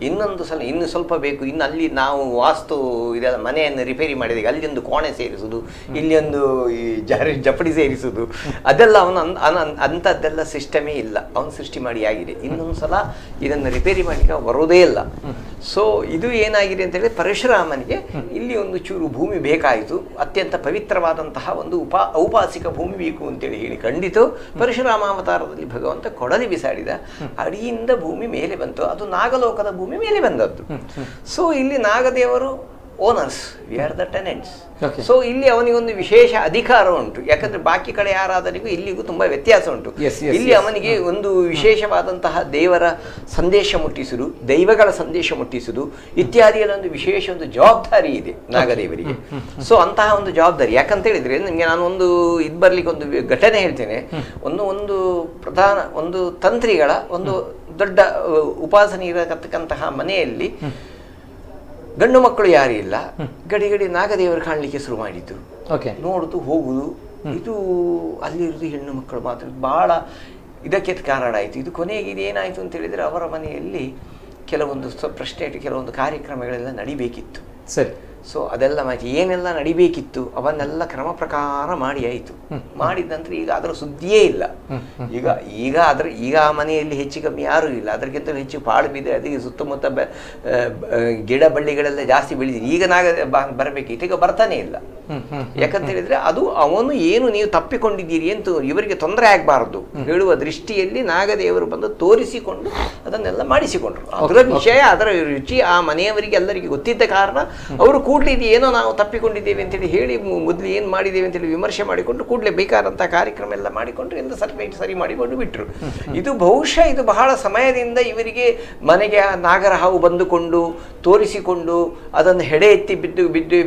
ಇನ್ನೊಂದು ಸಲ ಇನ್ನು ಸ್ವಲ್ಪ ಬೇಕು, ಇನ್ನು ಅಲ್ಲಿ ನಾವು ವಾಸ್ತು ಇದೆಲ್ಲ ಮನೆಯನ್ನು ರಿಪೇರಿ ಮಾಡಿದಾಗ ಅಲ್ಲಿ ಒಂದು ಕೋಣೆ ಸೇರಿಸುದು, ಇಲ್ಲಿ ಒಂದು ಈ ಜಪಡಿ ಸೇರಿಸುದು, ಅದೆಲ್ಲ ಅಂಥದ್ದೆಲ್ಲ ಸಿಸ್ಟಮೇ ಇಲ್ಲ. ಅವನು ಸೃಷ್ಟಿ ಮಾಡಿ ಆಗಿದೆ, ಇನ್ನೊಂದು ಸಲ ಇದನ್ನು ರಿಪೇರಿ ಮಾಡಲಿಕ್ಕೆ ಬರೋದೇ ಇಲ್ಲ. ಸೊ ಇದು ಏನಾಗಿದೆ ಅಂತ ಹೇಳಿದ್ರೆ, ಪರಶುರಾಮನಿಗೆ ಇಲ್ಲಿ ಒಂದು ಚೂರು ಭೂಮಿ ಬೇಕಾಯಿತು, ಅತ್ಯಂತ ಪವಿತ್ರವಾದಂತಹ ಒಂದು ಔಪಾಸಿಕ ಭೂಮಿ ಬೇಕು ಅಂತೇಳಿ ಹೇಳಿ ಖಂಡಿತ ಪರಶುರಾಮ ಅವತಾರದಲ್ಲಿ ಭಗವಂತ ಕೊಡಲಿ ಬಿಸಾಡಿದ, ಅಡಿಯಿಂದ ಭೂಮಿ ಮೇಲೆ ಬಂತು, ಅದು ನಾಗಲೋಕದ ಭೂಮಿ ಮೇಲೆ ಬಂದದ್ದು. ಸೊ ಇಲ್ಲಿ ನಾಗದೇವರು owners, we are the tenants. So ಇಲ್ಲಿ ಅವನಿಗೊಂದು ವಿಶೇಷ ಅಧಿಕಾರ ಉಂಟು, ಯಾಕಂದ್ರೆ ಬಾಕಿ ಕಡೆ ಯಾರಾದರಿಗೂ ಇಲ್ಲಿಗೂ ತುಂಬಾ ವ್ಯತ್ಯಾಸ ಉಂಟು. ಇಲ್ಲಿ ಅವನಿಗೆ ಒಂದು ವಿಶೇಷವಾದಂತಹ ದೇವರ ಸಂದೇಶ ಮುಟ್ಟಿಸುವುದು, ದೈವಗಳ ಸಂದೇಶ ಮುಟ್ಟಿಸುವುದು ಇತ್ಯಾದಿಗಳ ಒಂದು ವಿಶೇಷ ಒಂದು ಜವಾಬ್ದಾರಿ ಇದೆ ನಾಗದೇವರಿಗೆ. ಸೊ ಅಂತಹ ಒಂದು ಜವಾಬ್ದಾರಿ, ಯಾಕಂತ ಹೇಳಿದ್ರೆ ನಿಮಗೆ ನಾನು ಒಂದು ಇದು ಬರ್ಲಿಕ್ಕೆ ಒಂದು ಘಟನೆ ಹೇಳ್ತೇನೆ. ಒಂದು ಪ್ರಧಾನ ಒಂದು ತಂತ್ರಿಗಳ ಒಂದು ದೊಡ್ಡ ಉಪಾಸನೆ ಇರತಕ್ಕಂತಹ ಮನೆಯಲ್ಲಿ ಗಂಡು ಮಕ್ಕಳು ಯಾರು ಇಲ್ಲ, ಗಡಿ ನಾಗದೇವರು ಕಾಣಲಿಕ್ಕೆ ಶುರು ಮಾಡಿದ್ದು. ನೋಡುದು ಹೋಗುದು, ಇದು ಅಲ್ಲಿರುವುದು ಹೆಣ್ಣು ಮಕ್ಕಳು ಮಾತ್ರ. ಬಹಳ ಇದಕ್ಕೆ ಕಾರಣ ಆಯಿತು. ಇದು ಕೊನೆಗೆ ಇದೇನಾಯಿತು ಅಂತ ಹೇಳಿದರೆ, ಅವರ ಮನೆಯಲ್ಲಿ ಕೆಲವೊಂದು ಪ್ರಶ್ನೆ ಇಟ್ಟು ಕೆಲವೊಂದು ಕಾರ್ಯಕ್ರಮಗಳೆಲ್ಲ ನಡಿಬೇಕಿತ್ತು. ಸರಿ. ಸೊ ಅದೆಲ್ಲ ಮಾಹಿತಿ ಏನೆಲ್ಲ ನಡಿಬೇಕಿತ್ತು ಅವನ್ನೆಲ್ಲ ಕ್ರಮ ಪ್ರಕಾರ ಮಾಡಿ ಆಯಿತು. ಮಾಡಿದ ನಂತರ ಈಗ ಅದರ ಸುದ್ದಿಯೇ ಇಲ್ಲ. ಈಗ ಆ ಮನೆಯಲ್ಲಿ ಹೆಚ್ಚು ಕಮ್ಮಿ ಯಾರೂ ಇಲ್ಲ. ಅದಕ್ಕಿಂತ ಹೆಚ್ಚು ಪಾಳು ಬಿದ್ದರೆ ಅದಕ್ಕೆ ಸುತ್ತಮುತ್ತ ಗಿಡ ಬಳ್ಳಿಗಳೆಲ್ಲ ಜಾಸ್ತಿ ಬೆಳೆದಿದೆ. ಈಗ ಬರಬೇಕಿತ್ತು, ಈಗ ಬರ್ತಾನೆ ಇಲ್ಲ. ಯಾಕಂತ ಹೇಳಿದ್ರೆ ಅದು ಅವನು ಏನು ನೀವು ತಪ್ಪಿಕೊಂಡಿದ್ದೀರಿ ಅಂತ ಇವರಿಗೆ ತೊಂದರೆ ಆಗಬಾರದು ಹೇಳುವ ದೃಷ್ಟಿಯಲ್ಲಿ ನಾಗದೇವರು ಬಂದು ತೋರಿಸಿಕೊಂಡು ಅದನ್ನೆಲ್ಲ ಮಾಡಿಸಿಕೊಂಡ್ರು. ಅದರ ವಿಷಯ, ಅದರ ರುಚಿ ಆ ಮನೆಯವರಿಗೆ ಎಲ್ಲರಿಗೆ ಗೊತ್ತಿದ್ದ ಕಾರಣ ಅವರು ಕೂಡಲೇ ಇದು ಏನೋ ನಾವು ತಪ್ಪಿಕೊಂಡಿದ್ದೇವೆ ಅಂತೇಳಿ ಹೇಳಿ ಮೊದಲು ಏನು ಮಾಡಿದ್ದೇವೆ ಅಂತೇಳಿ ವಿಮರ್ಶೆ ಮಾಡಿಕೊಂಡು ಕೂಡಲೇ ಬೇಕಾದಂಥ ಕಾರ್ಯಕ್ರಮ ಎಲ್ಲ ಮಾಡಿಕೊಂಡು ಎಲ್ಲ ಸರಿ ಮಾಡಿಕೊಂಡು ಬಿಟ್ಟರು. ಇದು ಬಹುಶಃ ಇದು ಬಹಳ ಸಮಯದಿಂದ ಇವರಿಗೆ ಮನೆಗೆ ನಾಗರ ಹಾವು ಬಂದುಕೊಂಡು ತೋರಿಸಿಕೊಂಡು ಅದನ್ನು ಹೆಡೆ ಎತ್ತಿ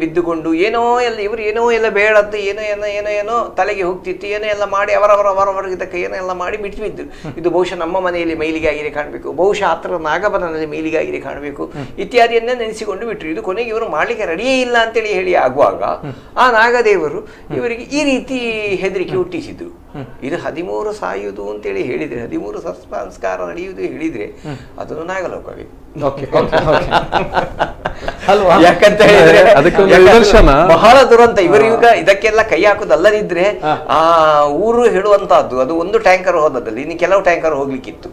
ಬಿದ್ದುಕೊಂಡು ಇವರು ಏನೋ ಎಲ್ಲ ಬೇಡದ್ದು ಏನೋ ತಲೆಗೆ ಹೋಗ್ತಿತ್ತು, ಏನೋ ಎಲ್ಲ ಮಾಡಿ ಅವರವರದಕ್ಕೆ ಏನೋ ಎಲ್ಲ ಮಾಡಿ ಬಿಟ್ಟು. ಇದು ಬಹುಶಃ ನಮ್ಮ ಮನೆಯಲ್ಲಿ ಮೈಲಿಗೆ ಆಗಿರೆ ಕಾಣಬೇಕು, ಬಹುಶಃ ಆ ಥರ ನಾಗಬನಲ್ಲಿ ಮೈಲಿಗೆ ಆಗಿರೆ ಕಾಣಬೇಕು ಇತ್ಯಾದಿಯನ್ನೇ ನೆನೆಸಿಕೊಂಡು ಬಿಟ್ಟರು. ಇದು ಕೊನೆಗೆ ಇವರು ಮಾಡಲಿಕ್ಕೆ ನಡೆಯೇ ಇಲ್ಲ ಅಂತೇಳಿ ಹೇಳಿ ಆಗುವಾಗ ಆ ನಾಗದೇವರು ಇವರಿಗೆ ಈ ರೀತಿ ಹೆದರಿಕೆ ಹುಟ್ಟಿಸಿದ್ರು. ಇದು 13 ಸಾಯುವುದು ಅಂತೇಳಿ ಹೇಳಿದ್ರೆ, 13 ಸಂಸ್ಕಾರ ನಡೆಯುವುದು ಹೇಳಿದ್ರೆ ಅದನ್ನು ನಾಗಲೋಕವೇ. ಯಾಕಂತ ಹೇಳಿದ್ರೆ ಬಹಳ ದುರಂತ. ಇವರೀಗ ಇದಕ್ಕೆಲ್ಲ ಕೈ ಹಾಕುದಲ್ಲದಿದ್ರೆ ಆ ಊರು ಹೇಳುವಂತಹದ್ದು ಅದು ಒಂದು ಟ್ಯಾಂಕರ್ ಹೋದದಲ್ಲಿ ಇನ್ನು ಕೆಲವು ಟ್ಯಾಂಕರ್ ಹೋಗ್ಲಿಕ್ಕಿತ್ತು.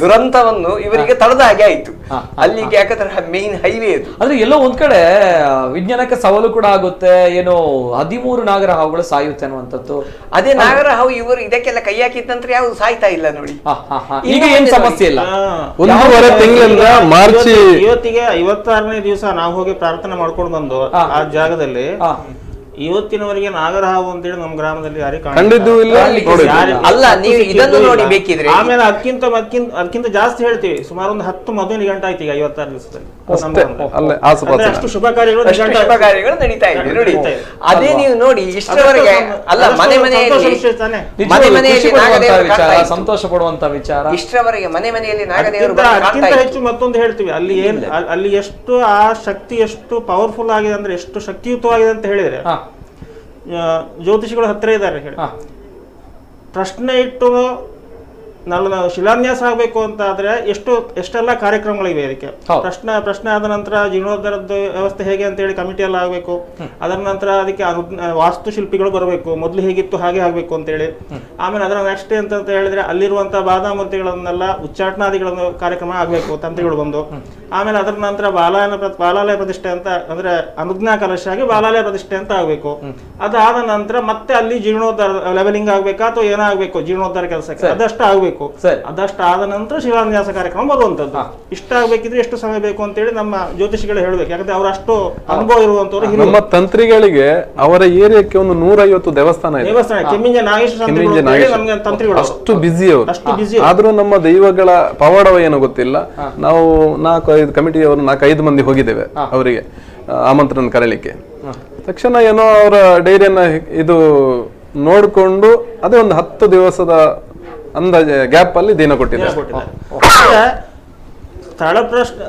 ದುರಂತವನ್ನು ಇವರಿಗೆ ತಡೆದ ಹಾಗೆ ಆಯ್ತು ಅಲ್ಲಿಗೆ. ಯಾಕಂದ್ರೆ ಮೇನ್ ಹೈವೇ ಅದು. ಆದ್ರೆ ಎಲ್ಲೋ ಒಂದ್ ಕಡೆ ವಿಜ್ಞಾನಕ್ಕೆ ಸವಾಲು ಕೂಡ ಆಗುತ್ತೆ, ಏನೋ 13 ನಾಗರ ಹಾವುಗಳು ಸಾಯುತ್ತೆ ಅನ್ನುವಂಥದ್ದು. ಅದೇ ನಾಗರ ಹಾವು ಇವರು ಇದಕ್ಕೆಲ್ಲ ಕೈ ಹಾಕಿದ ನಂತರ ಯಾವ್ದು ಸಾಯ್ತಾ ಇಲ್ಲ ನೋಡಿ. ಈಗ ಏನ್ ಸಮಸ್ಯೆ ಇಲ್ಲ. 1.5 ತಿಂಗಳಿಂದ ಮಾರ್ಚ್ ಇವತ್ತಿಗೆ 56ನೇ ದಿವಸ ನಾವು ಹೋಗಿ ಪ್ರಾರ್ಥನೆ ಮಾಡ್ಕೊಂಡು ಬಂದು ಆ ಜಾಗದಲ್ಲಿ ಇವತ್ತಿನವರೆಗೆ ನಾಗರ ಹಾವು ಅಂತೇಳಿ ನಮ್ಮ ಗ್ರಾಮದಲ್ಲಿ ಯಾರಿಗೆ ಕಂಡಿದ್ದು ಇಲ್ಲ. ಅಲ್ಲ ನೀವು ಇದನ್ನು ನೋಡಿ ಬೇಕಿದ್ರೆ ಆಮೇಲೆ ಅದಕ್ಕಿಂತ ಜಾಸ್ತಿ ಹೇಳ್ತೀವಿ. ಸುಮಾರು ಒಂದು 10 ಮದುವೆ ನಿಗಂಟ ಆಯ್ತು ಈಗ 56 ದಿವಸದಲ್ಲಿ. ಅಷ್ಟು ಶುಭ ಕಾರ್ಯಗಳು ನಡೀತಾ ಇದೆ ನೋಡಿ. ಅದೇ ನೀವು ನೋಡಿ ಇಷ್ಟರವರೆಗೆ ಅಲ್ಲ ಮನೆಯಲ್ಲಿ ಸಂತೋಷ ಪಡುವಂತ ವಿಚಾರ. ಇಷ್ಟರವರೆಗೆ ಮನೆಯಲ್ಲಿ ನಾಗದೇವರು ಹೆಚ್ಚು ಮತ್ತೊಂದು ಹೇಳ್ತೀವಿ. ಅಲ್ಲಿ ಎಷ್ಟು ಆ ಶಕ್ತಿ ಎಷ್ಟು ಪವರ್ಫುಲ್ ಆಗಿದೆ ಅಂದ್ರೆ, ಎಷ್ಟು ಶಕ್ತಿಯುತವಾಗಿದೆ ಅಂತ ಹೇಳಿದ್ರೆ ಜ್ಯೋತಿಷಿಗಳು ಹತ್ತಿರ ಇದ್ದಾರೆ ಹೇಳಿ ಪ್ರಶ್ನೆ ಇಟ್ಟು ಶಿಲಾನ್ಯಾಸ ಆಗಬೇಕು ಅಂತ ಆದ್ರೆ ಎಷ್ಟೆಲ್ಲ ಕಾರ್ಯಕ್ರಮಗಳಿವೆ ಅದಕ್ಕೆ. ಪ್ರಶ್ನೆ ಆದ ನಂತರ ಜೀರ್ಣೋದ್ಧಾರದ ವ್ಯವಸ್ಥೆ ಹೇಗೆ ಅಂತ ಹೇಳಿ ಕಮಿಟಿ ಎಲ್ಲ ಆಗಬೇಕು. ಅದರ ನಂತರ ಅದಕ್ಕೆ ವಾಸ್ತುಶಿಲ್ಪಿಗಳು ಬರಬೇಕು, ಮೊದಲು ಹೇಗಿತ್ತು ಹಾಗೆ ಆಗ್ಬೇಕು ಅಂತ ಹೇಳಿ. ಆಮೇಲೆ ಅದರ ನೆಕ್ಸ್ಟ್ ಅಂತ ಹೇಳಿದ್ರೆ ಅಲ್ಲಿರುವಂತಹ ಬಾಧಾಮೂರ್ತಿಗಳನ್ನೆಲ್ಲ ಉಚ್ಚಾಟನಾದಿಗಳನ್ನು ಕಾರ್ಯಕ್ರಮ ಆಗ್ಬೇಕು, ತಂತ್ರಿಗಳು ಬಂದು. ಆಮೇಲೆ ಅದರ ನಂತರ ಬಾಲಾಲಯ ಪ್ರತಿಷ್ಠೆ ಅಂತ ಅಂದ್ರೆ ಅನುಜ್ಞಾ ಕಲಶ ಆಗಿ ಬಾಲಾಲಯ ಪ್ರತಿಷ್ಠೆ ಅಂತ ಆಗ್ಬೇಕು. ಅದಾದ ನಂತರ ಮತ್ತೆ ಅಲ್ಲಿ ಜೀರ್ಣೋದ್ಧಾರ ಲೆವೆಲಿಂಗ್ ಆಗ್ಬೇಕಾ ಅಥವಾ ಏನಾಗಬೇಕು ಜೀರ್ಣೋದ್ಧಾರ ಕೆಲಸಕ್ಕೆ ಅದಷ್ಟು ಆಗ್ಬೇಕು. ಅದಷ್ಟು ಆದ ನಂತರ ಶಿಲಾನ್ಯಾಸ ಕಾರ್ಯಕ್ರಮ ಬರುವಂತದ್ದು. ಇಷ್ಟ ಆಗ್ಬೇಕಿದ್ರೆ ಎಷ್ಟು ಸಮಯ ಬೇಕು ಅಂತ ಹೇಳಿ ನಮ್ಮ ಜ್ಯೋತಿಷಿಗಳು ಹೇಳ್ಬೇಕು. ಯಾಕಂದ್ರೆ ಅವ್ರ ಅಷ್ಟು ಅನುಭವ ಇರುವಂತವ್ರು. ನಮ್ಮ ತಂತ್ರಿಗಳಿಗೆ ಅವರ ಏರಿಯಾಕ್ಕೆ ಒಂದು 150 ದೇವಸ್ಥಾನ ಕೆಮ್ಮಿಂಜ ನಾಗೇಶ್ವರ ನಮ್ಗೆ ತಂತ್ರಿಗಳು ಅಷ್ಟು ಬಿಸಿ ಅವರು. ಆದ್ರೂ ನಮ್ಮ ದೈವಗಳ ಪವಾಡವ ಏನೋ ಗೊತ್ತಿಲ್ಲ. ನಾವು 4-5 ಕಮಿಟಿಯವರು 4-5 ಮಂದಿ ಹೋಗಿದ್ದೇವೆ ಅವರಿಗೆ ಆಮಂತ್ರಣ ಕರೀಲಿಕ್ಕೆ. ತಕ್ಷಣ ಏನೋ ಅವರ ಡೈರಿಯನ್ನ ಇದು ನೋಡ್ಕೊಂಡು ಅದೇ ಒಂದು 10 ದಿವಸದ ಅಂದಾಜು ಗ್ಯಾಪ್ ಅಲ್ಲಿ ದಿನ ಕೊಟ್ಟಿದ್ದಾರೆ. ಸ್ಥಳ ಪ್ರಶ್ನೆ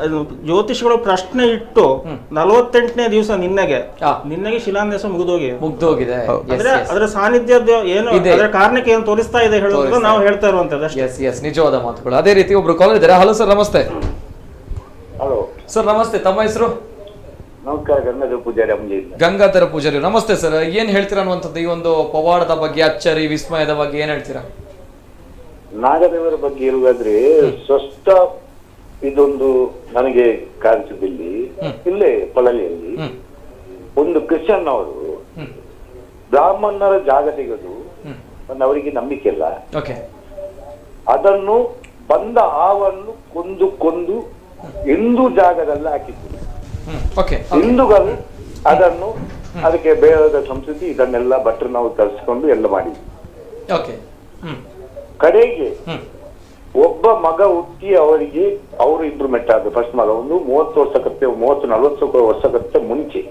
ಜ್ಯೋತಿಷಿಗಳು ಪ್ರಶ್ನೆ ಇಟ್ಟು 48ನೇ ದಿವಸ ನಿನ್ನಗೆ ಶಿಲಾನ್ಯಾಸ ಮುಗಿದೋಗಿದೆ. ಅಂದ್ರೆ ಅದರ ಸಾನ್ನಿಧ್ಯದ ಏನು ಅದರ ಕಾರಣಕ್ಕೆ ಏನು ತೋರಿಸ್ತಾ ಇದೆ ಹೇಳೋದು ನಾವು ಹೇಳ್ತಾ ಇರುವಂತದ್ದು. ನಿಜವಾದ ಮಾತುಗಳು. ಅದೇ ರೀತಿ ಒಬ್ರು ಕಾಲರ್ ಇದ್ದಾರೆ. ಹಲೋ ಸರ್, ನಮಸ್ತೆ. ಹಲೋ ಸರ್ ನಮಸ್ತೆ, ತಮ್ಮ ಹೆಸರು? ನಮಸ್ಕಾರ, ಗಂಗಾಧರ ಪೂಜಾರಿ. ಗಂಗಾಧರ ಪೂಜಾರಿ, ನಮಸ್ತೆ ಸರ್. ಏನ್ ಹೇಳ್ತೀರಾ ಅನ್ನುವಂಥದ್ದು ಈ ಒಂದು ಪವಾಡದ ಬಗ್ಗೆ, ಅಚ್ಚರಿ ವಿಸ್ಮಯದ ಬಗ್ಗೆ ಏನ್ ಹೇಳ್ತೀರಾ? ನಾಗದೇವರ ಬಗ್ಗೆ ಇರುವುದಾದ್ರೆ ಸ್ವಸ್ಥ ಇದೊಂದು ನನಗೆ ಕಾಣಿಸಿದಲ್ಲಿ ಇಲ್ಲೇ ಪಳಲಿಯಲ್ಲಿ ಒಂದು ಕ್ರಿಶ್ಚಿಯನ್ ಅವರು ಬ್ರಾಹ್ಮಣರ ಜಾಗ ತೆಗೆದು ಅವರಿಗೆ ನಂಬಿಕೆ ಇಲ್ಲ, ಅದನ್ನು ಬಂದ ಹಾವನ್ನು ಕೊಂದು ಹಿಂದೂ ಜಾಗದಲ್ಲಿ ಹಾಕಿದ್ರು. ಹಿಂದೂಗಳು ಅದನ್ನು ಅದಕ್ಕೆ ಬೇಡದ ಸಂಸ್ಕೃತಿ ಇದನ್ನೆಲ್ಲ ಭಟ್ರು ನಾವು ತರಿಸಿಕೊಂಡು ಎಲ್ಲ ಮಾಡಿದ್ವಿ. ಕಡೆಗೆ ಒಬ್ಬ ಮಗ ಹುಟ್ಟಿ ಅವರಿಗೆ ಅವರು ಇಂಪ್ರೂವ್ಮೆಂಟ್ ಆದ ಫಸ್ಟ್ ಮಗ ಒಂದು 30 ವರ್ಷಕ್ಕತ್ತೆ 30-40 ವರ್ಷಕ್ಕತ್ತೆ ಮುಂಚೆ.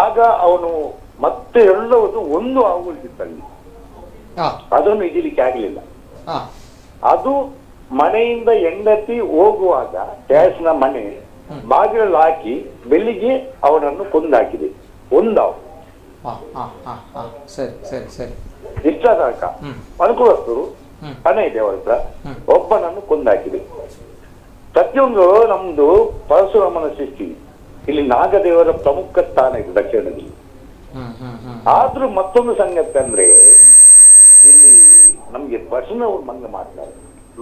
ಆಗ ಅವನು ಮತ್ತೆ ಎಲ್ಲವುದು ಒಂದು ಹಾವು ಉಳಿದಿತ್ತಲ್ಲಿ, ಅದನ್ನು ಇಜಲಿಕ್ಕೆ ಆಗ್ಲಿಲ್ಲ. ಅದು ಮನೆಯಿಂದ ಹೆಂಡತಿ ಹೋಗುವಾಗ ಗ್ಯಾಸ್ನ ಮನೆ ಬಾಗಿಲಲ್ಲಿ ಹಾಕಿ ಬೆಳಿಗ್ಗೆ ಅವನನ್ನು ಕೊಂದಾಕಿದೆ. ಒಂದು ಹಾವು ಇಷ್ಟ ತನಕ ಅನುಕೂಲಸ್ಥರು ಹಣ ಇದೆ ಅವರ ಹತ್ರ, ಒಬ್ಬನನ್ನು ಕೊಂದಾಕಿದೆ. ಪ್ರತಿಯೊಂದು ನಮ್ದು ಪರಶುರಾಮನ ಸೃಷ್ಟಿ ಇಲ್ಲಿ ನಾಗದೇವರ ಪ್ರಮುಖ ಸ್ಥಾನ ಇದೆ ದಕ್ಷಿಣದಲ್ಲಿ. ಆದ್ರೂ ಮತ್ತೊಂದು ಸಂಗತಿ ಅಂದ್ರೆ ಇಲ್ಲಿ ನಮ್ಗೆ ಬಸನವರು ಮಂಗ ಮಾಡ್ತಾರೆ,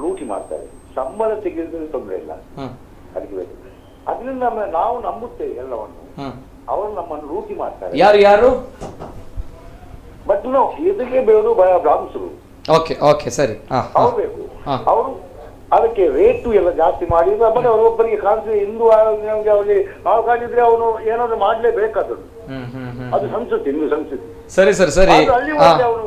ಲೂಟಿ ಮಾಡ್ತಾರೆ, ಸಂಬಳ ತೆಗೆದ್ರೆ ತೊಂದರೆ ಇಲ್ಲ, ಅದಕ್ಕೆ ಬೇಕು. ಅದರಿಂದ ನಾವು ನಂಬುತ್ತೇವೆ ಎಲ್ಲವನ್ನು, ಅವರು ನಮ್ಮನ್ನು ಲೂಟಿ ಮಾಡ್ತಾರೆ. ಯಾರು ಬಟ್ ಎದುರಿಗೆ ಬೇರು ಬ್ರಾಹ್ಮಸರು ಸರಿ ಅವ್ರು ಬೇಕು. ಅವರು ಅದಕ್ಕೆ ರೇಟು ಎಲ್ಲ ಜಾಸ್ತಿ ಮಾಡಿ ಬಟ್ ಅವರೊಬ್ಬರಿಗೆ ಕಾಣಿಸಿ ಹಿಂದೂ ಅವ್ರಿಗೆ ನಾವು ಕಾಣಿದ್ರೆ ಅವನು ಏನಾದ್ರು ಮಾಡ್ಲೇಬೇಕಾದ್ರು. ಅದು ಸಂಸ್ಕೃತಿ, ಹಿಂದೂ ಸಂಸ್ಕೃತಿ. ಸರಿ ಸರ್, ಸರಿ. ಆದ್ರೆ ಅಲ್ಲಿ ಹೋಗಿ ಅವರು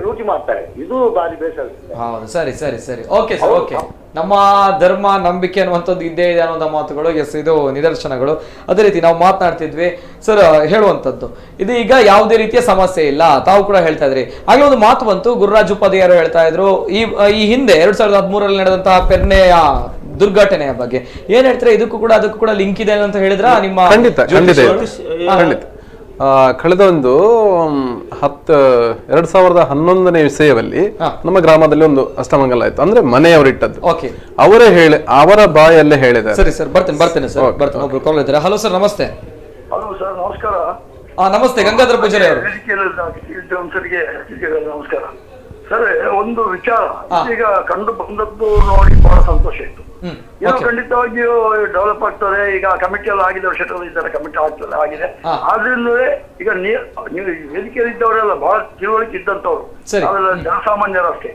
ಲೂಟಿ ಮಾಡ್ತಾರೆ, ಇದು ಬಾರಿ ಬೇಸರ. ಹೌದು, ಸರಿ ಸರಿ ಸರಿ, ಓಕೆ ಸರ್, ಓಕೆ. ನಮ್ಮ ಧರ್ಮ ನಂಬಿಕೆ ಅನ್ನುವಂಥದ್ದು ಇದ್ದೇ ಇದೆ ಅನ್ನೋದ ಮಾತುಗಳು, ಎಸ್, ಇದು ನಿದರ್ಶನಗಳು. ಅದೇ ರೀತಿ ನಾವು ಮಾತನಾಡ್ತಿದ್ವಿ ಸರ್, ಹೇಳುವಂಥದ್ದು ಇದು ಈಗ ಯಾವುದೇ ರೀತಿಯ ಸಮಸ್ಯೆ ಇಲ್ಲ, ತಾವು ಕೂಡ ಹೇಳ್ತಾ ಇದ್ರಿ. ಹಾಗೆ ಒಂದು ಮಾತು ಬಂತು, ಗುರುರಾಜ್ ಉಪಾಧ್ಯಾಯರು ಹೇಳ್ತಾ ಇದ್ರು ಈ ಹಿಂದೆ 2013 ನಡೆದಂತಹ ಪೆರ್ನೆಯ ದುರ್ಘಟನೆಯ ಬಗ್ಗೆ ಏನ್ ಹೇಳ್ತಾರೆ, ಇದಕ್ಕೂ ಕೂಡ ಅದಕ್ಕೂ ಕೂಡ ಲಿಂಕ್ ಇದೆ ಅಂತ ಹೇಳಿದ್ರ ನಿಮ್ಮ? ಖಂಡಿತ ಕಳೆದ ಒಂದು 2011ನೇ ವಿಷಯದಲ್ಲಿ ನಮ್ಮ ಗ್ರಾಮದಲ್ಲಿ ಒಂದು ಅಷ್ಟಮಂಗಲ ಆಯ್ತು. ಅಂದ್ರೆ ಮನೆಯವರಿಟ್ಟದ್ದು, ಅವರೇ ಅವರ ಬಾಯಲ್ಲೇ ಹೇಳಿದ್ದಾರೆ. ಸರಿ ಸರ್, ಬರ್ತೇನೆ ಸರ್, ಬರ್ತೇನೆ. ಒಬ್ರು ಕಾಲ್ ಇದ್ದಾರೆ. ಹಲೋ ಸರ್, ನಮಸ್ತೆ. ಹಲೋ ಸರ್, ನಮಸ್ಕಾರ. ನಮಸ್ತೆ, ಗಂಗಾಧರ ಪೂಜಾರಿ ಅವರು. ನಮಸ್ಕಾರ ಸರ್. ಒಂದು ವಿಚಾರ ಈಗ ಕಂಡು ಬಂದದ್ದು ನೋಡಿ ಬಹಳ ಸಂತೋಷ ಇತ್ತು. ಇದು ಖಂಡಿತವಾಗಿಯೂ ಡೆವಲಪ್ ಆಗ್ತದೆ. ಈಗ ಕಮಿಟಿ ಎಲ್ಲ ಆಗಿದೆ, ವರ್ಷಗಳಲ್ಲಿ ಇದ್ದಾರೆ, ಕಮಿಟಿ ಆಗ್ತದೆ, ಆಗಿದೆ. ಆದ್ರಿಂದಲೇ ಈಗ ನೀವು ವೇದಿಕೆಯಲ್ಲಿದ್ದವರೆಲ್ಲ ಬಹಳ ತಿಳುವಳಿಕೆ ಇದ್ದಂತವ್ರು, ಅವೆಲ್ಲ ಜನಸಾಮಾನ್ಯರಷ್ಟೇ.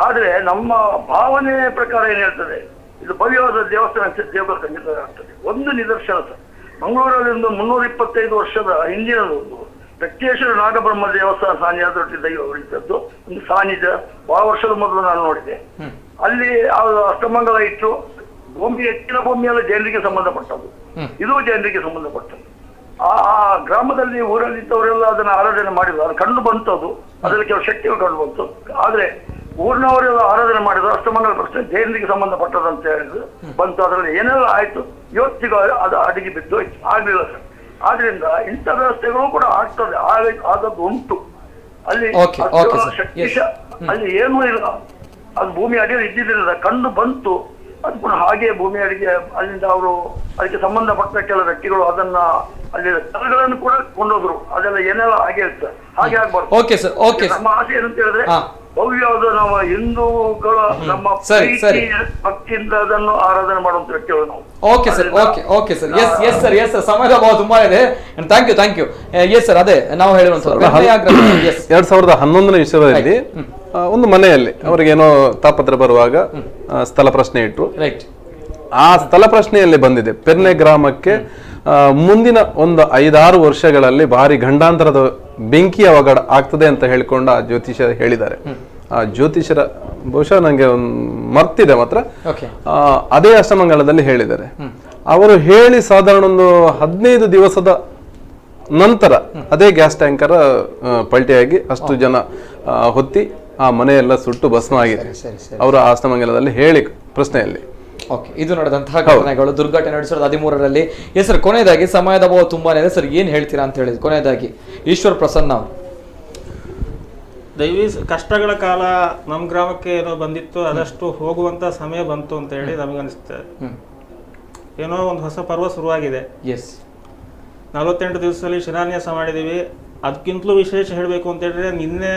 ಆದ್ರೆ ನಮ್ಮ ಭಾವನೆ ಪ್ರಕಾರ ಏನ್ ಹೇಳ್ತದೆ, ಇದು ಭವ್ಯವಾದ ದೇವಸ್ಥಾನ ದೇವರ ಖಂಡಿತ ಆಗ್ತದೆ. ಒಂದು ನಿದರ್ಶನ ಸರ್, ಮಂಗಳೂರಲ್ಲಿ ಒಂದು 325 ವರ್ಷದ ಹಿಂದಿನದೊಂದು ಬೆಟ್ಟೇಶ್ವರ ನಾಗಬ್ರಹ್ಮ ದೇವಸ್ಥಾನ ಸಾನ್ನಿಧ್ಯ ದೈವ ಉಳಿದದ್ದು ಒಂದು ಸಾನ್ನಿಧ್ಯ ಬಹಳ ವರ್ಷದ ಮೊದಲು ನಾನು ನೋಡಿದೆ. ಅಲ್ಲಿ ಅಷ್ಟಮಂಗಲ ಇಟ್ಟು ಭೂಮಿ, ಹೆಚ್ಚಿನ ಭೂಮಿಯೆಲ್ಲ ಜೈನರಿಗೆ ಸಂಬಂಧಪಟ್ಟದ್ದು, ಇದು ಜೈನರಿಗೆ ಸಂಬಂಧಪಟ್ಟದ್ದು. ಆ ಗ್ರಾಮದಲ್ಲಿ ಊರಲ್ಲಿ ಇದ್ದವರೆಲ್ಲ ಅದನ್ನ ಆರಾಧನೆ ಮಾಡಿದ್ರು, ಅದು ಕಂಡು ಬಂತದ್ದು, ಅದರಲ್ಲಿ ಕೆಲವು ಶಕ್ತಿಗಳು ಕಂಡು ಬಂತು. ಆದ್ರೆ ಊರಿನವರೆಲ್ಲ ಆರಾಧನೆ ಮಾಡಿದ್ರು, ಅಷ್ಟಮಂಗಲ ಪ್ರಶ್ನೆ ಜೈನರಿಗೆ ಸಂಬಂಧಪಟ್ಟದ್ದು ಅಂತ ಹೇಳಿದ್ರು ಬಂತು. ಅದರಲ್ಲಿ ಏನೆಲ್ಲ ಆಯ್ತು, ಇವತ್ತಿಗೂ ಅದು ಅಡಿಗೆ ಬಿದ್ದು ಆಗ್ಲಿಲ್ಲ ಸರ್. ಆದ್ರಿಂದ ಇಂಥ ವ್ಯವಸ್ಥೆಗಳು ಕೂಡ ಆಗ್ತದೆ, ಆದದ್ದು ಉಂಟು. ಅಲ್ಲಿ ಅಲ್ಲಿ ಏನೂ ಇಲ್ಲ, ಅದು ಭೂಮಿ ಅಡಿಯಲ್ಲಿ ಇದ್ದಿದ್ದಿಲ್ಲ, ಕಂಡು ಬಂತು. ಅದು ಪುನಃ ಹಾಗೆ ಭೂಮಿ ಅಡಿಗೆ ಅಲ್ಲಿಂದ ಅವರು ಅದಕ್ಕೆ ಸಂಬಂಧಪಟ್ಟ ಕೆಲ ವ್ಯಕ್ತಿಗಳು ಅದನ್ನ ಅಲ್ಲಿ ಸ್ಥಳಗಳನ್ನು ಕೂಡ ಕೊಂಡೋದ್ರು. ಅದೆಲ್ಲ ಏನೆಲ್ಲ ಹಾಗೆ ಇರ್ತದೆ, ಹಾಗೆ ಆಗ್ಬಾರ್ದು. ನಮ್ಮ ಆಸೆ ಏನಂತ ಹೇಳಿದ್ರೆ ಭವ್ಯವಾದ ನಮ್ಮ ಹಿಂದೂಗಳ ನಮ್ಮ ಭಕ್ತಿಯಿಂದ ಅದನ್ನು ಆರಾಧನೆ ಮಾಡುವಂತ ವ್ಯಕ್ತಿಗಳು ನಾವು. Okay sir, okay sir, yes sir, yes sir, ಸಮಯದ ಅಭಾವ ತುಂಬಾ ಇದೆ. Thank you. ಎಸ್ ಸರ್, ಅದೇ ನಾವು ಹೇಳುವಂಥದ್ದು 2011ನೇ ವಿಷಯದಲ್ಲಿ ಒಂದು ಮನೆಯಲ್ಲಿ ಅವರಿಗೇನೋ ತಾಪತ್ರ ಬರುವಾಗ ಸ್ಥಳ ಪ್ರಶ್ನೆ ಇಟ್ರು. ಆ ಸ್ಥಳ ಪ್ರಶ್ನೆಯಲ್ಲಿ ಬಂದಿದೆ ಪೆರ್ನೆ ಗ್ರಾಮಕ್ಕೆ ಮುಂದಿನ ಒಂದು 5-6 ವರ್ಷಗಳಲ್ಲಿ ಭಾರಿ ಗಂಡಾಂತರದ ಬೆಂಕಿ ಅವಘಡ ಆಗ್ತದೆ ಅಂತ ಹೇಳ್ಕೊಂಡು ಆ ಜ್ಯೋತಿಷ ಹೇಳಿದ್ದಾರೆ. ಆ ಜ್ಯೋತಿಷರ ಬಹುಶಃ ನಂಗೆ ಮರ್ತಿದೆ ಮಾತ್ರ, ಅದೇ ಅಷ್ಟಮಂಗಲದಲ್ಲಿ ಹೇಳಿದ್ದಾರೆ. ಅವರು ಹೇಳಿ ಸಾಧಾರಣ ಒಂದು 15 ದಿವಸದ ನಂತರ ಅದೇ ಗ್ಯಾಸ್ ಟ್ಯಾಂಕರ್ ಪಲ್ಟಿಯಾಗಿ ಅಷ್ಟು ಜನ ಹೊತ್ತಿ ಆ ಮನೆಯೆಲ್ಲ ಸುಟ್ಟು ಭಸ್ಮ ಆಗಿದೆ. ಅವರು ಅಷ್ಟಮಂಗಲದಲ್ಲಿ ಹೇಳಿ ಪ್ರಶ್ನೆಯಲ್ಲಿ. ಇದು ನಡೆದಂತಹ ಘಟನೆಗಳು, ದುರ್ಘಟನೆ 2013ರಲ್ಲಿ. ಎಸ್ ಸರ್, ಕೊನೆಯದಾಗಿ ಸಮಯದ ಅಭಾವ ತುಂಬಾನೇ ಇದೆ ಸರ್, ಏನ್ ಹೇಳ್ತೀರಾ ಅಂತ ಹೇಳಿದ್ರು ಕೊನೆಯದಾಗಿ ಈಶ್ವರ್ ಪ್ರಸನ್ನ ಅವರು. ದೈವಿ ಕಷ್ಟಗಳ ಕಾಲ ನಮ್ಮ ಗ್ರಾಮಕ್ಕೆ ಏನೋ ಬಂದಿತ್ತು, ಅದಷ್ಟು ಹೋಗುವಂತ ಸಮಯ ಬಂತು ಅಂತ ಹೇಳಿ ನಮಗನಿಸ್ತದೆ. ಏನೋ ಒಂದು ಹೊಸ ಪರ್ವ ಶುರುವಾಗಿದೆ. 48 ದಿವಸದಲ್ಲಿ ಶಿಲಾನ್ಯಾಸ ಮಾಡಿದೀವಿ. ಅದಕ್ಕಿಂತಲೂ ವಿಶೇಷ ಹೇಳಬೇಕು ಅಂತ ಹೇಳಿದ್ರೆ, ನಿನ್ನೆ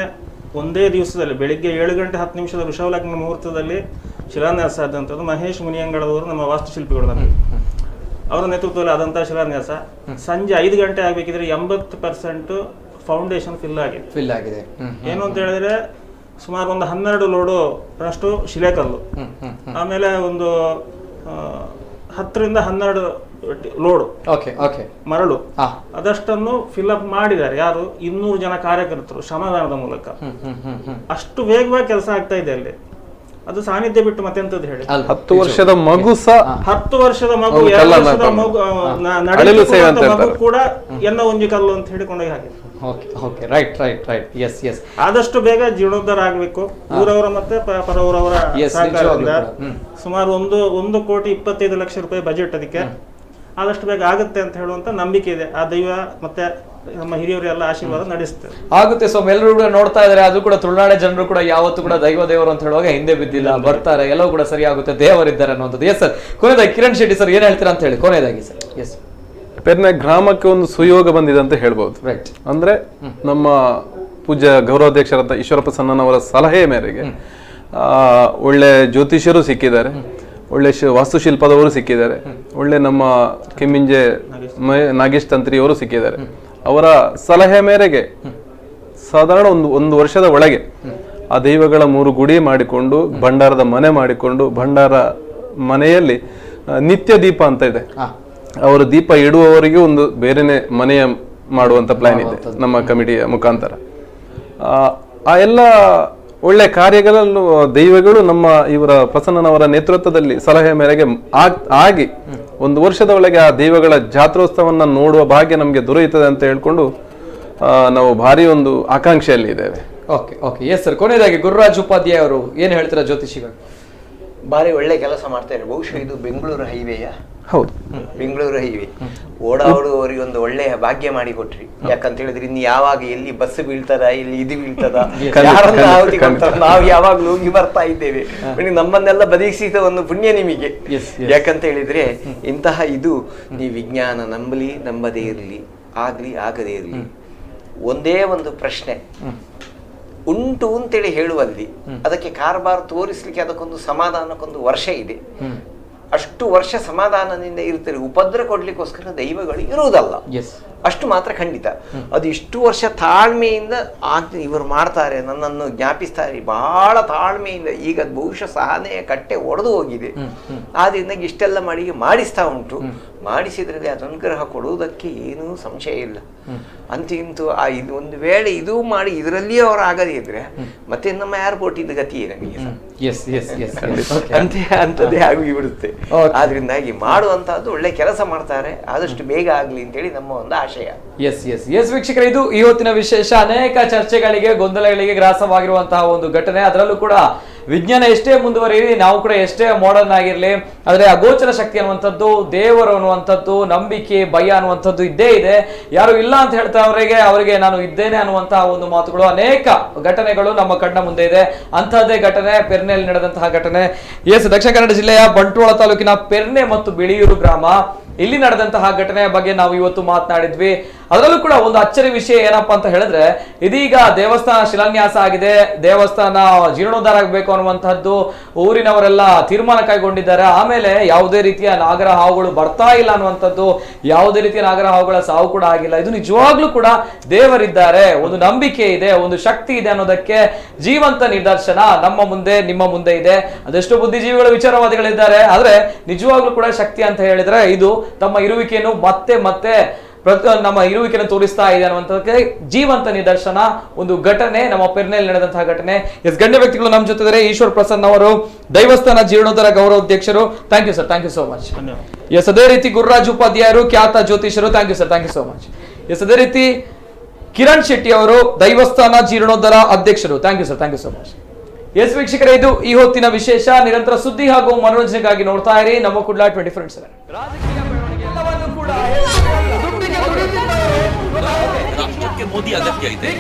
ಒಂದೇ ದಿವಸದಲ್ಲಿ ಬೆಳಿಗ್ಗೆ 7 ಗಂಟೆ 10 ನಿಮಿಷದ ವೃಷಭಲಗ್ನ ಮುಹೂರ್ತದಲ್ಲಿ ಶಿಲಾನ್ಯಾಸ ಆದಂಥದ್ದು. ಮಹೇಶ್ ಮುನಿಯಂಗಳವರು ನಮ್ಮ ವಾಸ್ತುಶಿಲ್ಪಿಗಳು, ನಮಗೆ ಅವರ ನೇತೃತ್ವದಲ್ಲಿ ಆದಂತಹ ಶಿಲಾನ್ಯಾಸ. ಸಂಜೆ 5 ಗಂಟೆ ಆಗಬೇಕಿದ್ರೆ 80% ಫೌಂಡೇಶನ್ ಫಿಲ್ ಆಗಿದೆ. ಏನು ಅಂತ ಹೇಳಿದ್ರೆ ಸುಮಾರು ಒಂದು 12 ಲೋಡು ಅಷ್ಟು ಶಿಲೆಕಲ್ಲು, ಆಮೇಲೆ ಒಂದು 10 ರಿಂದ 12 ಲೋಡು ಮರಳು, ಅದಷ್ಟನ್ನು ಫಿಲ್ ಅಪ್ ಮಾಡಿದ್ದಾರೆ. ಯಾರು? 200 ಜನ ಕಾರ್ಯಕರ್ತರು ಶ್ರಮದಾನದ ಮೂಲಕ. ಅಷ್ಟು ವೇಗವಾಗಿ ಕೆಲಸ ಆಗ್ತಾ ಇದೆ ಅಲ್ಲಿ. ಅದು ಸಾನ್ನಿಧ್ಯ ಬಿಟ್ಟು ಮತ್ತೆಂತದ್ದು ಹೇಳಿ. 10 ವರ್ಷದ ಮಗು 10 ವರ್ಷದ ಮಗು 2 ವರ್ಷದ ಮಗು ಕೂಡ ಎನ್ನ ಒಂಜಿ ಕಲ್ಲು ಅಂತ ಹೇಳಿಕೊಂಡೋಗಿ ಹಾಗೆ. ಆದಷ್ಟು ಬೇಗ ಜೀರ್ಣೋದ್ಧಾರ ಆಗ್ಬೇಕು. ಊರವರ ಮತ್ತೆ ಪರವರವರ ಸಹಕಾರದಿಂದ ಸುಮಾರು 1,25,00,000 ರೂಪಾಯಿ ಬಜೆಟ್ ಅದಕ್ಕೆ. ಆದಷ್ಟು ಬೇಗ ಆಗುತ್ತೆ ಅಂತ ಹೇಳುವಂತ ನಂಬಿಕೆ ಇದೆ. ಆ ದೈವ ಮತ್ತೆ ನಮ್ಮ ಹಿರಿಯರೆಲ್ಲ ಆಶೀರ್ವಾದ ನಡೆಸ್ತೇವೆ. ಆಗುತ್ತೆ. ಸೊ ಎಲ್ಲರೂ ಕೂಡ ನೋಡ್ತಾ ಇದಾರೆ. ಅದು ಕೂಡ ತುಳುನಾಡ ಜನರು ಕೂಡ ಯಾವತ್ತೂ ಕೂಡ ದೇವರು ಅಂತ ಹೇಳುವಾಗ ಹಿಂದೆ ಬಿದ್ದಿಲ್ಲ, ಬರ್ತಾರೆ, ಎಲ್ಲವೂ ಕೂಡ ಸರಿ ಆಗುತ್ತೆ, ದೇವರಿದ್ದಾರೆ ಅನ್ನುವಂಥದ್ದು. ಎಸ್ ಸರ್, ಕೊನೆಯದಾಗಿ ಕಿರಣ್ ಶೆಟ್ಟಿ ಸರ್ ಏನ್ ಹೇಳ್ತೀರಾ ಅಂತ ಹೇಳಿ ಕೊನೆಯದಾಗಿ ಸರ್. ಎಸ್, ಪೆರ್ನೆ ಗ್ರಾಮಕ್ಕೆ ಒಂದು ಸುಯೋಗ ಬಂದಿದೆ ಅಂತ ಹೇಳ್ಬಹುದು. ಅಂದ್ರೆ ನಮ್ಮ ಪೂಜ್ಯ ಗೌರವಾಧ್ಯಕ್ಷರಾದ ಈಶ್ವರ ಪ್ರಸನ್ನನವರ ಸಲಹೆ ಮೇರೆಗೆ ಒಳ್ಳೆ ಜ್ಯೋತಿಷ್ಯರು ಸಿಕ್ಕಿದ್ದಾರೆ, ಒಳ್ಳೆ ವಾಸ್ತುಶಿಲ್ಪದವರು ಸಿಕ್ಕಿದ್ದಾರೆ, ಒಳ್ಳೆ ನಮ್ಮ ಕೆಮ್ಮಿಂಜೆ ನಾಗೇಶ್ ತಂತ್ರಿಯವರು ಸಿಕ್ಕಿದ್ದಾರೆ. ಅವರ ಸಲಹೆ ಮೇರೆಗೆ ಸಾಧಾರಣ ಒಂದು ವರ್ಷದ ಒಳಗೆ ಆ ದೈವಗಳ 3 ಗುಡಿ ಮಾಡಿಕೊಂಡು, ಭಂಡಾರದ ಮನೆ ಮಾಡಿಕೊಂಡು, ಭಂಡಾರ ಮನೆಯಲ್ಲಿ ನಿತ್ಯ ದೀಪ ಅಂತ ಇದೆ, ಅವರು ದೀಪ ಇಡುವವರಿಗೆ ಒಂದು ಬೇರೆನೆ ಮನೆಯ ಮಾಡುವಂತ ಪ್ಲಾನ್ ಇದೆ ನಮ್ಮ ಕಮಿಟಿಯ ಮುಖಾಂತರ. ಆ ಎಲ್ಲ ಒಳ್ಳೆ ಕಾರ್ಯಗಳಲ್ಲೂ ದೈವಗಳು ನಮ್ಮ ಇವರ ಪ್ರಸನ್ನನವರ ನೇತೃತ್ವದಲ್ಲಿ ಸಲಹೆ ಮೇರೆಗೆ ಆಗಿ 1 ವರ್ಷದ ಒಳಗೆ ಆ ದೈವಗಳ ಜಾತ್ರೋತ್ಸವನ್ನ ನೋಡುವ ಭಾಗ್ಯ ನಮಗೆ ದೊರೆಯುತ್ತದೆ ಅಂತ ಹೇಳ್ಕೊಂಡು ನಾವು ಭಾರಿ ಒಂದು ಆಕಾಂಕ್ಷೆಯಲ್ಲಿ ಇದ್ದೇವೆ. Okay okay yes sir. ಕೊನೆಯದಾಗಿ ಗುರುರಾಜ್ ಉಪಾಧ್ಯಾಯ ಅವರು ಏನು ಹೇಳ್ತೀರಾ ಜ್ಯೋತಿಷಿಗಳು? ಭಾರಿ ಒಳ್ಳೆ ಕೆಲಸ ಮಾಡ್ತಾರೆ. ಬಹುಶಃ ಇದು ಬೆಂಗಳೂರು ಹೈವೇಯ. ಹೌದು, ಬೆಂಗಳೂರು ಹೈವೇ ಓಡಾಡುವವರಿಗೆ ಒಂದು ಒಳ್ಳೆಯ ಭಾಗ್ಯ ಮಾಡಿ ಕೊಟ್ರಿ. ಯಾಕಂತ ಹೇಳಿದ್ರೆ ಇನ್ನು ಯಾವಾಗ ಎಲ್ಲಿ ಬಸ್ ಬೀಳ್ತದ, ಇಲ್ಲಿ ಇದು ಬೀಳ್ತದ, ಯಾರನ್ನ ಆಹುತಿ ಕೊಡ್ತಾರ, ನಾವು ಯಾವಾಗ್ಲೂ ಹೋಗಿ ಬರ್ತಾ ಇದ್ದೇವೆ. ನಮ್ಮನ್ನೆಲ್ಲ ಬದಗಿಸಿದ ಒಂದು ಪುಣ್ಯ ನಿಮಗೆ. ಯಾಕಂತ ಹೇಳಿದ್ರೆ ಇಂತಹ ಇದು ನೀವು ವಿಜ್ಞಾನ ನಂಬಲಿ ನಂಬದೇ ಇರಲಿ, ಆಗ್ಲಿ ಆಗದೇ ಇರಲಿ, ಒಂದೇ ಒಂದು ಪ್ರಶ್ನೆ ಉಂಟು ಅಂತೇಳಿ ಹೇಳುವಲ್ಲಿ ಅದಕ್ಕೆ ಕಾರ್ಬಾರ್ ತೋರಿಸ್ಲಿಕ್ಕೆ ಅದಕ್ಕೊಂದು ಸಮಾಧಾನಕ್ಕೊಂದು ವರ್ಷ ಇದೆ. ಅಷ್ಟು ವರ್ಷ ಸಮಾಧಾನದಿಂದ ಇರ್ತಾರೆ. ಉಪದ್ರ ಕೊಡ್ಲಿಕ್ಕೋಸ್ಕರ ದೈವಗಳು ಇರುವುದಲ್ಲ, ಅಷ್ಟು ಮಾತ್ರ ಖಂಡಿತ. ಅದು ಇಷ್ಟು ವರ್ಷ ತಾಳ್ಮೆಯಿಂದ ಇವರು ಮಾಡ್ತಾರೆ, ನನ್ನನ್ನು ಜ್ಞಾಪಿಸ್ತಾರೆ ಬಹಳ ತಾಳ್ಮೆಯಿಂದ. ಈಗ ಬಹುಶಃ ಸಹನೆಯ ಕಟ್ಟೆ ಒಡೆದು ಹೋಗಿದೆ. ಆದ್ರಿಂದ ಇಷ್ಟೆಲ್ಲ ಮಾಡಿಸ್ತಾ ಉಂಟು. ಮಾಡಿಸಿದ್ರಲ್ಲಿ ಅದು ಅನುಗ್ರಹ ಕೊಡುವುದಕ್ಕೆ ಏನೂ ಸಂಶಯ ಇಲ್ಲ. ಅಂತೂ ಇಂತೂ ಇದು ಒಂದು ವೇಳೆ ಇದು ಮಾಡಿ ಇದರಲ್ಲಿಯೇ ಅವರು ಆಗದೇ ಇದ್ರೆ ಮತ್ತೆ ನಮ್ಮ ಏರ್ಪೋರ್ಟ್ ಇದ್ದ ಗತಿಯೇ ನಮಗೆ ಅಂತದೇ ಆಗಿ ಬಿಡುತ್ತೆ. ಆದ್ರಿಂದಾಗಿ ಮಾಡುವಂತಹದ್ದು ಒಳ್ಳೆ ಕೆಲಸ ಮಾಡ್ತಾರೆ, ಆದಷ್ಟು ಬೇಗ ಆಗ್ಲಿ ಅಂತೇಳಿ ನಮ್ಮ ಒಂದು ಆಶಯ. ಎಸ್ ಎಸ್ ಎಸ್ ವೀಕ್ಷಕರೇ, ಇದು ಇವತ್ತಿನ ವಿಶೇಷ. ಅನೇಕ ಚರ್ಚೆಗಳಿಗೆ ಗೊಂದಲಗಳಿಗೆ ಗ್ರಾಸವಾಗಿರುವಂತಹ ಒಂದು ಘಟನೆ. ಅದರಲ್ಲೂ ಕೂಡ ವಿಜ್ಞಾನ ಎಷ್ಟೇ ಮುಂದುವರಿಯಲಿ, ನಾವು ಕೂಡ ಎಷ್ಟೇ ಮಾಡರ್ನ್ ಆಗಿರ್ಲಿ, ಆದ್ರೆ ಅಗೋಚರ ಶಕ್ತಿ ಅನ್ನುವಂಥದ್ದು, ದೇವರು ಅನ್ನುವಂಥದ್ದು, ನಂಬಿಕೆ, ಭಯ ಅನ್ನುವಂಥದ್ದು ಇದ್ದೇ ಇದೆ. ಯಾರು ಇಲ್ಲ ಅಂತ ಹೇಳ್ತಾ ಅವರಿಗೆ ನಾನು ಇದ್ದೇನೆ ಅನ್ನುವಂತಹ ಒಂದು ಮಾತುಗಳು, ಅನೇಕ ಘಟನೆಗಳು ನಮ್ಮ ಕಣ್ಣ ಮುಂದೆ ಇದೆ. ಅಂತಹದ್ದೇ ಘಟನೆ ಪೆರ್ನೆಯಲ್ಲಿ ನಡೆದಂತಹ ಘಟನೆ. ಎಸ್, ದಕ್ಷಿಣ ಕನ್ನಡ ಜಿಲ್ಲೆಯ ಬಂಟ್ವಾಳ ತಾಲೂಕಿನ ಪೆರ್ನೆ ಮತ್ತು ಬಿಳಿಯೂರು ಗ್ರಾಮ, ಇಲ್ಲಿ ನಡೆದಂತಹ ಘಟನೆಯ ಬಗ್ಗೆ ನಾವು ಇವತ್ತು ಮಾತನಾಡಿದ್ವಿ. ಅದರಲ್ಲೂ ಕೂಡ ಒಂದು ಅಚ್ಚರಿ ವಿಷಯ ಏನಪ್ಪಾ ಅಂತ ಹೇಳಿದ್ರೆ, ಇದೀಗ ದೇವಸ್ಥಾನ ಶಿಲಾನ್ಯಾಸ ಆಗಿದೆ, ದೇವಸ್ಥಾನ ಜೀರ್ಣೋದ್ಧಾರ ಆಗಬೇಕು ಅನ್ನುವಂತಹದ್ದು ಊರಿನವರೆಲ್ಲ ತೀರ್ಮಾನ ಕೈಗೊಂಡಿದ್ದಾರೆ. ಆಮೇಲೆ ಯಾವುದೇ ರೀತಿಯ ನಾಗರ ಹಾವುಗಳು ಬರ್ತಾ ಇಲ್ಲ ಅನ್ನುವಂಥದ್ದು, ಯಾವುದೇ ರೀತಿಯ ನಾಗರ ಹಾವುಗಳ ಸಾವು ಕೂಡ ಆಗಿಲ್ಲ. ಇದು ನಿಜವಾಗ್ಲೂ ಕೂಡ ದೇವರಿದ್ದಾರೆ, ಒಂದು ನಂಬಿಕೆ ಇದೆ, ಒಂದು ಶಕ್ತಿ ಇದೆ ಅನ್ನೋದಕ್ಕೆ ಜೀವಂತ ನಿದರ್ಶನ ನಮ್ಮ ಮುಂದೆ, ನಿಮ್ಮ ಮುಂದೆ ಇದೆ. ಅದೆಷ್ಟೋ ಬುದ್ಧಿಜೀವಿಗಳ ವಿಚಾರವಾದಿಗಳಿದ್ದಾರೆ, ಆದ್ರೆ ನಿಜವಾಗ್ಲೂ ಕೂಡ ಶಕ್ತಿ ಅಂತ ಹೇಳಿದ್ರೆ ಇದು ತಮ್ಮ ಇರುವಿಕೆಯನ್ನು ಮತ್ತೆ ನಮ್ಮ ಇರುವಿಕೆಯನ್ನು ತೋರಿಸ್ತಾ ಇದೆ ಅನ್ನುವಂಥದ್ದಕ್ಕೆ ಜೀವಂತ ನಿದರ್ಶನ ಒಂದು ಘಟನೆ, ನಮ್ಮ ಪೆರ್ನೆಯಲ್ಲಿ ನಡೆದಂತಹ ಘಟನೆ. ಎಸ್, ಗಣ್ಯ ವ್ಯಕ್ತಿಗಳು ನಮ್ಮ ಜೊತೆ ಇದ್ದಾರೆ. ಈಶ್ವರ್ ಪ್ರಸನ್ನ ಅವರು, ದೈವಸ್ಥಾನ ಜೀರ್ಣೋದ್ಧಾರ ಗೌರವಾಧ್ಯಕ್ಷರು. Thank you sir, thank you so much. Yes, ಅದೇ ರೀತಿ ಗುರುರಾಜ್ ಉಪಾಧ್ಯಾಯರು, ಖ್ಯಾತ ಜ್ಯೋತಿಷರು. Thank you sir, thank you so much. Yes, ಅದೇ ರೀತಿ ಕಿರಣ್ ಶೆಟ್ಟಿ ಅವರು, ದೈವಸ್ಥಾನ ಜೀರ್ಣೋದ್ಧಾರ ಅಧ್ಯಕ್ಷರು. Thank you sir, thank you so much. Yes ವೀಕ್ಷಕರೇ, ಇದು ಈ ಹೊತ್ತಿನ ವಿಶೇಷ. ನಿರಂತರ ಸುದ್ದಿ ಹಾಗೂ ಮನೋರಂಜನೆಗಾಗಿ ನೋಡ್ತಾ ಇರಿ ನಮ್ಮ ಕುಡ್ಲ 24/7. ರಾಷ್ಟ್ರಕ್ಕೆ ಮೋದಿ ಅಗತ್ಯ ಇದೆ.